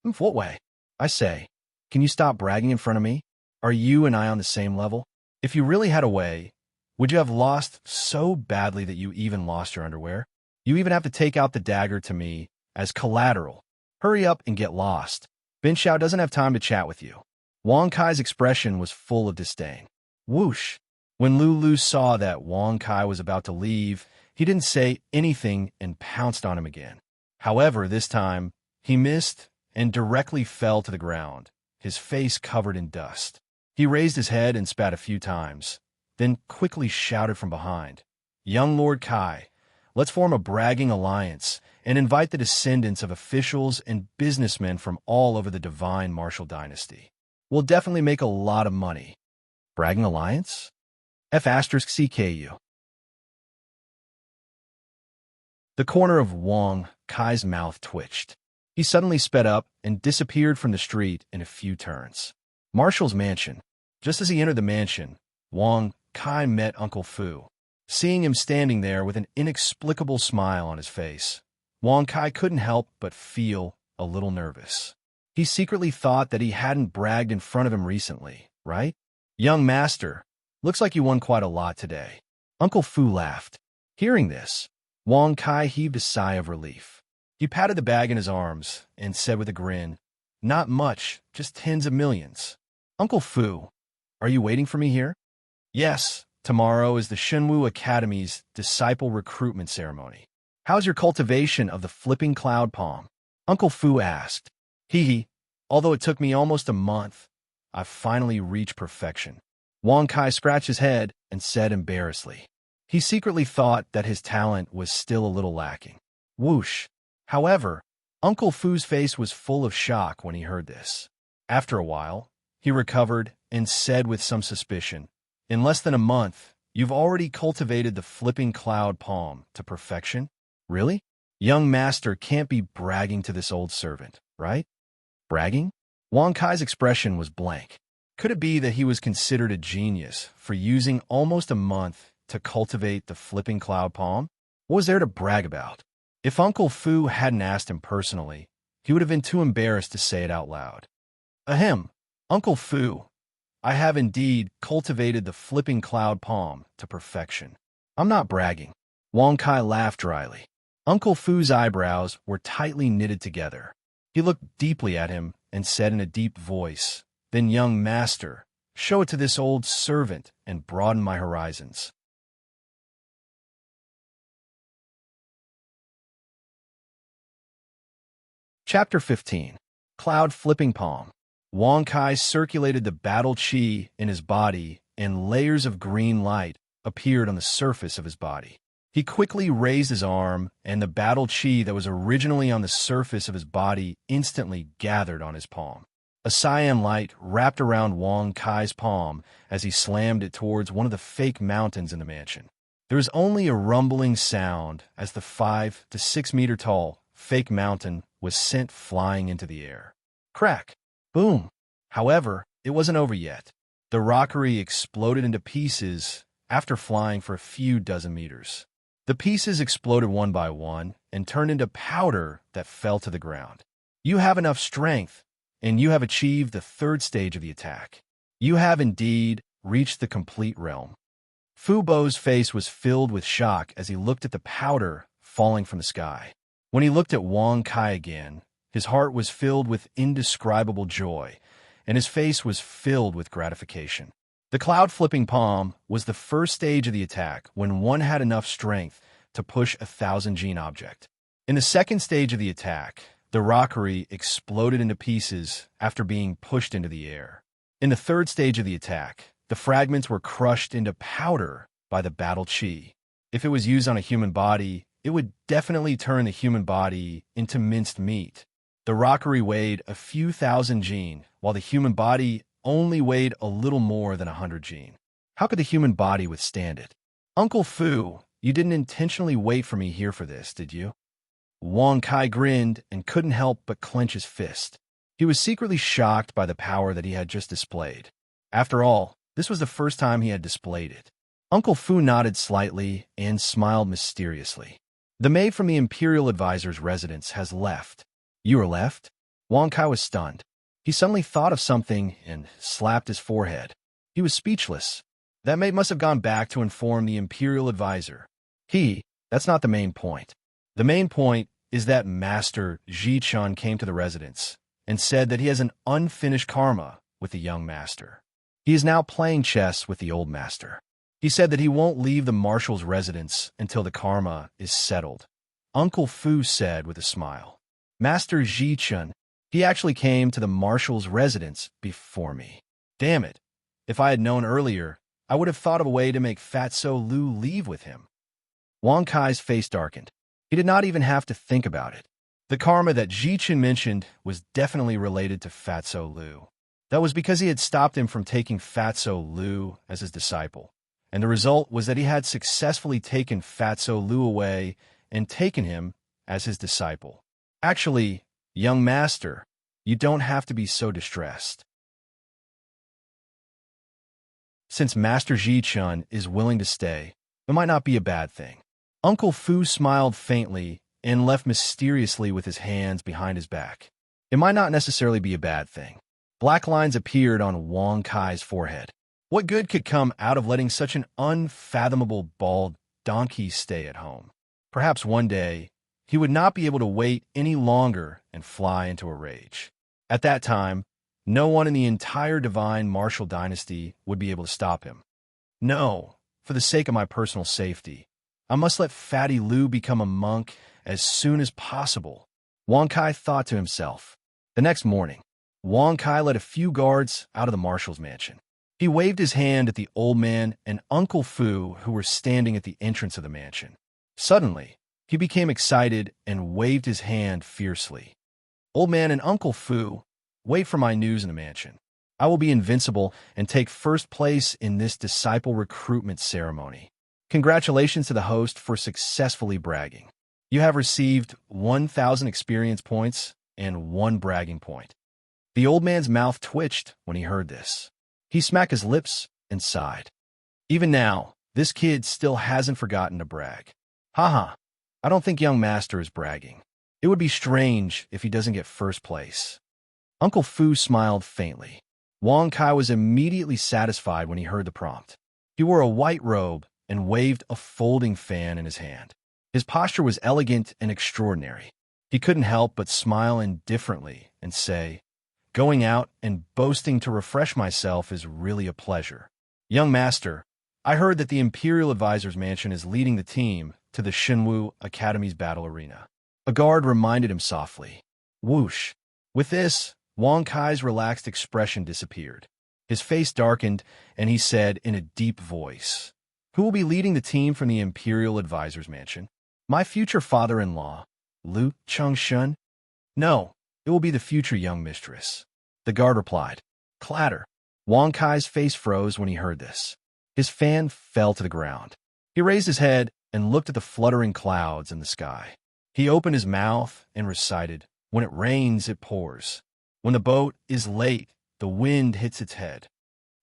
In what way? I say, can you stop bragging in front of me? Are you and I on the same level? If you really had a way, would you have lost so badly that you even lost your underwear? You even have to take out the dagger to me as collateral. Hurry up and get lost. Bin Xiao doesn't have time to chat with you. Wang Kai's expression was full of disdain. Whoosh! When Lulu saw that Wang Kai was about to leave, he didn't say anything and pounced on him again. However, this time, he missed and directly fell to the ground, his face covered in dust. He raised his head and spat a few times, then quickly shouted from behind, Young Lord Kai, let's form a bragging alliance and invite the descendants of officials and businessmen from all over the divine martial dynasty. We'll definitely make a lot of money. Bragging alliance? F*CKU. The corner of Wang Kai's mouth twitched. He suddenly sped up and disappeared from the street in a few turns. Marshall's mansion. Just as he entered the mansion, Wang Kai met Uncle Fu. Seeing him standing there with an inexplicable smile on his face, Wang Kai couldn't help but feel a little nervous. He secretly thought that he hadn't bragged in front of him recently, right? Young master, looks like you won quite a lot today. Uncle Fu laughed. Hearing this, Wang Kai heaved a sigh of relief. He patted the bag in his arms and said with a grin, Not much, just tens of millions. Uncle Fu, are you waiting for me here? Yes, tomorrow is the Shenwu Academy's disciple recruitment ceremony. How's your cultivation of the flipping cloud palm? Uncle Fu asked. Hee, although it took me almost a month, I've finally reached perfection. Wang Kai scratched his head and said embarrassedly. He secretly thought that his talent was still a little lacking. Whoosh! However, Uncle Fu's face was full of shock when he heard this. After a while, he recovered and said with some suspicion, In less than a month, you've already cultivated the flipping cloud palm to perfection? Really? Young master can't be bragging to this old servant, right? Bragging? Wang Kai's expression was blank. Could it be that he was considered a genius for using almost a month to cultivate the flipping cloud palm? What was there to brag about? If Uncle Fu hadn't asked him personally, he would have been too embarrassed to say it out loud. Ahem, Uncle Fu, I have indeed cultivated the flipping cloud palm to perfection. I'm not bragging. Wang Kai laughed dryly. Uncle Fu's eyebrows were tightly knitted together. He looked deeply at him and said in a deep voice, Then, young master, show it to this old servant and broaden my horizons. Chapter 15. Cloud Flipping Palm. Wang Kai circulated the battle chi in his body, and layers of green light appeared on the surface of his body. He quickly raised his arm, and the battle chi that was originally on the surface of his body instantly gathered on his palm. A cyan light wrapped around Wang Kai's palm as he slammed it towards one of the fake mountains in the mansion. There was only a rumbling sound as the 5 to 6 meter tall fake mountain was sent flying into the air. Crack! Boom! However, it wasn't over yet. The rockery exploded into pieces after flying for a few dozen meters. The pieces exploded one by one and turned into powder that fell to the ground. You have enough strength, and you have achieved the third stage of the attack. You have indeed reached the complete realm. Fu Bo's face was filled with shock as he looked at the powder falling from the sky. When he looked at Wang Kai again, his heart was filled with indescribable joy, and his face was filled with gratification. The cloud-flipping palm was the first stage of the attack when one had enough strength to push a 1,000-gene object. In the second stage of the attack, the rockery exploded into pieces after being pushed into the air. In the third stage of the attack, the fragments were crushed into powder by the battle chi. If it was used on a human body, it would definitely turn the human body into minced meat. The rockery weighed a few thousand gene, while the human body only weighed a little more than 100 gene. How could the human body withstand it? Uncle Fu, you didn't intentionally wait for me here for this, did you? Wang Kai grinned and couldn't help but clench his fist. He was secretly shocked by the power that he had just displayed. After all, this was the first time he had displayed it. Uncle Fu nodded slightly and smiled mysteriously. The maid from the Imperial Advisor's residence has left. You are left? Wang Kai was stunned. He suddenly thought of something and slapped his forehead. He was speechless. That maid must have gone back to inform the Imperial Advisor. That's not the main point. The main point is that Master Ji-chun came to the residence and said that he has an unfinished karma with the young master. He is now playing chess with the old master. He said that he won't leave the marshal's residence until the karma is settled. Uncle Fu said with a smile. Master Ji-chun, he actually came to the marshal's residence before me. Damn it. If I had known earlier, I would have thought of a way to make Fatso Lu leave with him. Wang Kai's face darkened. He did not even have to think about it. The karma that Ji-chun mentioned was definitely related to Fatso Lu. That was because he had stopped him from taking Fatso Lu as his disciple. And the result was that he had successfully taken Fatso Lu away and taken him as his disciple. Actually, young master, you don't have to be so distressed. Since Master Ji-chun is willing to stay, it might not be a bad thing. Uncle Fu smiled faintly and left mysteriously with his hands behind his back. It might not necessarily be a bad thing. Black lines appeared on Wang Kai's forehead. What good could come out of letting such an unfathomable bald donkey stay at home? Perhaps one day, he would not be able to wait any longer and fly into a rage. At that time, no one in the entire divine martial dynasty would be able to stop him. No, for the sake of my personal safety, I must let Fatty Lu become a monk as soon as possible, Wang Kai thought to himself. The next morning, Wang Kai led a few guards out of the marshal's mansion. He waved his hand at the old man and Uncle Fu who were standing at the entrance of the mansion. Suddenly, he became excited and waved his hand fiercely. Old man and Uncle Fu, wait for my news in the mansion. I will be invincible and take first place in this disciple recruitment ceremony. Congratulations to the host for successfully bragging. You have received 1,000 experience points and 1 bragging point. The old man's mouth twitched when he heard this. He smacked his lips and sighed. Even now, this kid still hasn't forgotten to brag. Haha, I don't think young master is bragging. It would be strange if he doesn't get first place. Uncle Fu smiled faintly. Wang Kai was immediately satisfied when he heard the prompt. He wore a white robe and waved a folding fan in his hand. His posture was elegant and extraordinary. He couldn't help but smile indifferently and say, going out and boasting to refresh myself is really a pleasure. Young master, I heard that the Imperial Advisor's mansion is leading the team to the Shenwu Academy's battle arena. A guard reminded him softly. Whoosh. With this, Wang Kai's relaxed expression disappeared. His face darkened, and he said in a deep voice, who will be leading the team from the Imperial Advisor's mansion? My future father-in-law, Lu Chengshun? No, it will be the future young mistress. The guard replied. Clatter. Wang Kai's face froze when he heard this. His fan fell to the ground. He raised his head and looked at the fluttering clouds in the sky. He opened his mouth and recited, when it rains, it pours. When the boat is late, the wind hits its head.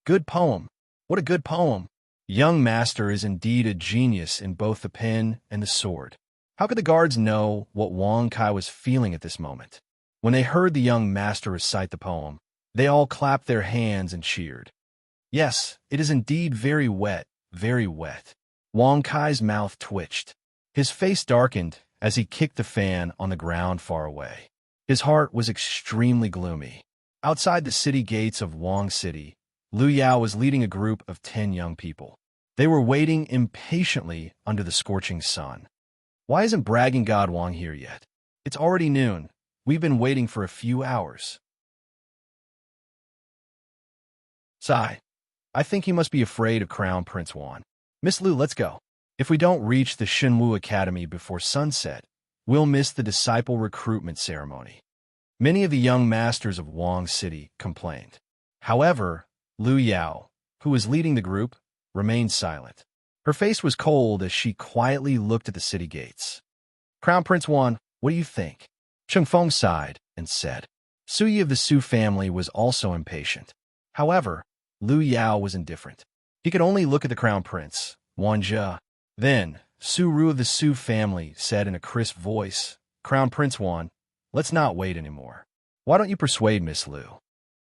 Good poem. What a good poem. Young master is indeed a genius in both the pen and the sword. How could the guards know what Wang Kai was feeling at this moment? When they heard the young master recite the poem, they all clapped their hands and cheered. Yes, it is indeed very wet, very wet. Wang Kai's mouth twitched. His face darkened as he kicked the fan on the ground far away. His heart was extremely gloomy. Outside the city gates of Wang City, Lu Yao was leading a group of 10 young people. They were waiting impatiently under the scorching sun. Why isn't bragging God Wang here yet? It's already noon. We've been waiting for a few hours. Sigh. I think he must be afraid of Crown Prince Wan. Miss Lu, let's go. If we don't reach the Shenwu Academy before sunset, we'll miss the disciple recruitment ceremony. Many of the young masters of Wang City complained. However, Lu Yao, who was leading the group, remained silent. Her face was cold as she quietly looked at the city gates. Crown Prince Wan, what do you think? Cheng Feng sighed and said. Su Yi of the Su family was also impatient. However, Lu Yao was indifferent. He could only look at the Crown Prince, Wan Jia. Then, Su Ru of the Su family said in a crisp voice, Crown Prince Wan, let's not wait anymore. Why don't you persuade Miss Lu?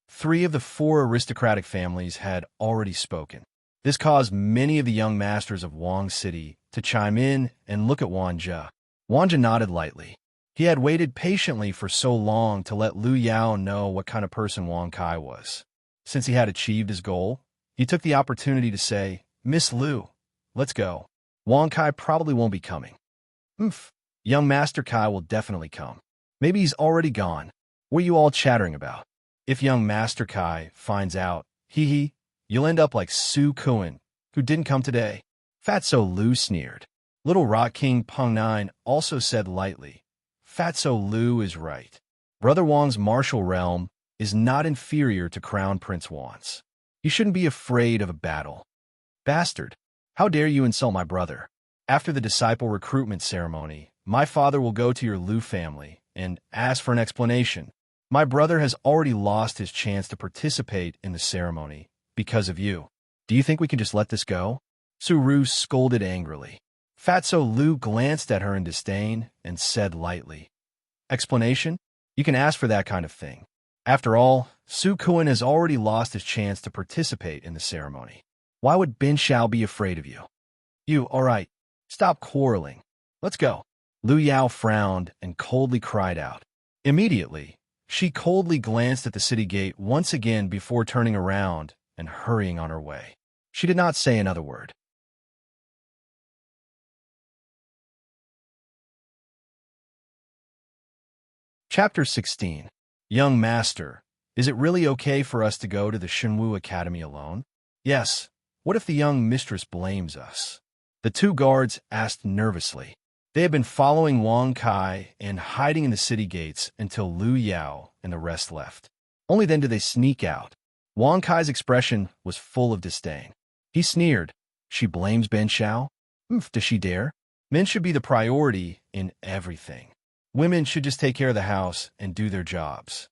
3 of the 4 aristocratic families had already spoken. This caused many of the young masters of Wang City to chime in and look at Wan Jia. Wan Jia nodded lightly. He had waited patiently for so long to let Lu Yao know what kind of person Wang Kai was. Since he had achieved his goal, he took the opportunity to say, Miss Lu, let's go. Wang Kai probably won't be coming. Young Master Kai will definitely come. Maybe he's already gone. What are you all chattering about? If young Master Kai finds out, you'll end up like Su Kuan, who didn't come today. Fatso Lu sneered. Little Rock King Peng Nine also said lightly, Fatso Lu is right. Brother Wang's martial realm is not inferior to Crown Prince Wan's. You shouldn't be afraid of a battle. Bastard, how dare you insult my brother? After the disciple recruitment ceremony, my father will go to your Lu family and ask for an explanation. My brother has already lost his chance to participate in the ceremony because of you. Do you think we can just let this go? Su Ru scolded angrily. Fatso Lu glanced at her in disdain and said lightly, Explanation? You can ask for that kind of thing. After all, Su Kuan has already lost his chance to participate in the ceremony. Why would Bin Xiao be afraid of you? You, all right. Stop quarreling. Let's go. Lu Yao frowned and coldly cried out. Immediately, she coldly glanced at the city gate once again before turning around and hurrying on her way. She did not say another word. Chapter 16. Young Master, is it really okay for us to go to the Shenwu Academy alone? Yes. What if the young mistress blames us? The 2 guards asked nervously. They had been following Wang Kai and hiding in the city gates until Lu Yao and the rest left. Only then did they sneak out. Wang Kai's expression was full of disdain. He sneered. She blames Ben Xiao? Does she dare? Men should be the priority in everything. Women should just take care of the house and do their jobs.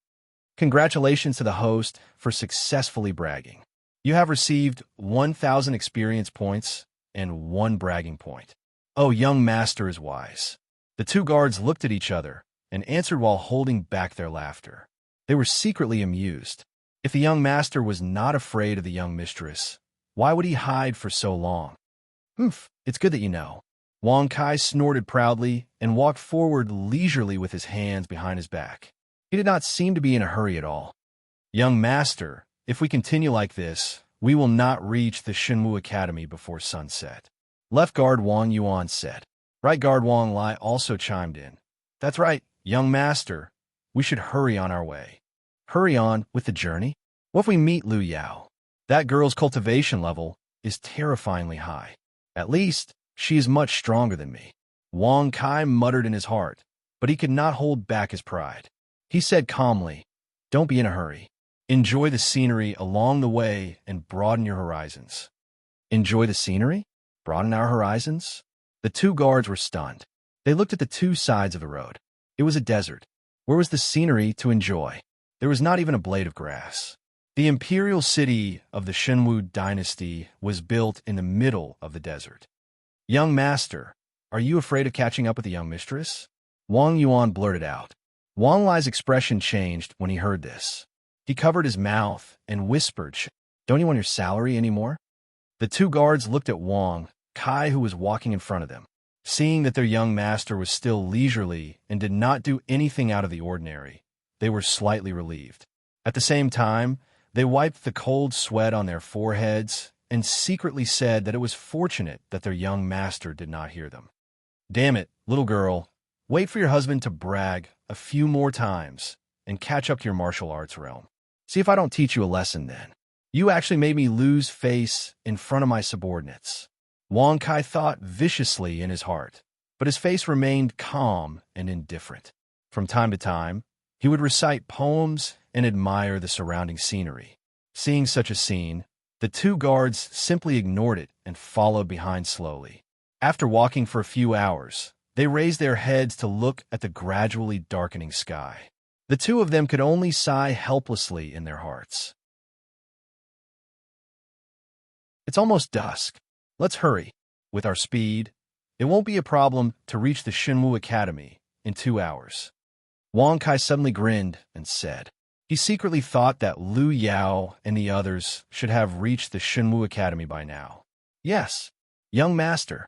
Congratulations to the host for successfully bragging. You have received 1,000 experience points and 1 bragging point. Oh, young master is wise. The 2 guards looked at each other and answered while holding back their laughter. They were secretly amused. If the young master was not afraid of the young mistress, why would he hide for so long? It's good that you know. Wang Kai snorted proudly and walked forward leisurely with his hands behind his back. He did not seem to be in a hurry at all. Young master, if we continue like this, we will not reach the Shenwu Academy before sunset. Left guard Wang Yuan said. Right guard Wang Lai also chimed in. That's right, young master. We should hurry on our way. Hurry on with the journey? What if we meet Lu Yao? That girl's cultivation level is terrifyingly high. At least, she is much stronger than me. Wang Kai muttered in his heart, but he could not hold back his pride. He said calmly, Don't be in a hurry. Enjoy the scenery along the way and broaden your horizons. Enjoy the scenery? Broaden our horizons? The 2 guards were stunned. They looked at the 2 sides of the road. It was a desert. Where was the scenery to enjoy? There was not even a blade of grass. The imperial city of the Shenwu dynasty was built in the middle of the desert. Young master, are you afraid of catching up with the young mistress? Wang Yuan blurted out. Wang Lai's expression changed when he heard this. He covered his mouth and whispered, Don't you want your salary anymore? The 2 guards looked at Wang Kai, who was walking in front of them. Seeing that their young master was still leisurely and did not do anything out of the ordinary, they were slightly relieved. At the same time, they wiped the cold sweat on their foreheads and secretly said that it was fortunate that their young master did not hear them. Damn it, Little girl, wait for your husband to brag a few more times and catch up to your martial arts realm. See if I don't teach you a lesson then. You actually made me lose face in front of my subordinates. Wang Kai thought viciously in his heart, but his face remained calm and indifferent. From time to time, he would recite poems and admire the surrounding scenery. Seeing such a scene, the two guards simply ignored it and followed behind slowly. After walking for a few hours, they raised their heads to look at the gradually darkening sky. The two of them could only sigh helplessly in their hearts. It's almost dusk. Let's hurry. With our speed, it won't be a problem to reach the Shenwu Academy in 2 hours. Wang Kai suddenly grinned and said. He secretly thought that Lu Yao and the others should have reached the Shenwu Academy by now. Yes, young master.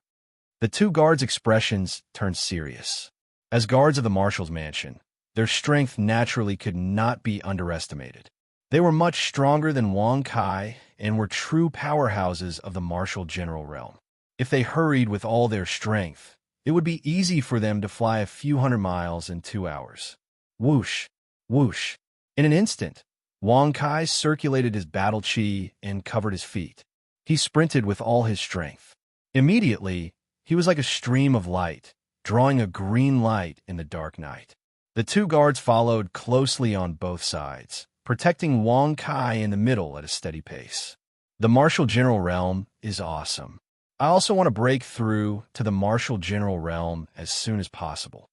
The two guards' expressions turned serious. As guards of the marshal's mansion, their strength naturally could not be underestimated. They were much stronger than Wang Kai and were true powerhouses of the martial general realm. If they hurried with all their strength, it would be easy for them to fly a few hundred miles in 2 hours. Whoosh, whoosh. In an instant, Wang Kai circulated his battle chi and covered his feet. He sprinted with all his strength. Immediately, he was like a stream of light, drawing a green light in the dark night. The two guards followed closely on both sides, protecting Wang Kai in the middle at a steady pace. The martial general realm is awesome. I also want to break through to the martial general realm as soon as possible.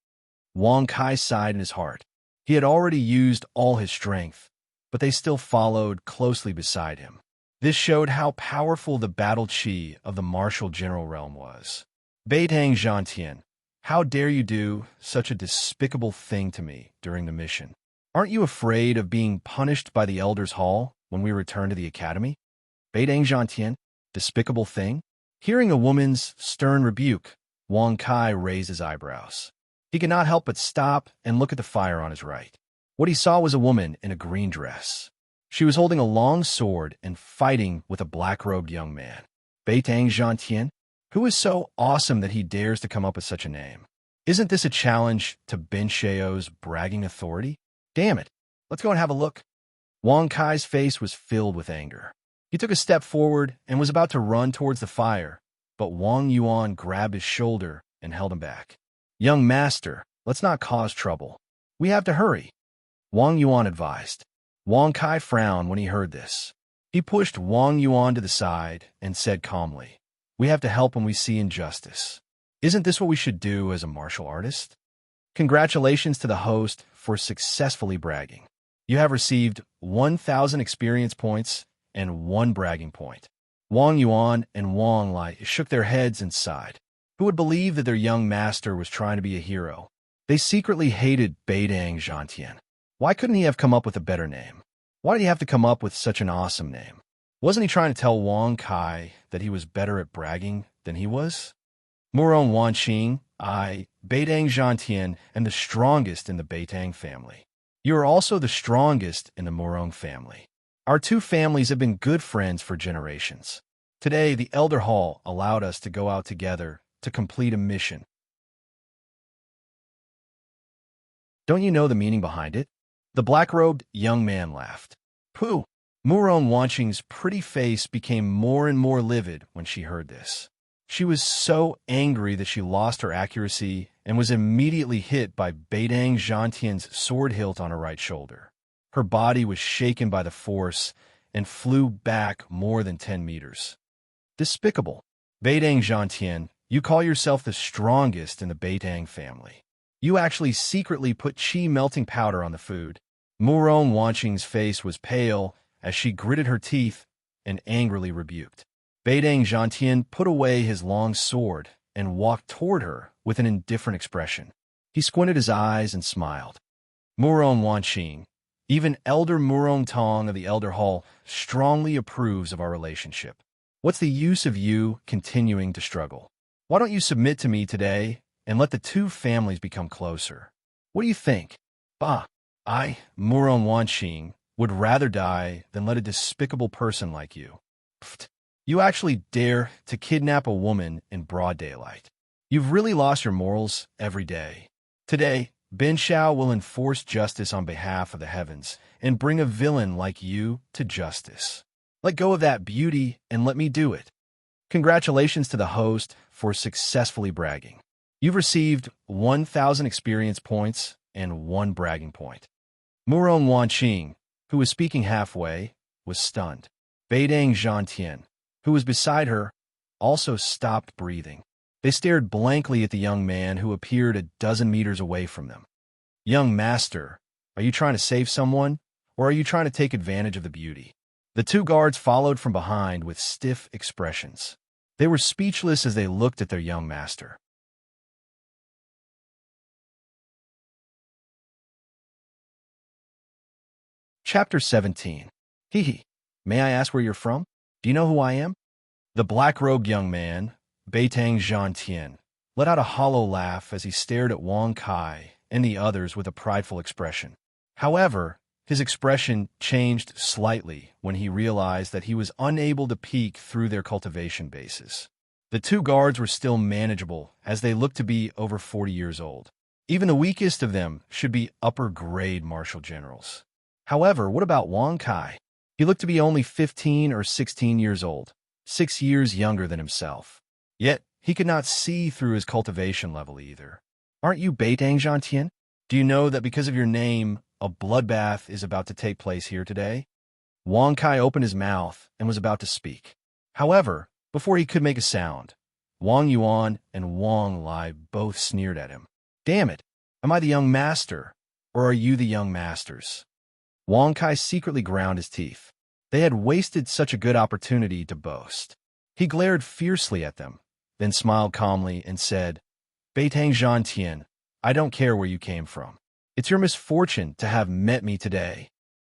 Wang Kai sighed in his heart. He had already used all his strength, but they still followed closely beside him. This showed how powerful the battle chi of the martial general realm was. Beitang Zhantian, how dare you do such a despicable thing to me during the mission? Aren't you afraid of being punished by the Elders' Hall when we return to the academy? Beitang Zhantian, despicable thing? Hearing a woman's stern rebuke, Wang Kai raised his eyebrows. He could not help but stop and look at the fire on his right. What he saw was a woman in a green dress. She was holding a long sword and fighting with a black-robed young man. Beitang Zhantian, who is so awesome that he dares to come up with such a name? Isn't this a challenge to Ben Sheo's bragging authority? Damn it, let's go and have a look. Wang Kai's face was filled with anger. He took a step forward and was about to run towards the fire, but Wang Yuan grabbed his shoulder and held him back. Young master, let's not cause trouble. We have to hurry, Wang Yuan advised. Wang Kai frowned when he heard this. He pushed Wang Yuan to the side and said calmly, we have to help when we see injustice. Isn't this what we should do as a martial artist? Congratulations to the host for successfully bragging. You have received 1,000 experience points and 1 bragging point. Wang Yuan and Wang Lai shook their heads and sighed. Who would believe that their young master was trying to be a hero? They secretly hated Beitang Zhantian. Why couldn't he have come up with a better name? Why did he have to come up with such an awesome name? Wasn't he trying to tell Wang Kai that he was better at bragging than he was? Murong Wanqing, Beitang Zhantian, and the strongest in the Beitang family. You are also the strongest in the Murong family. Our two families have been good friends for generations. Today, the Elder Hall allowed us to go out together to complete a mission. Don't you know the meaning behind it? The black-robed young man laughed. Pooh! Murong Wanqing's pretty face became more and more livid when she heard this. She was so angry that she lost her accuracy and was immediately hit by Beitang Zhantian's sword hilt on her right shoulder. Her body was shaken by the force and flew back more than 10 meters. Despicable. Beitang Zhantian, you call yourself the strongest in the Beitang family. You actually secretly put chi melting powder on the food. Murong Wanqing's face was pale as she gritted her teeth and angrily rebuked. Beitang Zhantian put away his long sword and walked toward her with an indifferent expression. He squinted his eyes and smiled. Murong Wanqing, even Elder Murong Tong of the Elder Hall, strongly approves of our relationship. What's the use of you continuing to struggle? Why don't you submit to me today and let the two families become closer? What do you think? Bah, I, Murong Wanqing, would rather die than let a despicable person like you. Pfft, you actually dare to kidnap a woman in broad daylight. You've really lost your morals every day. Today, Ben Shao will enforce justice on behalf of the heavens and bring a villain like you to justice. Let go of that beauty and let me do it. Congratulations to the host for successfully bragging. You've received 1,000 experience points and 1 bragging point. Murong Wanqing, who was speaking halfway, was stunned. Beidang Zhantian, who was beside her, also stopped breathing. They stared blankly at the young man who appeared a dozen meters away from them. Young master, are you trying to save someone, or are you trying to take advantage of the beauty? The 2 guards followed from behind with stiff expressions. They were speechless as they looked at their young master. Chapter 17. Hee. May I ask where you're from? Do you know who I am? The black-robed young man, Beitang Zhantian, let out a hollow laugh as he stared at Wang Kai and the others with a prideful expression. However, his expression changed slightly when he realized that he was unable to peek through their cultivation bases. The 2 guards were still manageable, as they looked to be over 40 years old. Even the weakest of them should be upper-grade martial generals. However, what about Wang Kai? He looked to be only 15 or 16 years old, 6 years younger than himself. Yet, he could not see through his cultivation level either. Aren't you Beitang Zhantian? Do you know that because of your name, a bloodbath is about to take place here today? Wang Kai opened his mouth and was about to speak. However, before he could make a sound, Wang Yuan and Wang Lai both sneered at him. Damn it! Am I the young master, or are you the young masters? Wang Kai secretly ground his teeth. They had wasted such a good opportunity to boast. He glared fiercely at them, then smiled calmly and said, Beitang Zhantian, I don't care where you came from. It's your misfortune to have met me today.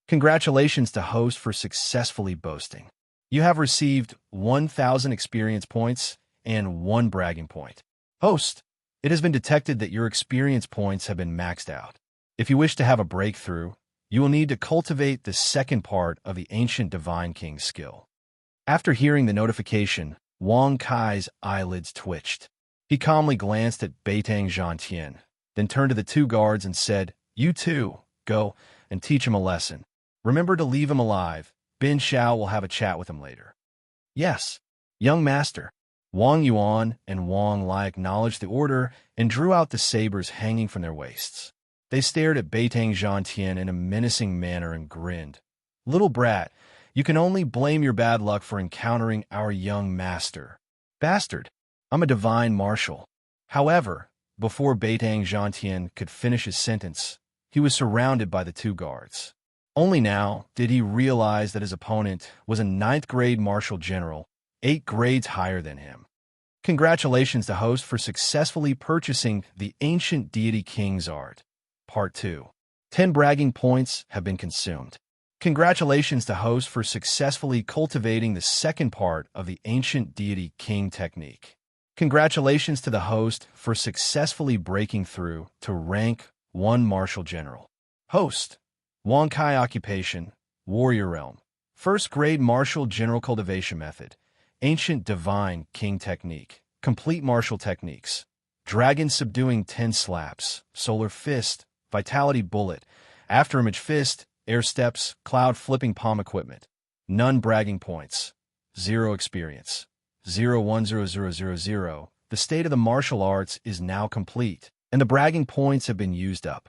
Congratulations to host for successfully boasting. You have received 1,000 experience points and 1 bragging point. Host, it has been detected that your experience points have been maxed out. If you wish to have a breakthrough, you will need to cultivate the second part of the Ancient Divine King skill. After hearing the notification, Wang Kai's eyelids twitched. He calmly glanced at Beitang Zhantian, then turned to the 2 guards and said, You too, go and teach him a lesson. Remember to leave him alive. Ben Shao will have a chat with him later. Yes, young master. Wang Yuan and Wang Lai acknowledged the order and drew out the sabers hanging from their waists. They stared at Beitang Zhantian in a menacing manner and grinned. Little brat, you can only blame your bad luck for encountering our young master. Bastard, I'm a divine marshal. However, before Beitang Zhantian could finish his sentence, he was surrounded by the 2 guards. Only now did he realize that his opponent was a 9th-grade martial general, 8 grades higher than him. Congratulations to host for successfully purchasing the Ancient Deity King's Art. Part 2. 10 bragging points have been consumed. Congratulations to host for successfully cultivating the second part of the Ancient Deity King technique. Congratulations to the host for successfully breaking through to rank 1 Martial General. Host, Wang Kai occupation, Warrior Realm. 1st grade Martial General Cultivation Method. Ancient Divine King Technique. Complete Martial Techniques. Dragon Subduing 10 Slaps. Solar Fist. Vitality Bullet. Afterimage Fist. Air Steps. Cloud Flipping Palm Equipment. None bragging points. 0 experience. 010000. The state of the martial arts is now complete, and the bragging points have been used up.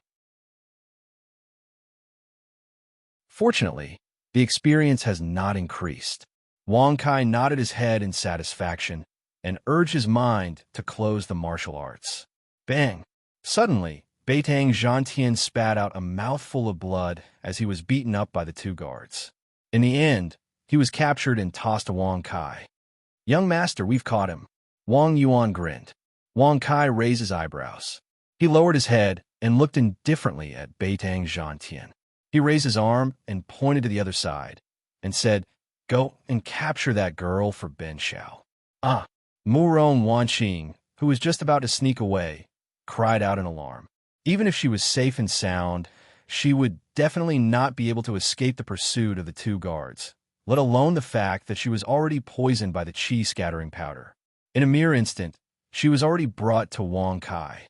Fortunately, the experience has not increased. Wang Kai nodded his head in satisfaction and urged his mind to close the martial arts. Bang! Suddenly, Beitang Zhantian spat out a mouthful of blood as he was beaten up by the 2 guards. In the end, he was captured and tossed to Wang Kai. Young master, we've caught him. Wang Yuan grinned. Wang Kai raised his eyebrows. He lowered his head and looked indifferently at Beitang Zhantian. He raised his arm and pointed to the other side and said, Go and capture that girl for Ben Shao. Ah! Murong Wanqing, who was just about to sneak away, cried out in alarm. Even if she was safe and sound, she would definitely not be able to escape the pursuit of the 2 guards, let alone the fact that she was already poisoned by the chi scattering powder. In a mere instant, she was already brought to Wang Kai.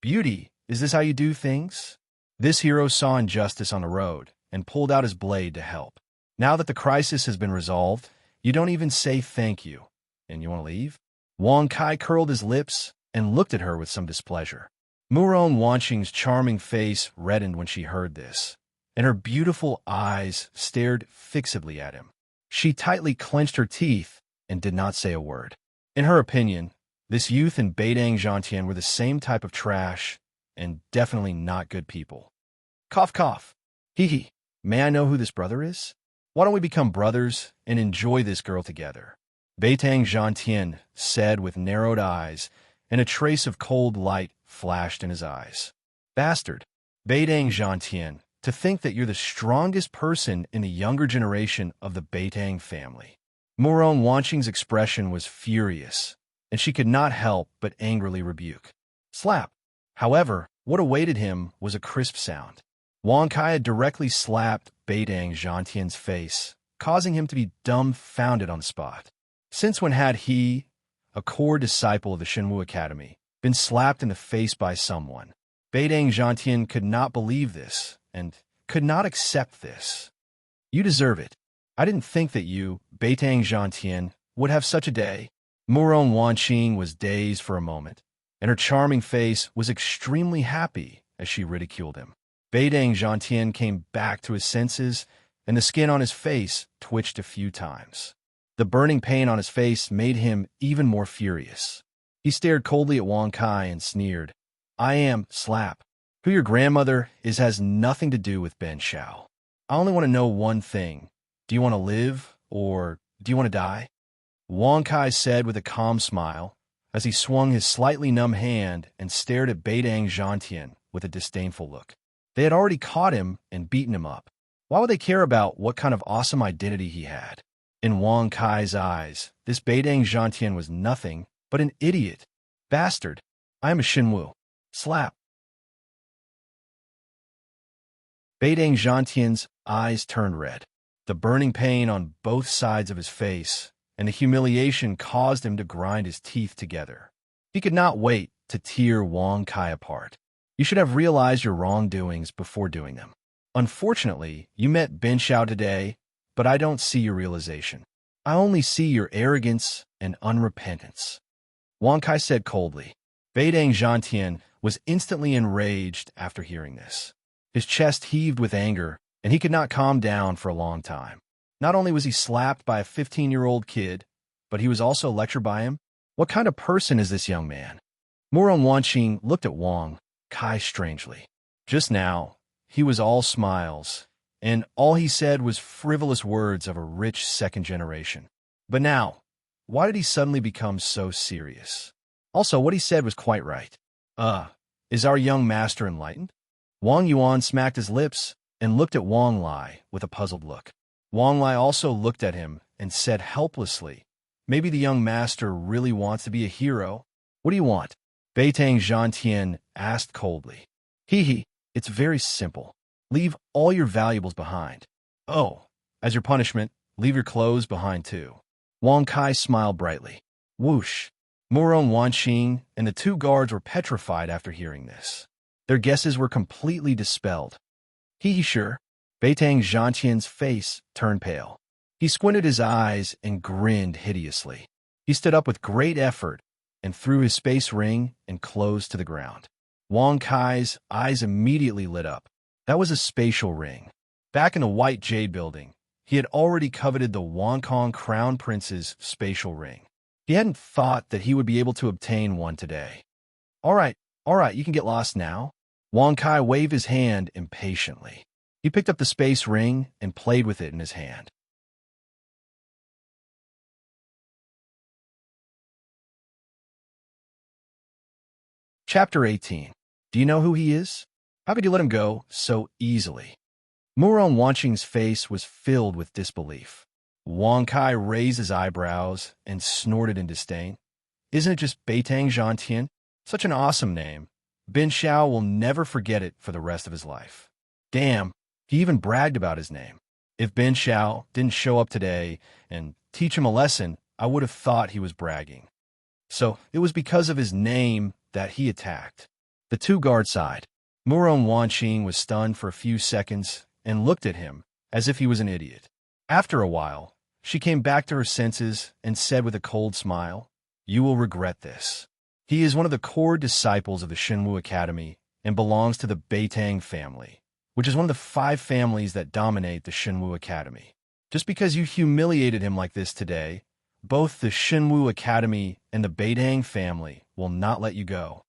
"Beauty, is this how you do things?" This hero saw injustice on the road and pulled out his blade to help. "Now that the crisis has been resolved, you don't even say thank you, and you want to leave?" Wang Kai curled his lips and looked at her with some displeasure. Murong Wanqing's charming face reddened when she heard this, and her beautiful eyes stared fixedly at him. She tightly clenched her teeth and did not say a word. In her opinion, this youth and Beidang Zhantian were the same type of trash and definitely not good people. Cough, cough. Hee hee. May I know who this brother is? Why don't we become brothers and enjoy this girl together? Beidang Zhantian said with narrowed eyes, and a trace of cold light flashed in his eyes. Bastard. Beidang Zhantian, to think that you're the strongest person in the younger generation of the Beidang family. Murong Wanqing's expression was furious, and she could not help but angrily rebuke. Slap. However, what awaited him was a crisp sound. Wang Kai had directly slapped Beidang Zhantian's face, causing him to be dumbfounded on the spot. Since when had he, a core disciple of the Shenwu Academy, been slapped in the face by someone? Beidang Zhantian could not believe this, and could not accept this. You deserve it. I didn't think that you, Beidang Zhantian, would have such a day. Murong Wanqing was dazed for a moment, and her charming face was extremely happy as she ridiculed him. Beidang Zhantian came back to his senses, and the skin on his face twitched a few times. The burning pain on his face made him even more furious. He stared coldly at Wang Kai and sneered, I am Slap. Who your grandmother is has nothing to do with Ben Shao. I only want to know one thing. Do you want to live, or do you want to die? Wang Kai said with a calm smile, as he swung his slightly numb hand and stared at Beidang Zhantian with a disdainful look. They had already caught him and beaten him up. Why would they care about what kind of awesome identity he had? In Wang Kai's eyes, this Beidang Zhantian was nothing but an idiot. Bastard. I am a Shenwu. Slap. Beidang Zhantian's eyes turned red. The burning pain on both sides of his face and the humiliation caused him to grind his teeth together. He could not wait to tear Wang Kai apart. You should have realized your wrongdoings before doing them. Unfortunately, you met Ben Shao today, but I don't see your realization. I only see your arrogance and unrepentance. Wang Kai said coldly. Beidang Zhantian was instantly enraged after hearing this. His chest heaved with anger, and he could not calm down for a long time. Not only was he slapped by a 15-year-old kid, but he was also lectured by him. What kind of person is this young man? Murong Wanqing looked at Wang Kai strangely. Just now, he was all smiles, and all he said was frivolous words of a rich second generation. But now, why did he suddenly become so serious? Also, what he said was quite right. Is our young master enlightened? Wang Yuan smacked his lips and looked at Wang Lai with a puzzled look. Wang Lai also looked at him and said helplessly, maybe the young master really wants to be a hero. What do you want? Beidang Zhantian asked coldly. Hee hee, it's very simple. Leave all your valuables behind. Oh, as your punishment, leave your clothes behind too. Wang Kai smiled brightly. Whoosh. Murong Wanqing and the two guards were petrified after hearing this. Their guesses were completely dispelled. Hee hee, sure. Beidang Zhantian's face turned pale. He squinted his eyes and grinned hideously. He stood up with great effort and threw his space ring and clothes to the ground. Wang Kai's eyes immediately lit up. That was a spatial ring. Back in the White Jade building, he had already coveted the Wonkong Crown Prince's spatial ring. He hadn't thought that he would be able to obtain one today. All right, you can get lost now. Wang Kai waved his hand impatiently. He picked up the space ring and played with it in his hand. Chapter 18. Do you know who he is? How could you let him go so easily? Murong Wanqing's face was filled with disbelief. Wang Kai raised his eyebrows and snorted in disdain. Isn't it just Beidang Zhantian? Such an awesome name. Ben Shao will never forget it for the rest of his life. Damn, he even bragged about his name. If Ben Shao didn't show up today and teach him a lesson, I would have thought he was bragging. So it was because of his name that he attacked. The two guards sighed. Murong Wanqing was stunned for a few seconds and looked at him as if he was an idiot. After a while, she came back to her senses and said with a cold smile, "You will regret this. He is one of the core disciples of the Shenwu Academy and belongs to the Beitang family, which is one of the 5 families that dominate the Shenwu Academy. Just because you humiliated him like this today, both the Shenwu Academy and the Beitang family will not let you go.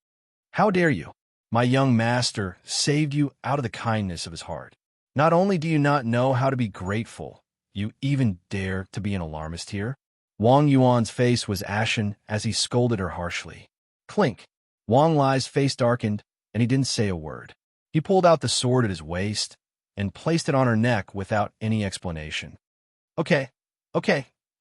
How dare you? My young master saved you out of the kindness of his heart. Not only do you not know how to be grateful, you even dare to be an alarmist here?" Wang Yuan's face was ashen as he scolded her harshly. Clink! Wang Lai's face darkened, and he didn't say a word. He pulled out the sword at his waist and placed it on her neck without any explanation. Okay.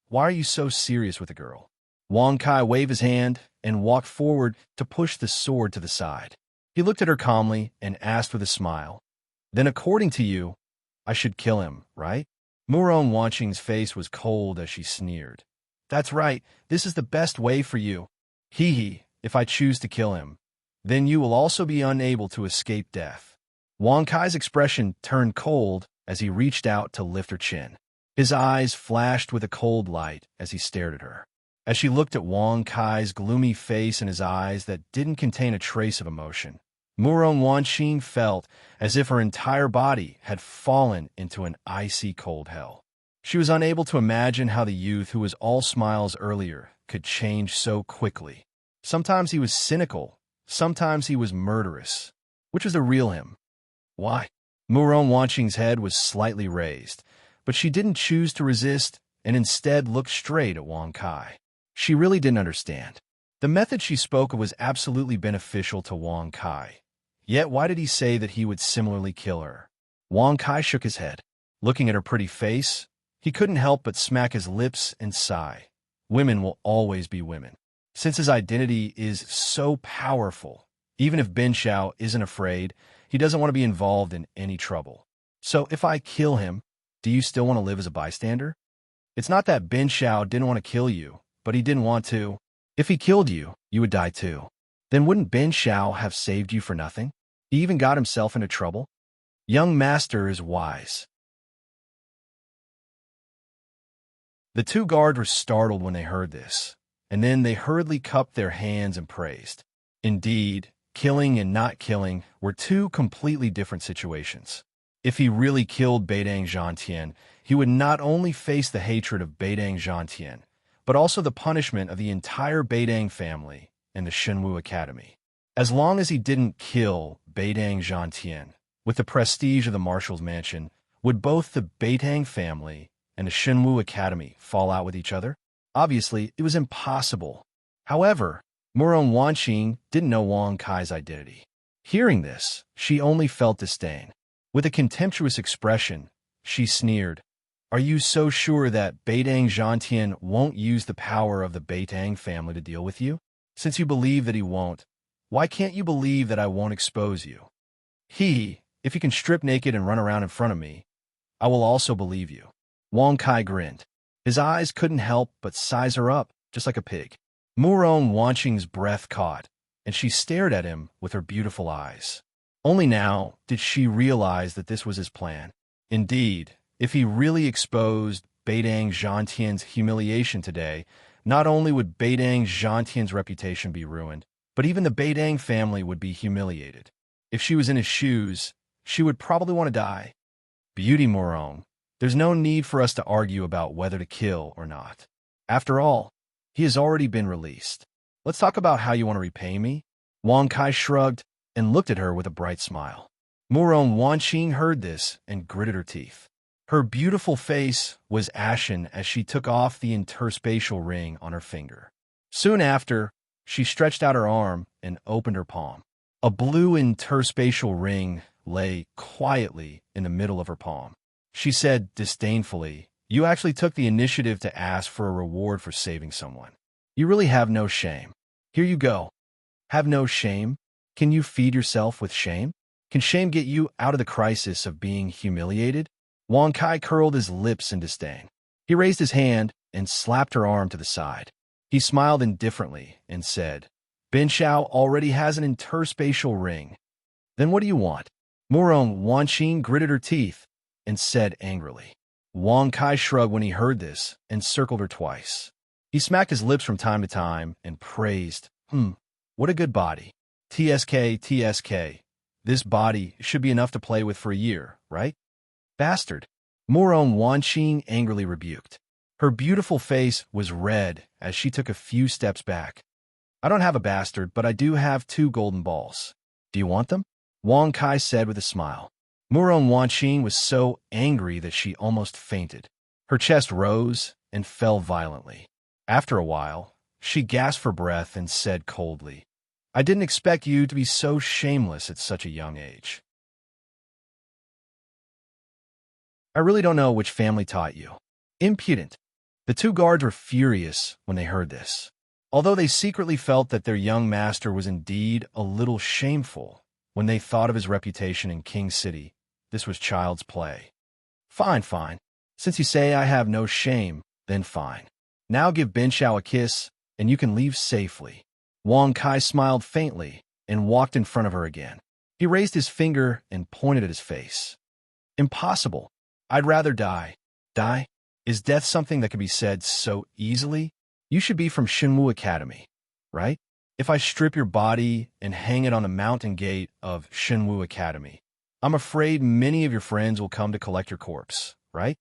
Why are you so serious with the girl?" Wang Kai waved his hand and walked forward to push the sword to the side. He looked at her calmly and asked with a smile, "Then according to you, I should kill him, right?" Murong Wanqing's face was cold as she sneered. "That's right, this is the best way for you. Hee, if I choose to kill him, then you will also be unable to escape death." Wang Kai's expression turned cold as he reached out to lift her chin. His eyes flashed with a cold light as he stared at her. As she looked at Wang Kai's gloomy face and his eyes that didn't contain a trace of emotion, Murong Wanqing felt as if her entire body had fallen into an icy cold hell. She was unable to imagine how the youth who was all smiles earlier could change so quickly. Sometimes he was cynical, sometimes he was murderous. Which was the real him? Why? Murong Wanqing's head was slightly raised, but she didn't choose to resist and instead looked straight at Wang Kai. She really didn't understand. The method she spoke of was absolutely beneficial to Wang Kai. Yet why did he say that he would similarly kill her? Wang Kai shook his head. Looking at her pretty face, he couldn't help but smack his lips and sigh. Women will always be women. Since his identity is so powerful, even if Ben Xiao isn't afraid, he doesn't want to be involved in any trouble. So if I kill him, do you still want to live as a bystander? It's not that Ben Xiao didn't want to kill you, but he didn't want to. If he killed you, you would die too. Then wouldn't Ben Xiao have saved you for nothing? He even got himself into trouble. Young master is wise. The two guards were startled when they heard this, and then they hurriedly cupped their hands and praised. Indeed, killing and not killing were 2 completely different situations. If he really killed Beidang Zhantian, he would not only face the hatred of Beidang Zhantian, but also the punishment of the entire Beidang family and the Shenwu Academy. As long as he didn't kill Beidang Zhantian, with the prestige of the Marshal's mansion, would both the Beidang family and the Shenwu Academy fall out with each other? Obviously, it was impossible. However, Murong Wanqing didn't know Wang Kai's identity. Hearing this, she only felt disdain. With a contemptuous expression, she sneered, "Are you so sure that Beidang Zhantian won't use the power of the Beitang family to deal with you? Since you believe that he won't, why can't you believe that I won't expose you? If you can strip naked and run around in front of me, I will also believe you." Wang Kai grinned. His eyes couldn't help but size her up, just like a pig. Murong Wanqing's breath caught, and she stared at him with her beautiful eyes. Only now did she realize that this was his plan. Indeed, if he really exposed Beidang Zhantian's humiliation today, not only would Beidang Zhantian's reputation be ruined, but even the Beidang family would be humiliated. If she was in his shoes, she would probably want to die. Beauty Murong, there's no need for us to argue about whether to kill or not. After all, he has already been released. Let's talk about how you want to repay me. Wang Kai shrugged and looked at her with a bright smile. Murong Wanqing heard this and gritted her teeth. Her beautiful face was ashen as she took off the interspatial ring on her finger. Soon after, she stretched out her arm and opened her palm. A blue interspatial ring lay quietly in the middle of her palm. She said disdainfully, "You actually took the initiative to ask for a reward for saving someone. You really have no shame. Here you go. Have no shame? Can you feed yourself with shame? Can shame get you out of the crisis of being humiliated?" Wang Kai curled his lips in disdain. He raised his hand and slapped her arm to the side. He smiled indifferently and said, Bin Shao already has an interspatial ring. Then what do you want? Murong Wanqing gritted her teeth and said angrily. Wang Kai shrugged when he heard this and circled her twice. He smacked his lips from time to time and praised, what a good body. TSK, TSK. This body should be enough to play with for a year, right? Bastard. Murong Wanqing angrily rebuked. Her beautiful face was red as she took a few steps back. I don't have a bastard, but I do have 2 golden balls. Do you want them? Wang Kai said with a smile. Murong Wanqing was so angry that she almost fainted. Her chest rose and fell violently. After a while, she gasped for breath and said coldly, I didn't expect you to be so shameless at such a young age. I really don't know which family taught you. Impudent. The 2 guards were furious when they heard this. Although they secretly felt that their young master was indeed a little shameful when they thought of his reputation in King City, this was child's play. Fine, fine. Since you say I have no shame, then fine. Now give Bin Shao a kiss, and you can leave safely. Wang Kai smiled faintly and walked in front of her again. He raised his finger and pointed at his face. Impossible. I'd rather die. Die? Is death something that can be said so easily? You should be from Shenwu Academy, right? If I strip your body and hang it on the mountain gate of Shenwu Academy, I'm afraid many of your friends will come to collect your corpse, right?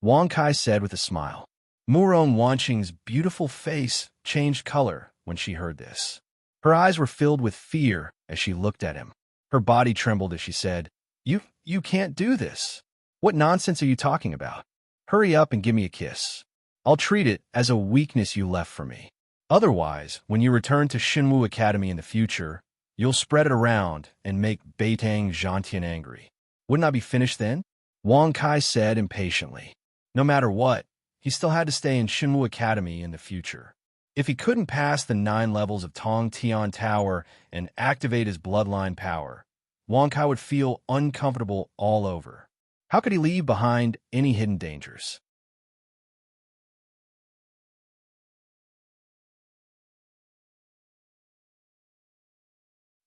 Wang Kai said with a smile. Murong Wanqing's beautiful face changed color when she heard this. Her eyes were filled with fear as she looked at him. Her body trembled as she said, You can't do this. What nonsense are you talking about? Hurry up and give me a kiss. I'll treat it as a weakness you left for me. Otherwise, when you return to Shenwu Academy in the future, you'll spread it around and make Beitang Zhantian angry. Wouldn't I be finished then? Wang Kai said impatiently. No matter what, he still had to stay in Shenwu Academy in the future. If he couldn't pass the 9 levels of Tong Tian Tower and activate his bloodline power, Wang Kai would feel uncomfortable all over. How could he leave behind any hidden dangers?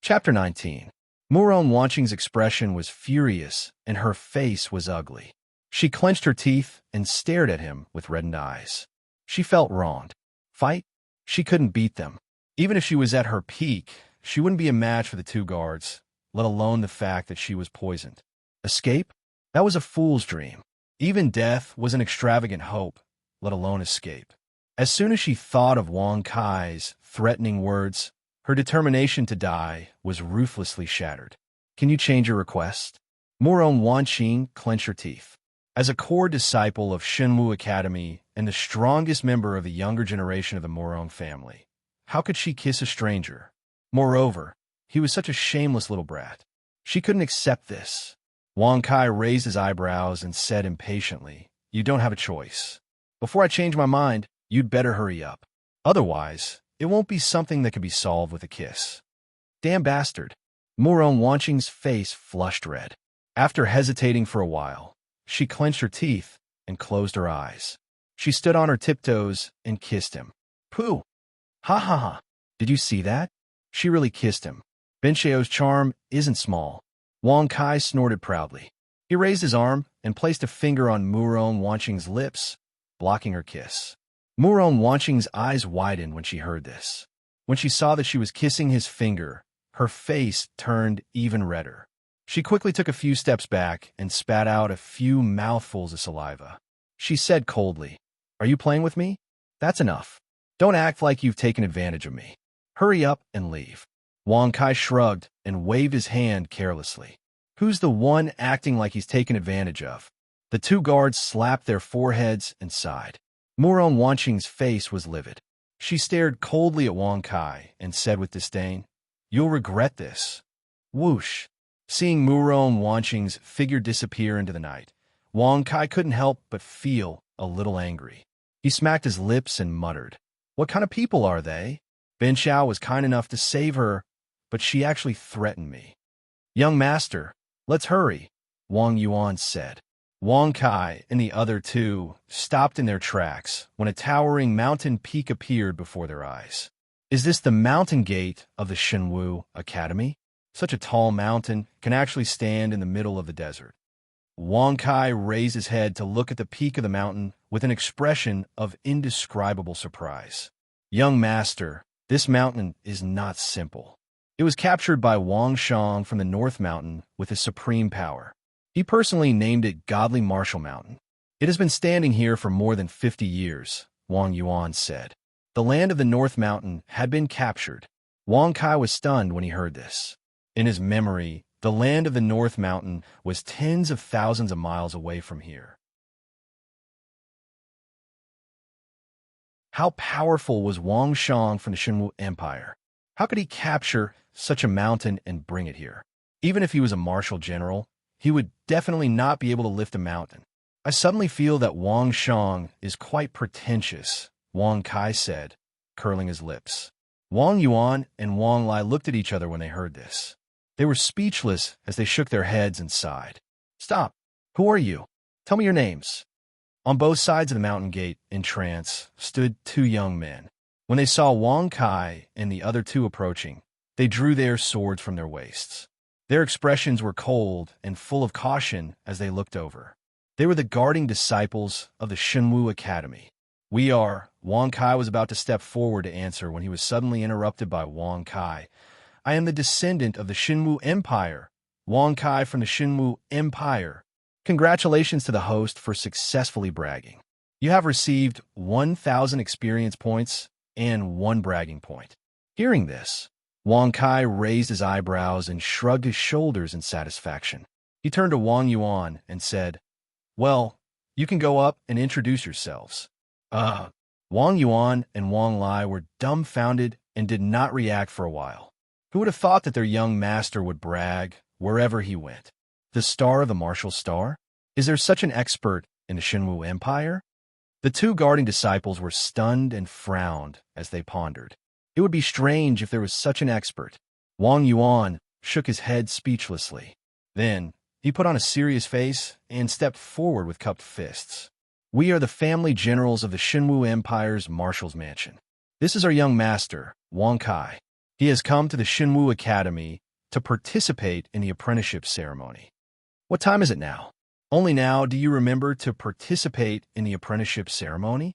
Chapter 19. Murong Wanqing's expression was furious, and her face was ugly. She clenched her teeth and stared at him with reddened eyes. She felt wronged. Fight? She couldn't beat them. Even if she was at her peak, she wouldn't be a match for the 2 guards, let alone the fact that she was poisoned. Escape? That was a fool's dream. Even death was an extravagant hope, let alone escape. As soon as she thought of Wang Kai's threatening words, her determination to die was ruthlessly shattered. Can you change your request? Murong Wanqing clenched her teeth. As a core disciple of Shenwu Academy and the strongest member of the younger generation of the Murong family, how could she kiss a stranger? Moreover, he was such a shameless little brat. She couldn't accept this. Wang Kai raised his eyebrows and said impatiently, You don't have a choice. Before I change my mind, you'd better hurry up. Otherwise, it won't be something that can be solved with a kiss. Damn bastard. Murong Wanqing's face flushed red. After hesitating for a while, she clenched her teeth and closed her eyes. She stood on her tiptoes and kissed him. Pooh! Ha ha ha! Did you see that? She really kissed him. Bin Xiao's charm isn't small. Wang Kai snorted proudly. He raised his arm and placed a finger on Murong Wanqing's lips, blocking her kiss. Murong Wanqing's eyes widened when she heard this. When she saw that she was kissing his finger, her face turned even redder. She quickly took a few steps back and spat out a few mouthfuls of saliva. She said coldly, Are you playing with me? That's enough. Don't act like you've taken advantage of me. Hurry up and leave. Wang Kai shrugged and waved his hand carelessly. Who's the one acting like he's taken advantage of? The 2 guards slapped their foreheads and sighed. Murong Wanqing's face was livid. She stared coldly at Wang Kai and said with disdain, You'll regret this. Whoosh. Seeing Murong Wanqing's figure disappear into the night, Wang Kai couldn't help but feel a little angry. He smacked his lips and muttered, What kind of people are they? Bin Xiao was kind enough to save her, but she actually threatened me. Young master, let's hurry, Wang Yuan said. Wang Kai and the other two stopped in their tracks when a towering mountain peak appeared before their eyes. Is this the mountain gate of the Shenwu Academy? Such a tall mountain can actually stand in the middle of the desert. Wang Kai raised his head to look at the peak of the mountain with an expression of indescribable surprise. Young master, this mountain is not simple. It was captured by Wang Shang from the North Mountain with his supreme power. He personally named it Godly Martial Mountain. It has been standing here for more than 50 years, Wang Yuan said. The land of the North Mountain had been captured. Wang Kai was stunned when he heard this. In his memory, the land of the North Mountain was tens of thousands of miles away from here. How powerful was Wang Shang from the Shenwu Empire? How could he capture such a mountain and bring it here? Even if he was a martial general, he would definitely not be able to lift a mountain. I suddenly feel that Wang Shang is quite pretentious, Wang Kai said, curling his lips. Wang Yuan and Wang Lai looked at each other when they heard this. They were speechless as they shook their heads and sighed. Stop! Who are you? Tell me your names. On both sides of the mountain gate, in trance, stood two young men. When they saw Wang Kai and the other two approaching, they drew their swords from their waists. Their expressions were cold and full of caution as they looked over. They were the guarding disciples of the Shenwu Academy. Wang Kai was about to step forward to answer when he was suddenly interrupted by Wang Kai. I am the descendant of the Shenwu Empire. Wang Kai from the Shenwu Empire. Congratulations to the host for successfully bragging. You have received 1,000 experience points and 1 bragging point. Hearing this, Wang Kai raised his eyebrows and shrugged his shoulders in satisfaction. He turned to Wang Yuan and said, Well, you can go up and introduce yourselves. Wang Yuan and Wang Lai were dumbfounded and did not react for a while. Who would have thought that their young master would brag wherever he went? The star of the martial star? Is there such an expert in the Shenwu Empire? The two guarding disciples were stunned and frowned as they pondered. It would be strange if there was such an expert. Wang Yuan shook his head speechlessly. Then, he put on a serious face and stepped forward with cupped fists. We are the family generals of the Shenwu Empire's Marshal's Mansion. This is our young master, Wang Kai. He has come to the Shenwu Academy to participate in the apprenticeship ceremony. What time is it now? Only now do you remember to participate in the apprenticeship ceremony?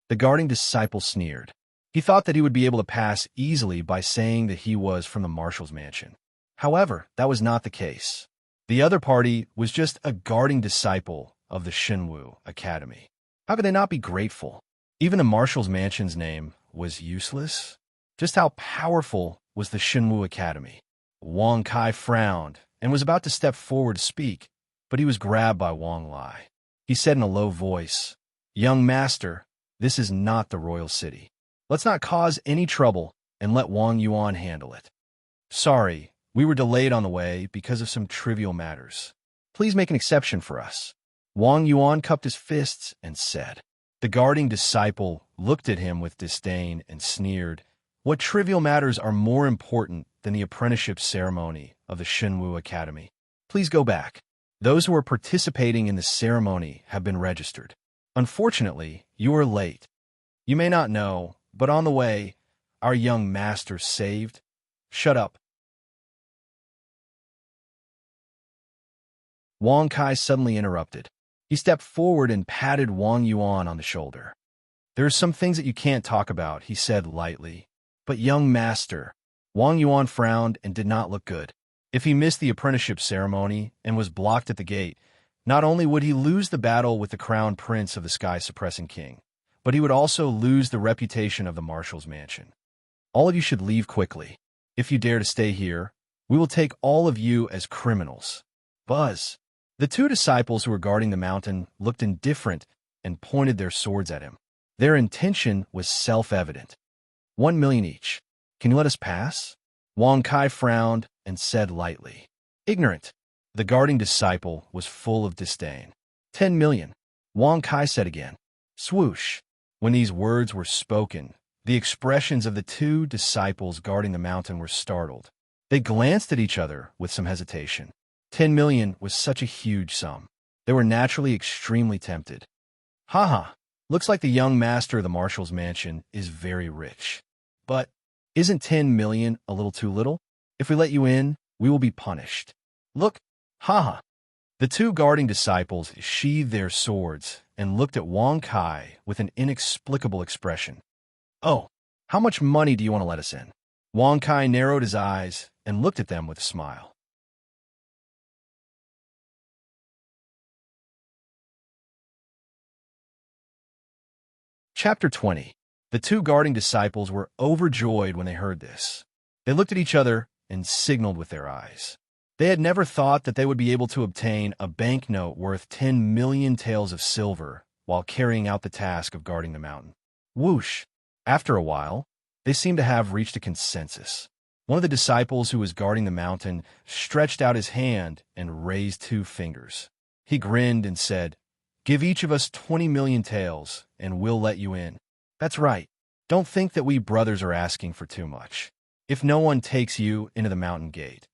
The guarding disciple sneered. He thought that he would be able to pass easily by saying that he was from the Marshal's Mansion. However, that was not the case. The other party was just a guarding disciple of the Shenwu Academy. How could they not be grateful? Even the Marshal's Mansion's name was useless. Just how powerful was the Shenwu Academy? Wang Kai frowned and was about to step forward to speak, but he was grabbed by Wang Lai. He said in a low voice, Young master, this is not the royal city. Let's not cause any trouble and let Wang Yuan handle it. Sorry, we were delayed on the way because of some trivial matters. Please make an exception for us. Wang Yuan cupped his fists and said. The guarding disciple looked at him with disdain and sneered. What trivial matters are more important than the apprenticeship ceremony of the Shenwu Academy? Please go back. Those who are participating in the ceremony have been registered. Unfortunately, you are late. You may not know, but on the way, our young master saved. Shut up. Wang Kai suddenly interrupted. He stepped forward and patted Wang Yuan on the shoulder. There are some things that you can't talk about, he said lightly. But young master, Wang Yuan frowned and did not look good. If he missed the apprenticeship ceremony and was blocked at the gate, not only would he lose the battle with the crown prince of the sky-suppressing king, but he would also lose the reputation of the Marshal's Mansion. All of you should leave quickly. If you dare to stay here, we will take all of you as criminals. Buzz. The two disciples who were guarding the mountain looked indifferent and pointed their swords at him. Their intention was self-evident. 1 million each. Can you let us pass? Wang Kai frowned and said lightly. Ignorant. The guarding disciple was full of disdain. 10 million. Wang Kai said again. Swoosh. When these words were spoken, the expressions of the two disciples guarding the mountain were startled. They glanced at each other with some hesitation. 10 million was such a huge sum. They were naturally extremely tempted. Haha, looks like the young master of the marshal's mansion is very rich. But isn't 10 million a little too little? If we let you in, we will be punished. Look, haha. The two guarding disciples sheathed their swords and looked at Wang Kai with an inexplicable expression. Oh, how much money do you want to let us in? Wang Kai narrowed his eyes and looked at them with a smile. Chapter 20. The two guarding disciples were overjoyed when they heard this. They looked at each other and signaled with their eyes. They had never thought that they would be able to obtain a banknote worth 10 million taels of silver while carrying out the task of guarding the mountain. Whoosh! After a while, they seemed to have reached a consensus. One of the disciples who was guarding the mountain stretched out his hand and raised 2 fingers. He grinned and said, "Give each of us 20 million taels, and we'll let you in." That's right. Don't think that we brothers are asking for too much. If no one takes you into the mountain gate,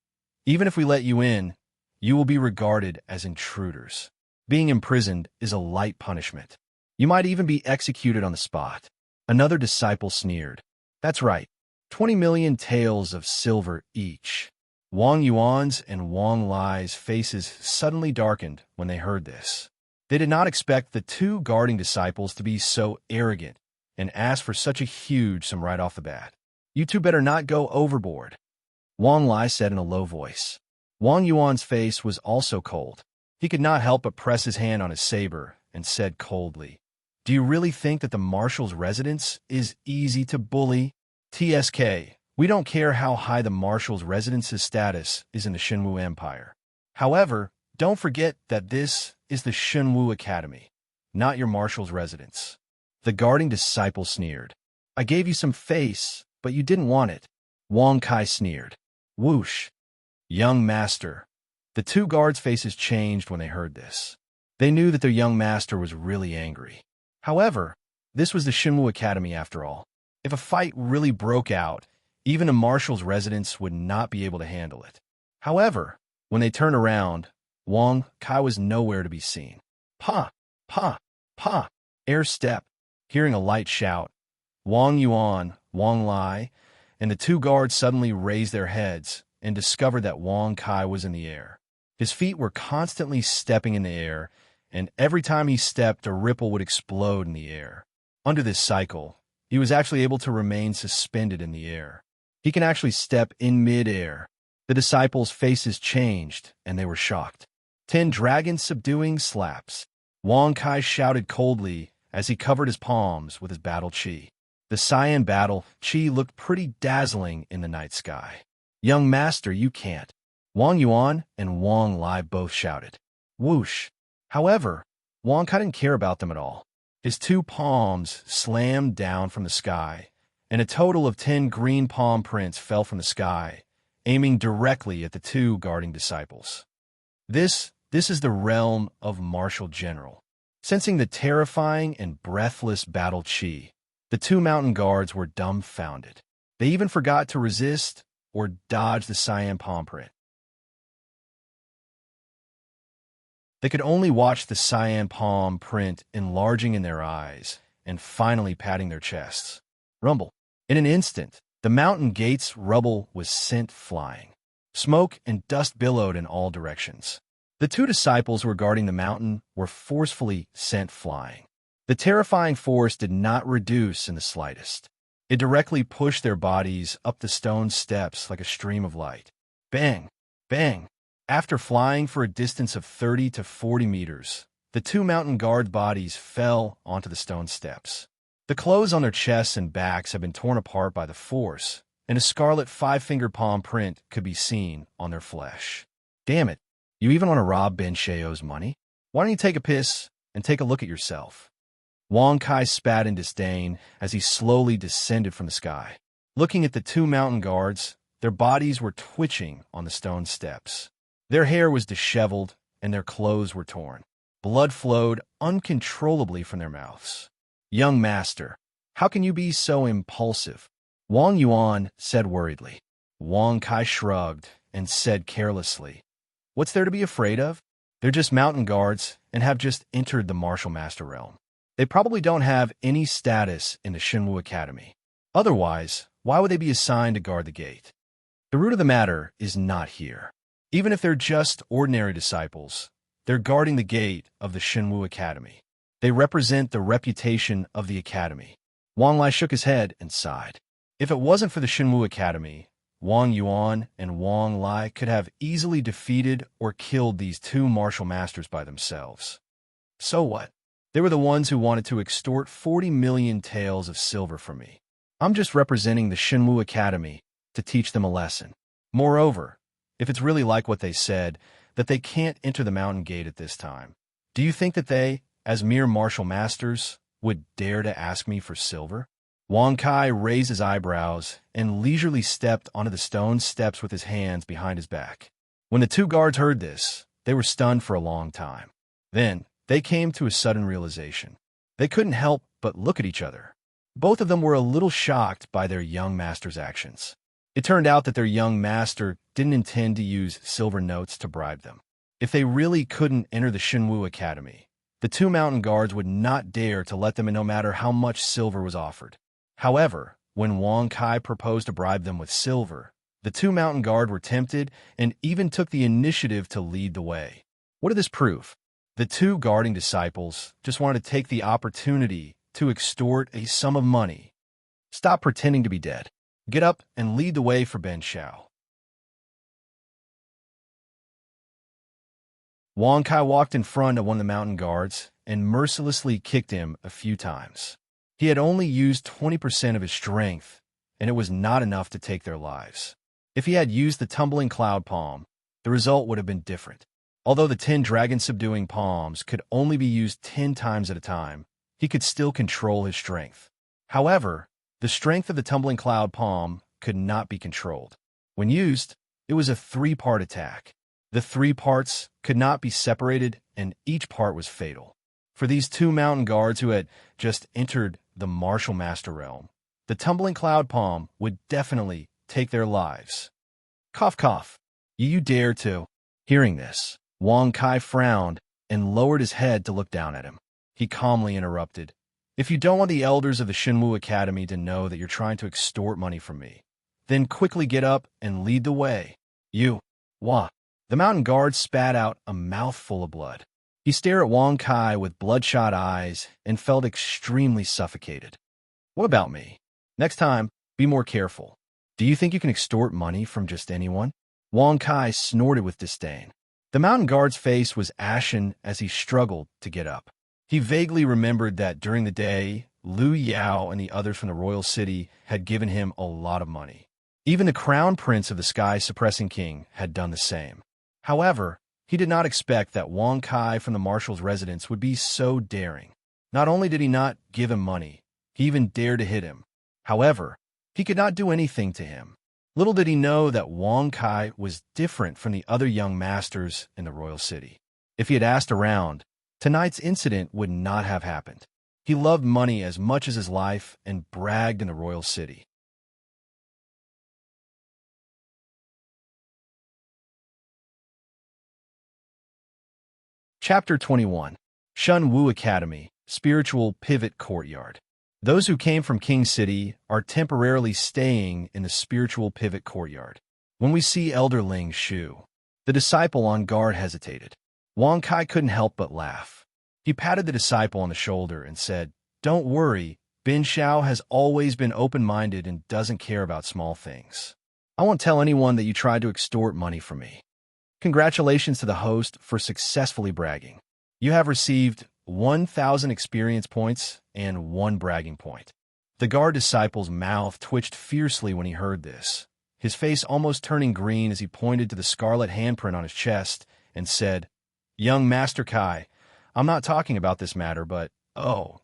even if we let you in, you will be regarded as intruders. Being imprisoned is a light punishment. You might even be executed on the spot. Another disciple sneered. That's right. 20 million taels of silver each. Wang Yuan's and Wang Lai's faces suddenly darkened when they heard this. They did not expect the two guarding disciples to be so arrogant and ask for such a huge sum right off the bat. You two better not go overboard, Wang Lai said in a low voice. Wang Yuan's face was also cold. He could not help but press his hand on his saber and said coldly, "Do you really think that the marshal's residence is easy to bully? TSK, we don't care how high the marshal's residence's status is in the Shenwu Empire. However, don't forget that this is the Shenwu Academy, not your marshal's residence." The guarding disciple sneered. "I gave you some face, but you didn't want it." Wang Kai sneered. Whoosh! Young master. The two guards' faces changed when they heard this. They knew that their young master was really angry. However, this was the Shenwu Academy after all. If a fight really broke out, even a marshal's residence would not be able to handle it. However, when they turned around, Wang Kai was nowhere to be seen. Pa! Pa! Pa! Air step. Hearing a light shout, Wang Yuan, Wang Lai, and the two guards suddenly raised their heads and discovered that Wang Kai was in the air. His feet were constantly stepping in the air, and every time he stepped, a ripple would explode in the air. Under this cycle, he was actually able to remain suspended in the air. He can actually step in mid-air. The disciples' faces changed, and they were shocked. 10 dragons subduing slaps. Wang Kai shouted coldly as he covered his palms with his battle chi. The cyan battle chi looked pretty dazzling in the night sky. "Young master, you can't." Wang Yuan and Wang Lai both shouted. Whoosh! However, Wang Kai didn't care about them at all. His 2 palms slammed down from the sky, and a total of 10 green palm prints fell from the sky, aiming directly at the 2 guarding disciples. This is the realm of Martial General. Sensing the terrifying and breathless battle chi, the 2 mountain guards were dumbfounded. They even forgot to resist or dodge the cyan palm print. They could only watch the cyan palm print enlarging in their eyes and finally patting their chests. Rumble. In an instant, the mountain gate's rubble was sent flying. Smoke and dust billowed in all directions. The 2 disciples who were guarding the mountain were forcefully sent flying. The terrifying force did not reduce in the slightest. It directly pushed their bodies up the stone steps like a stream of light. Bang! Bang! After flying for a distance of 30 to 40 meters, the 2 mountain guard bodies fell onto the stone steps. The clothes on their chests and backs had been torn apart by the force, and a scarlet 5-finger palm print could be seen on their flesh. Damn it! You even want to rob Ben Sheo's money? Why don't you take a piss and take a look at yourself? Wang Kai spat in disdain as he slowly descended from the sky. Looking at the 2 mountain guards, their bodies were twitching on the stone steps. Their hair was disheveled, and their clothes were torn. Blood flowed uncontrollably from their mouths. "Young master, how can you be so impulsive?" Wang Yuan said worriedly. Wang Kai shrugged and said carelessly, "What's there to be afraid of? They're just mountain guards and have just entered the martial master realm. They probably don't have any status in the Shinwu Academy. Otherwise, why would they be assigned to guard the gate? The root of the matter is not here. Even if they're just ordinary disciples, they're guarding the gate of the Shinwu Academy. They represent the reputation of the academy. Wang Lai shook his head and sighed. If it wasn't for the Shinwu Academy, Wang Yuan and Wang Lai could have easily defeated or killed these two martial masters by themselves. So what? They were the ones who wanted to extort 40 million taels of silver from me. I'm just representing the Shinwu Academy to teach them a lesson. Moreover, if it's really like what they said, that they can't enter the mountain gate at this time, do you think that they, as mere martial masters, would dare to ask me for silver? Wang Kai raised his eyebrows and leisurely stepped onto the stone steps with his hands behind his back. When the two guards heard this, they were stunned for a long time. Then, they came to a sudden realization. They couldn't help but look at each other. Both of them were a little shocked by their young master's actions. It turned out that their young master didn't intend to use silver notes to bribe them. If they really couldn't enter the Shinwu Academy, the two mountain guards would not dare to let them in no matter how much silver was offered. However, when Wang Kai proposed to bribe them with silver, the two mountain guards were tempted and even took the initiative to lead the way. What did this prove? The two guarding disciples just wanted to take the opportunity to extort a sum of money. Stop pretending to be dead. Get up and lead the way for Ben Xiao. Wang Kai walked in front of one of the mountain guards and mercilessly kicked him a few times. He had only used 20% of his strength, and it was not enough to take their lives. If he had used the tumbling cloud palm, the result would have been different. Although the 10 dragon-subduing palms could only be used 10 times at a time, he could still control his strength. However, the strength of the tumbling cloud palm could not be controlled. When used, it was a 3-part attack. The 3 parts could not be separated, and each part was fatal. For these two mountain guards who had just entered the martial master realm, the tumbling cloud palm would definitely take their lives. Cough, cough. You dare to? Hearing this, Wang Kai frowned and lowered his head to look down at him. He calmly interrupted. If you don't want the elders of the Shinwu Academy to know that you're trying to extort money from me, then quickly get up and lead the way. You. Wah. The mountain guard spat out a mouthful of blood. He stared at Wang Kai with bloodshot eyes and felt extremely suffocated. What about me? Next time, be more careful. Do you think you can extort money from just anyone? Wang Kai snorted with disdain. The mountain guard's face was ashen as he struggled to get up. He vaguely remembered that during the day, Liu Yao and the others from the royal city had given him a lot of money. Even the crown prince of the sky-suppressing king had done the same. However, he did not expect that Wang Kai from the marshal's residence would be so daring. Not only did he not give him money, he even dared to hit him. However, he could not do anything to him. Little did he know that Wang Kai was different from the other young masters in the royal city. If he had asked around, tonight's incident would not have happened. He loved money as much as his life and bragged in the royal city. Chapter 21. Shun Wu Academy, Spiritual Pivot Courtyard. Those who came from King City are temporarily staying in the Spiritual Pivot Courtyard. When we see Elder Ling Shu, the disciple on guard hesitated. Wang Kai couldn't help but laugh. He patted the disciple on the shoulder and said, "Don't worry, Bin Xiao has always been open-minded and doesn't care about small things. I won't tell anyone that you tried to extort money from me." Congratulations to the host for successfully bragging. You have received 1,000 experience points and 1 bragging point. The guard disciple's mouth twitched fiercely when he heard this, his face almost turning green as he pointed to the scarlet handprint on his chest and said, "Young Master Kai, I'm not talking about this matter, but,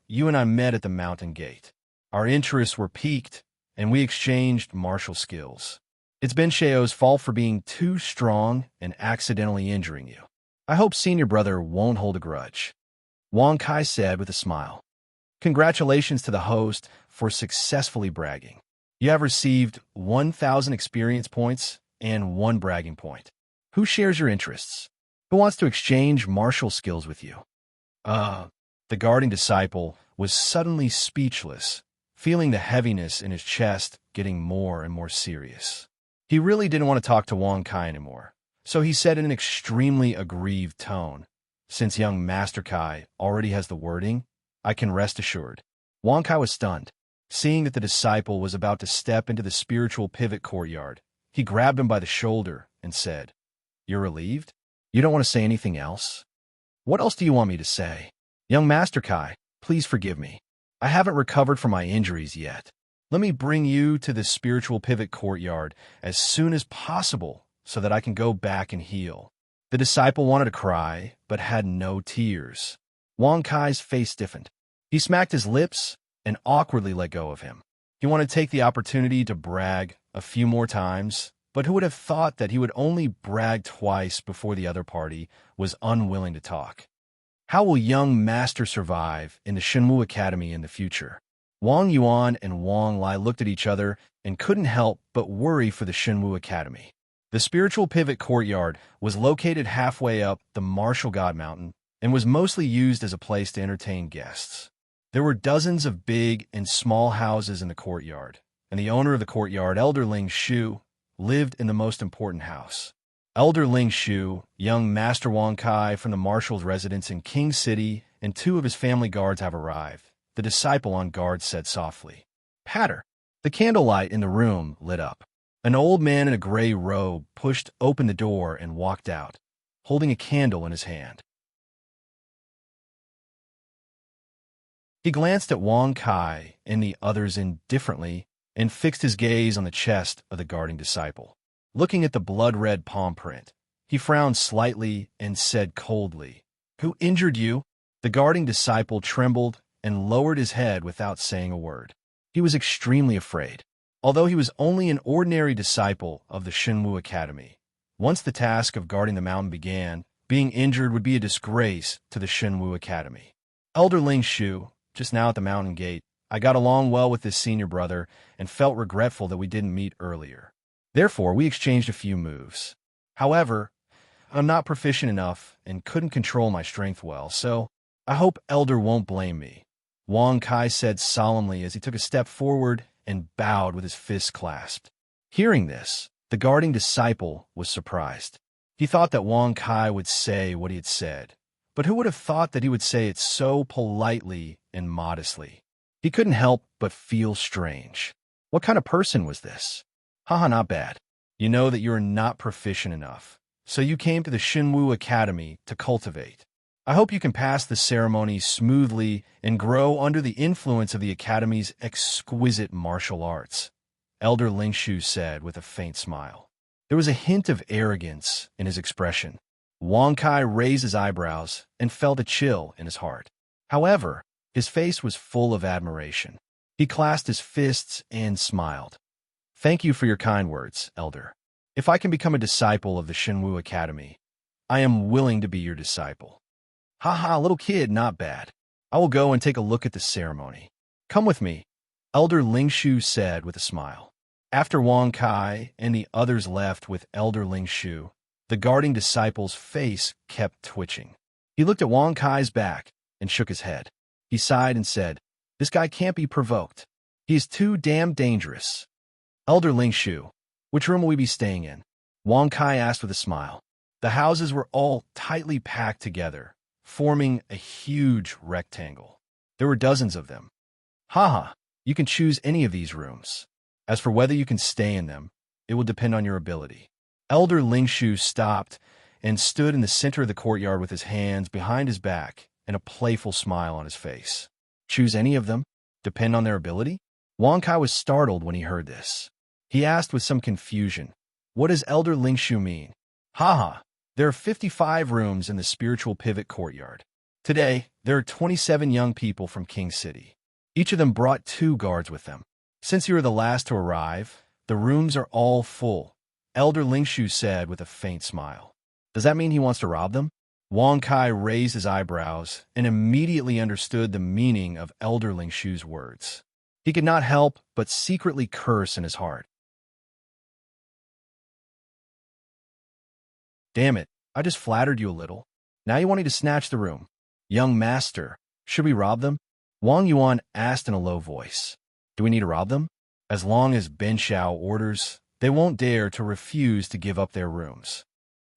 you and I met at the mountain gate. Our interests were piqued, and we exchanged martial skills. It's Ben Xiao's fault for being too strong and accidentally injuring you. I hope senior brother won't hold a grudge," Wang Kai said with a smile. Congratulations to the host for successfully bragging. You have received 1,000 experience points and 1 bragging point. Who shares your interests? Who wants to exchange martial skills with you? Uh, the guarding disciple was suddenly speechless, feeling the heaviness in his chest getting more and more serious. He really didn't want to talk to Wang Kai anymore, so he said in an extremely aggrieved tone, "Since young Master Kai already has the wording, I can rest assured." Wang Kai was stunned. Seeing that the disciple was about to step into the spiritual pivot courtyard, he grabbed him by the shoulder and said, "You're relieved? You don't want to say anything else? What else do you want me to say? Young Master Kai, please forgive me. I haven't recovered from my injuries yet. Let me bring you to this spiritual pivot courtyard as soon as possible so that I can go back and heal." The disciple wanted to cry, but had no tears. Wang Kai's face stiffened. He smacked his lips and awkwardly let go of him. He wanted to take the opportunity to brag a few more times, but who would have thought that he would only brag twice before the other party was unwilling to talk? How will young Master survive in the Shenwu Academy in the future? Wang Yuan and Wang Lai looked at each other and couldn't help but worry for the Shenwu Academy. The spiritual pivot courtyard was located halfway up the Martial God Mountain and was mostly used as a place to entertain guests. There were dozens of big and small houses in the courtyard, and the owner of the courtyard, Elder Ling Shu, lived in the most important house. Elder Ling Shu, young Master Wang Kai from the Marshal's residence in King City, and 2 of his family guards have arrived. The disciple on guard said softly. Patter. The candlelight in the room lit up. An old man in a gray robe pushed open the door and walked out, holding a candle in his hand. He glanced at Wang Kai and the others indifferently and fixed his gaze on the chest of the guarding disciple. Looking at the blood-red palm print, he frowned slightly and said coldly, "Who injured you?" The guarding disciple trembled and lowered his head without saying a word. He was extremely afraid. Although he was only an ordinary disciple of the Shenwu Academy, once the task of guarding the mountain began, being injured would be a disgrace to the Shenwu Academy. Elder Ling Shu, just now at the mountain gate, I got along well with this senior brother and felt regretful that we didn't meet earlier. Therefore, we exchanged a few moves. However, I'm not proficient enough and couldn't control my strength well, so I hope Elder won't blame me," Wang Kai said solemnly as he took a step forward and bowed with his fists clasped. Hearing this, the guarding disciple was surprised. He thought that Wang Kai would say what he had said, but who would have thought that he would say it so politely and modestly? He couldn't help but feel strange. What kind of person was this? Haha, not bad. You know that you are not proficient enough, so you came to the Shenwu Academy to cultivate. I hope you can pass the ceremony smoothly and grow under the influence of the Academy's exquisite martial arts," Elder Ling Shu said with a faint smile. There was a hint of arrogance in his expression. Wang Kai raised his eyebrows and felt a chill in his heart. However, his face was full of admiration. He clasped his fists and smiled. "Thank you for your kind words, Elder. If I can become a disciple of the Shenwu Academy, I am willing to be your disciple." "Haha, little kid, not bad. I will go and take a look at the ceremony. Come with me," Elder Ling Shu said with a smile. After Wang Kai and the others left with Elder Ling Shu, the guarding disciple's face kept twitching. He looked at Wang Kai's back and shook his head. He sighed and said, "This guy can't be provoked. He is too damn dangerous." "Elder Ling Shu, which room will we be staying in?" Wang Kai asked with a smile. The houses were all tightly packed together, forming a huge rectangle. There were dozens of them. "Haha, you can choose any of these rooms. As for whether you can stay in them, it will depend on your ability." Elder Ling Shu stopped and stood in the center of the courtyard with his hands behind his back and a playful smile on his face. "Choose any of them? Depend on their ability?" Wang Kai was startled when he heard this. He asked with some confusion, "What does Elder Ling Shu mean?" "Haha, there are 55 rooms in the spiritual pivot courtyard. Today, there are 27 young people from King City. Each of them brought 2 guards with them. Since you are the last to arrive, the rooms are all full," Elder Ling Shu said with a faint smile. "Does that mean he wants to rob them?" Wang Kai raised his eyebrows and immediately understood the meaning of Elder Ling Shu's words. He could not help but secretly curse in his heart. Damn it, I just flattered you a little. Now you want me to snatch the room. Young master, should we rob them? Wang Yuan asked in a low voice. Do we need to rob them? As long as Ben Shao orders, they won't dare to refuse to give up their rooms.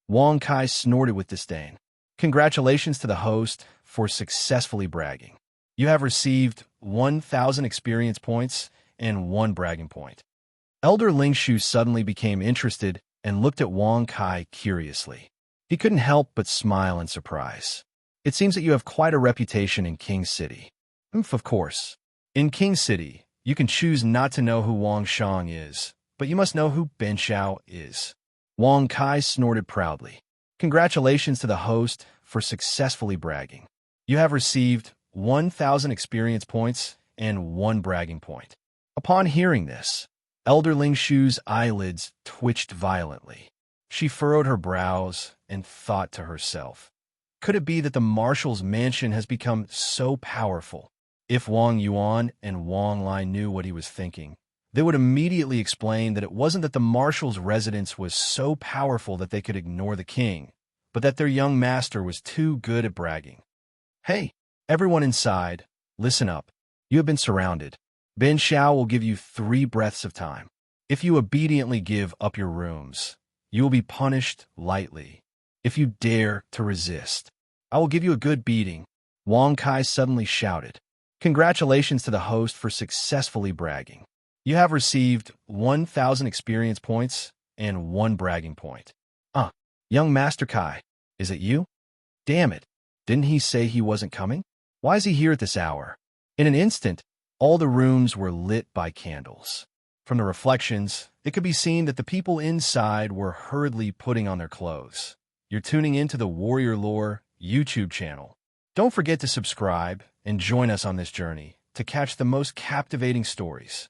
Wang Kai snorted with disdain. Congratulations to the host for successfully bragging. You have received 1,000 experience points and 1 bragging point. Elder Ling Shu suddenly became interested and looked at Wang Kai curiously. He couldn't help but smile in surprise. It seems that you have quite a reputation in King City. Of course. In King City, you can choose not to know who Wang Shang is, but you must know who Ben Shao is. Wang Kai snorted proudly. Congratulations to the host for successfully bragging. You have received 1,000 experience points and 1 bragging point. Upon hearing this, Elder Ling Shu's eyelids twitched violently. She furrowed her brows and thought to herself, could it be that the marshal's mansion has become so powerful? If Wang Yuan and Wang Lai knew what he was thinking, they would immediately explain that it wasn't that the marshal's residence was so powerful that they could ignore the king, but that their young master was too good at bragging. Hey, everyone inside, listen up. You have been surrounded. Ben Shao will give you 3 breaths of time. If you obediently give up your rooms, you will be punished lightly. If you dare to resist, I will give you a good beating. Wang Kai suddenly shouted. Congratulations to the host for successfully bragging. You have received 1,000 experience points and 1 bragging point. Young Master Kai, is it you? Damn it, didn't he say he wasn't coming? Why is he here at this hour? In an instant, all the rooms were lit by candles. From the reflections, it could be seen that the people inside were hurriedly putting on their clothes. You're tuning into the Warrior Lore YouTube channel. Don't forget to subscribe and join us on this journey to catch the most captivating stories.